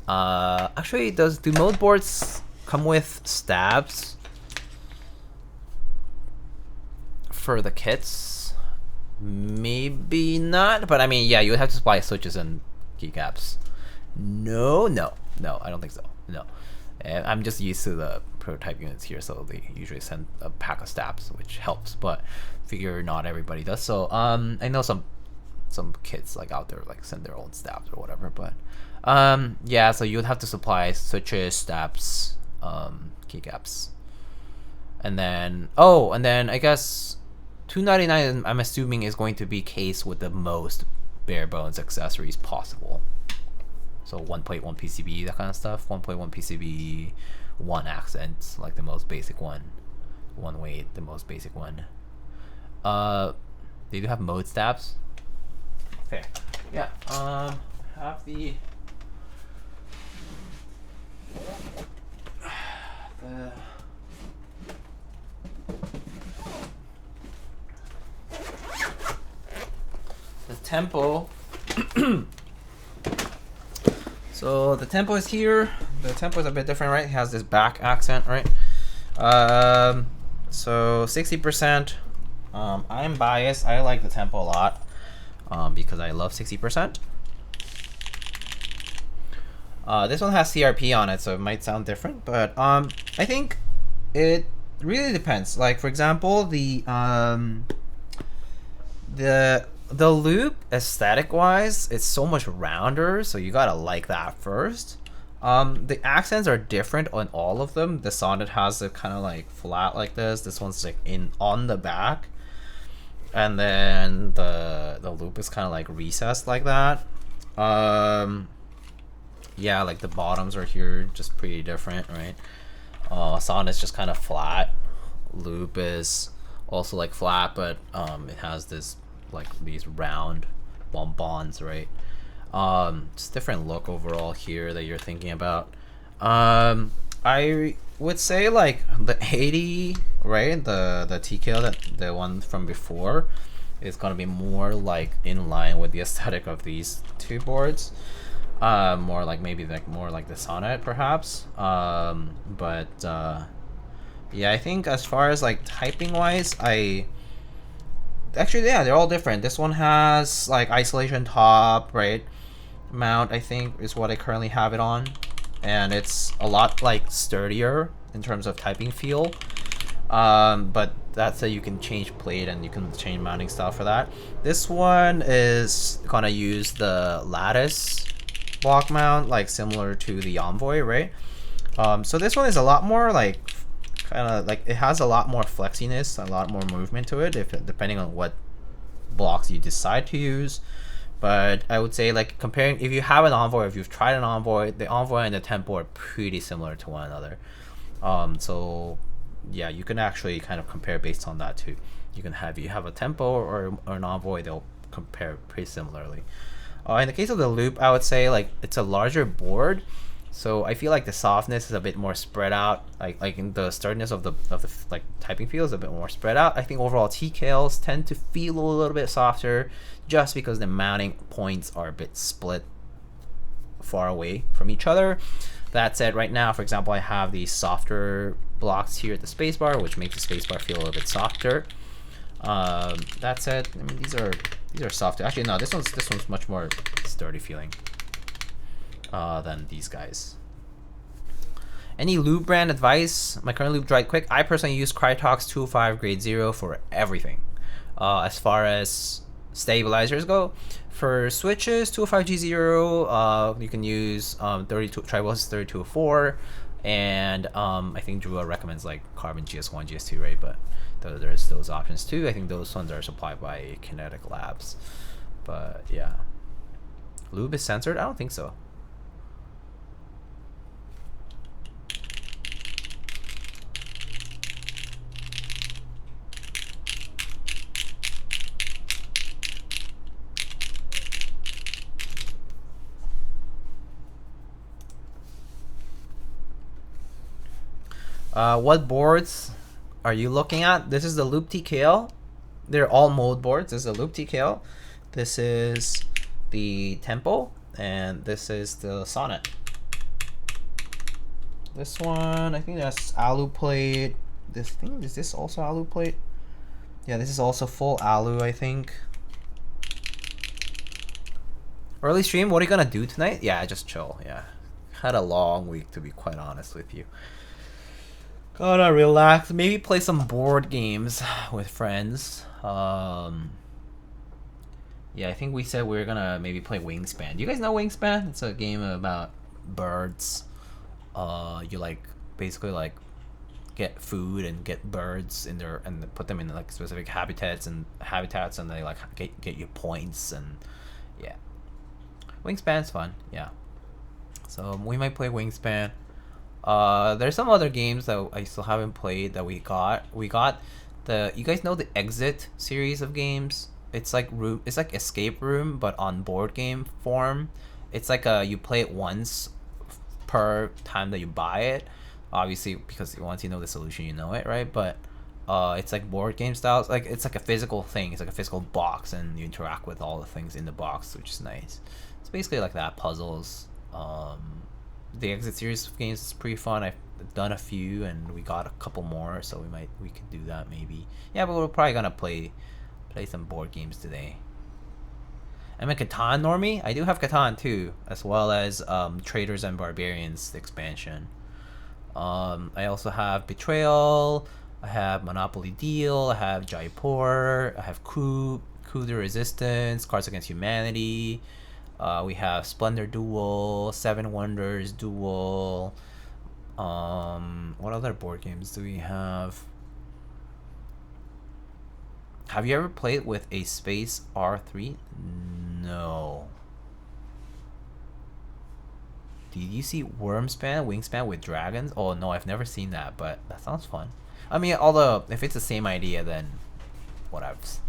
actually, do mode boards come with stabs? For the kits, maybe not, but I mean, yeah, you would have to supply switches and keycaps. No, I don't think so. No, and I'm just used to the prototype units here, so they usually send a pack of stabs, which helps. But figure not everybody does. So I know some kits like out there like send their own stabs or whatever. But yeah, so you would have to supply switches, stabs, keycaps, and then I guess. $299, I'm assuming, is going to be case with the most bare bones accessories possible. So 1.1 PCB, that kind of stuff. 1.1 PCB, 1 accent, like the most basic one. 1 weight, the most basic one. They do have mode stabs. Okay, yeah. Have the Tempo. So the Tempo is here. The Tempo is a bit different, right? It has this back accent, right? So 60%. I'm biased. I like the Tempo a lot because I love 60%. This one has CRP on it, so it might sound different, but I think it really depends. Like, for example, the Lube, aesthetic wise, it's so much rounder, so you gotta like that first. The accents are different on all of them. The Sonnet has it kind of like flat like this one's like on the back, and then the Lube is kind of like recessed like that. Yeah, like the bottoms are here, just pretty different, right? Sonnet's just kind of flat. Lube is also like flat, but it has this like these round bonbons, right? Just different look overall here that you're thinking about. I would say like the 80, right? The TKL, that the one from before, is gonna be more like in line with the aesthetic of these two boards. More like maybe like more like the Sonnet perhaps. But yeah, I think as far as like typing wise, actually, yeah, they're all different. This one has like isolation top, right? Mount, I think, is what I currently have it on, and it's a lot like sturdier in terms of typing feel. But that's you can change plate and you can change mounting style for that. This one is gonna use the lattice block mount, like similar to the Envoy, right? So this one is a lot more like kind of like it has a lot more flexiness, a lot more movement to it, depending on what blocks you decide to use. But I would say, like, comparing, if you have an Envoy, if you've tried an Envoy, the Envoy and the Tempo are pretty similar to one another. So yeah, you can actually kind of compare based on that too. You can have a Tempo or an Envoy, they'll compare pretty similarly. In the case of the Lube, I would say like it's a larger board, so I feel like the softness is a bit more spread out. Like in the sturdiness of the like typing feel is a bit more spread out. I think overall TKLs tend to feel a little bit softer, just because the mounting points are a bit split far away from each other. That said, right now, for example, I have these softer blocks here at the spacebar, which makes the spacebar feel a little bit softer. That said, I mean these are softer. Actually, no, this one's much more sturdy feeling than these guys. Any lube brand advice? My current lube dried quick. I personally use Crytox 205 grade 0 for everything. As far as stabilizers go, for switches 205G0, you can use 32 Tribos 3204, and I think Durock recommends like Carbon GS1, GS2, right? But there's those options too. I think those ones are supplied by Kinetic Labs. But yeah, lube is censored? I don't think so. What boards are you looking at? This is the Lube TKL. They're all mode boards. This is the Lube TKL. This is the Tempo, and this is the Sonnet. This one, I think that's alu plate. This thing, is this also alu plate? Yeah, this is also full alu, I think. Early stream, what are you gonna do tonight? Yeah, just chill. Yeah, had a long week, to be quite honest with you. Gonna relax, maybe play some board games with friends. Yeah, I think we said we were gonna maybe play Wingspan. Do you guys know Wingspan? It's a game about birds. You like basically like get food and get birds in there and put them in like specific habitats, and they like get you points, and yeah. Wingspan's fun, yeah. So we might play Wingspan. There's some other games that I still haven't played that we got. You guys know the Exit series of games? It's like Escape Room, but on board game form. It's like you play it once per time that you buy it. Obviously, because once you know the solution, you know it, right? But it's like board game style. It's like a physical thing. It's like a physical box, and you interact with all the things in the box, which is nice. It's basically like that, puzzles. The Exit series of games is pretty fun. I've done a few, and we got a couple more, so we could do that maybe. Yeah, but we're probably gonna play some board games today. I'm a Catan normie. I do have Catan too, as well as Traders and Barbarians, the expansion. I also have Betrayal. I have Monopoly Deal. I have Jaipur. I have Coup de Resistance, Cards Against Humanity. We have Splendor Duel, Seven Wonders Duel. What other board games do we have? Have you ever played with a Space R3? No. Did you see Wingspan with dragons? Oh no, I've never seen that, but that sounds fun. I mean, although if it's the same idea, then whatevs.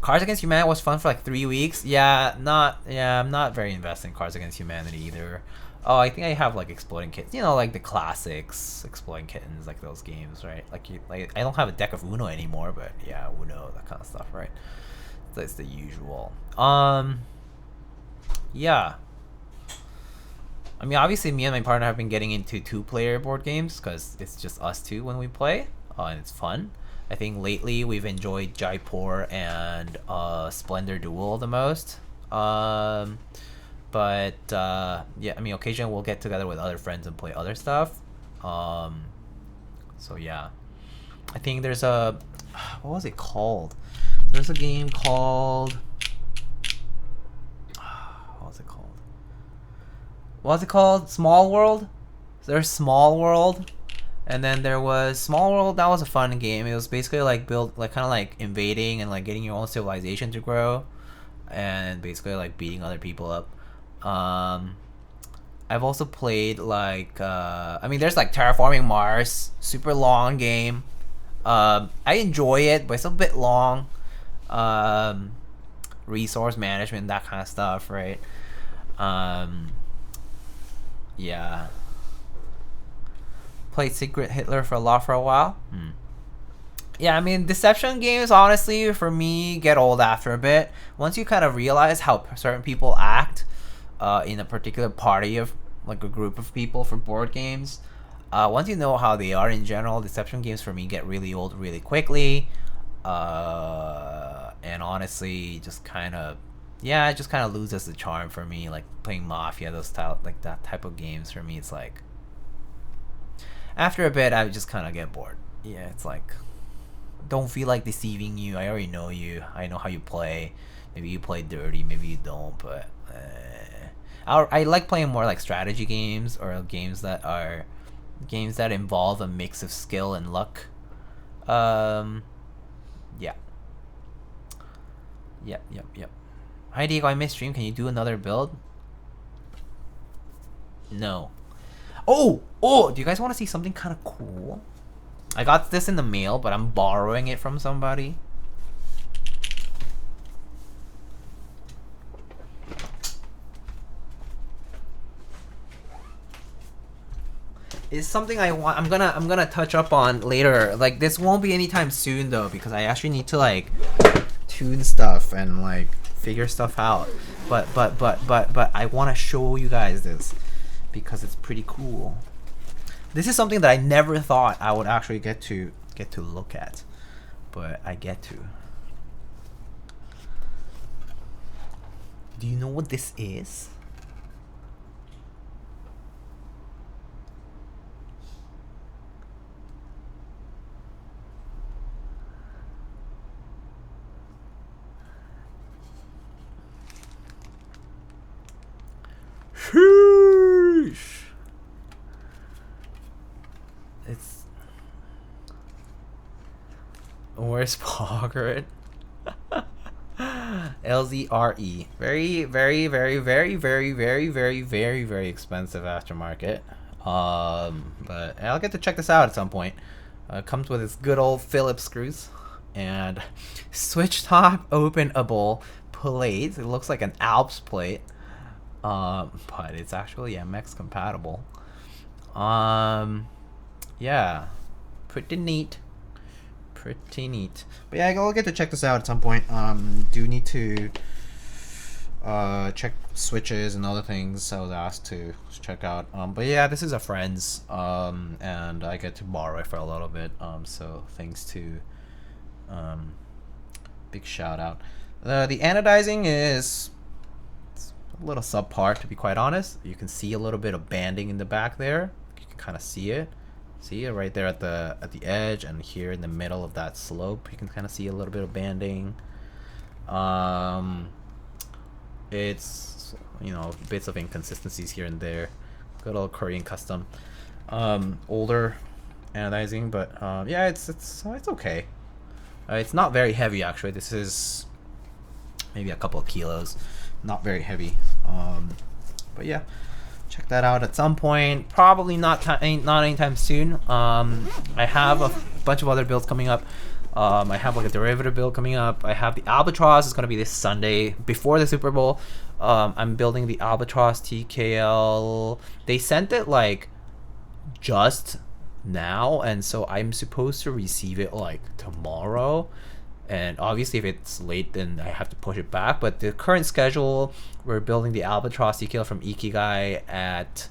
Cards Against Humanity was fun for like 3 weeks. I'm not very invested in Cards Against Humanity either. Oh, I think I have like Exploding Kittens. You know, like the classics, Exploding Kittens, like those games, right? Like I don't have a deck of Uno anymore, but yeah, Uno, that kind of stuff, right? That's the usual. Yeah. I mean, obviously, me and my partner have been getting into 2-player board games because it's just us two when we play, and it's fun. I think lately we've enjoyed Jaipur and Splendor Duel the most. But yeah, I mean, occasionally we'll get together with other friends and play other stuff. So yeah, I think there's what was it called? There's a game called what was it called? Small World. There's Small World, and then there was Small World. That was a fun game. It was basically like kind of like invading and like getting your own civilization to grow, and basically like beating other people up. I've also played like I mean, there's like Terraforming Mars, super long game. I enjoy it, but it's a bit long. Resource management, that kind of stuff, right? Yeah. Played Secret Hitler for a while. Yeah, I mean, deception games, honestly, for me, get old after a bit. Once you kind of realize how certain people act in a particular party of, like, a group of people for board games, once you know how they are in general, deception games for me get really old really quickly. And honestly, just kind of yeah, it just kind of loses the charm for me. Like playing Mafia, those style, like that type of games for me, it's like after a bit I just kind of get bored. Yeah, it's like don't feel like deceiving you. I already know you. I know how you play. Maybe you play dirty, maybe you don't, but I like playing more like strategy games or games that involve a mix of skill and luck. Yeah. Yep. Hi Diego, I missed stream. Can you do another build? No. Oh! Do you guys want to see something kind of cool? I got this in the mail, but I'm borrowing it from somebody. It's something I'm gonna touch up on later. Like this won't be anytime soon though, because I actually need to like tune stuff and like figure stuff out. But I want to show you guys this because it's pretty cool. This is something that I never thought I would actually get to look at, but I get to. Do you know what this is? Sheesh. It's where's Poggert? LZRE. Very expensive aftermarket. But I'll get to check this out at some point. Comes with its good old Phillips screws and switch top openable plate. It looks like an Alps plate. But it's actually MX compatible. Yeah, pretty neat. But yeah, I'll get to check this out at some point. Do need to check switches and other things I was asked to check out. But yeah, this is a friend's, and I get to borrow it for a little bit. So thanks to big shout out. The anodizing is a little subpar, to be quite honest. You can see a little bit of banding in the back there. You can kind of see it. See it right there at the edge, and here in the middle of that slope you can kind of see a little bit of banding. It's, you know, bits of inconsistencies here and there. Good old Korean custom. Older anodizing, but yeah, it's okay. It's not very heavy actually. This is maybe a couple of kilos, not very heavy. But yeah, check that out at some point. Probably not anytime soon. I have a bunch of other builds coming up. I have like a derivative build coming up. I have the Albatross. It's gonna be this Sunday before the Super Bowl. I'm building the Albatross TKL. They sent it like just now, and so I'm supposed to receive it like tomorrow. And obviously if it's late, then I have to push it back. But the current schedule, we're building the Albatross TKL from Ikigai at,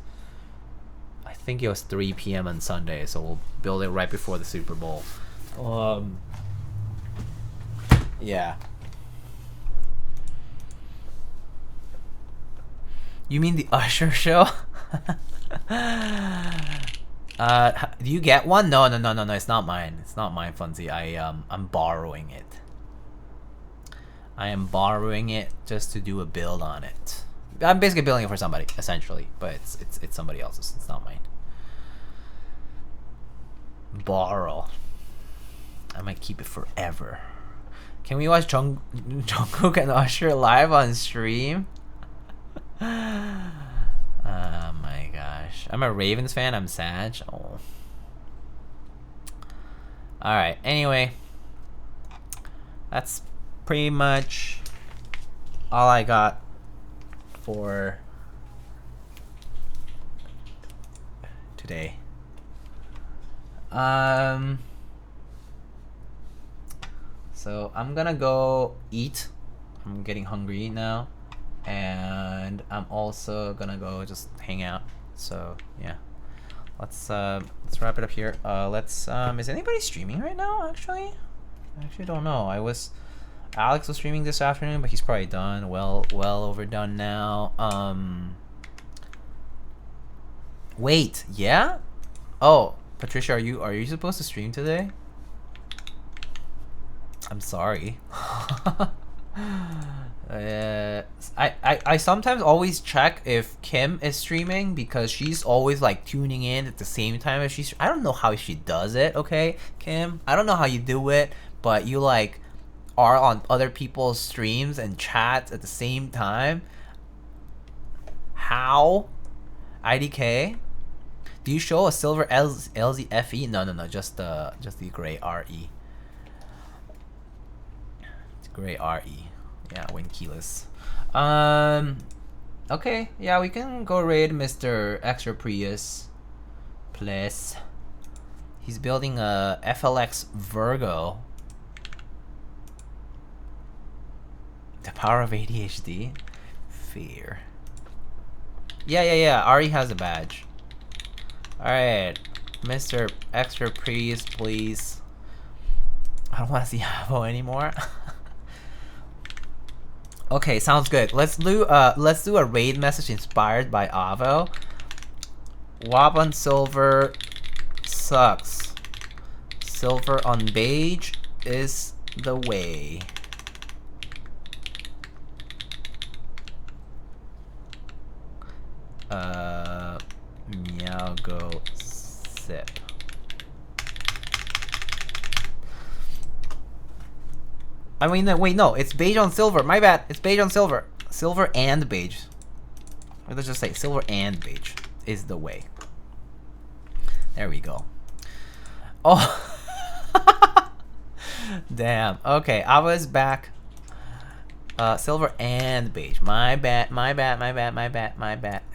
I think it was 3 p.m. on Sunday. So we'll build it right before the Super Bowl. Yeah. You mean the Usher show? Do you get one? No, it's not mine. It's not mine, Funzy. I'm borrowing it. I am borrowing it just to do a build on it. I'm basically building it for somebody, essentially, but it's somebody else's. It's not mine. Borrow. I might keep it forever. Can we watch Jungkook and Usher live on stream? Oh my gosh. I'm a Ravens fan. I'm Sag. Oh. Alright, anyway. That's pretty much all I got for today. So I'm gonna go eat. I'm getting hungry now. And I'm also gonna go just hang out. So yeah, let's wrap it up here. Is anybody streaming right now? Actually, I actually don't know. I was Alex was streaming this afternoon, but he's probably done. Well overdone now. Wait, yeah? Oh, Patricia, are you supposed to stream today? I'm sorry. I sometimes always check if Kim is streaming because she's always like tuning in at the same time as she's. I don't know how she does it. Okay, Kim, I don't know how you do it, but you like are on other people's streams and chats at the same time. How? IDK? Do you show a silver LZFE? No, just the gray RE. It's gray RE. Yeah, win keyless. Okay, yeah, we can go raid Mr. Extra Prius. Please. He's building a FLX Virgo. The power of ADHD? Fear. Yeah, Ari has a badge. Alright, Mr. Extra Prius, please. I don't want to see Avo anymore. Okay, sounds good. Let's do a raid message inspired by Avo. WAP on silver sucks. Silver on beige is the way. Meow go sip. I mean, wait, no, it's beige on silver. My bad. It's beige on silver. Silver and beige. Or let's just say silver and beige is the way. There we go. Oh. Damn. Okay, I was back. Silver and beige. My bad.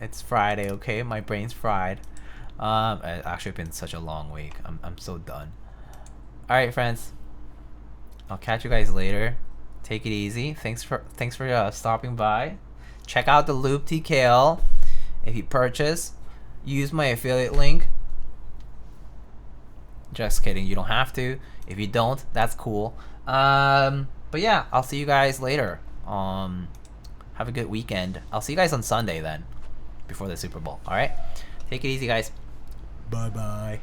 It's Friday, okay? My brain's fried. It's actually been such a long week. I'm so done. Alright, friends. I'll catch you guys later. Take it easy. Thanks for stopping by. Check out the Lube TKL. If you purchase, use my affiliate link. Just kidding, you don't have to. If you don't, that's cool. But yeah, I'll see you guys later. Have a good weekend. I'll see you guys on Sunday then, before the Super Bowl. All right, take it easy, guys. Bye bye.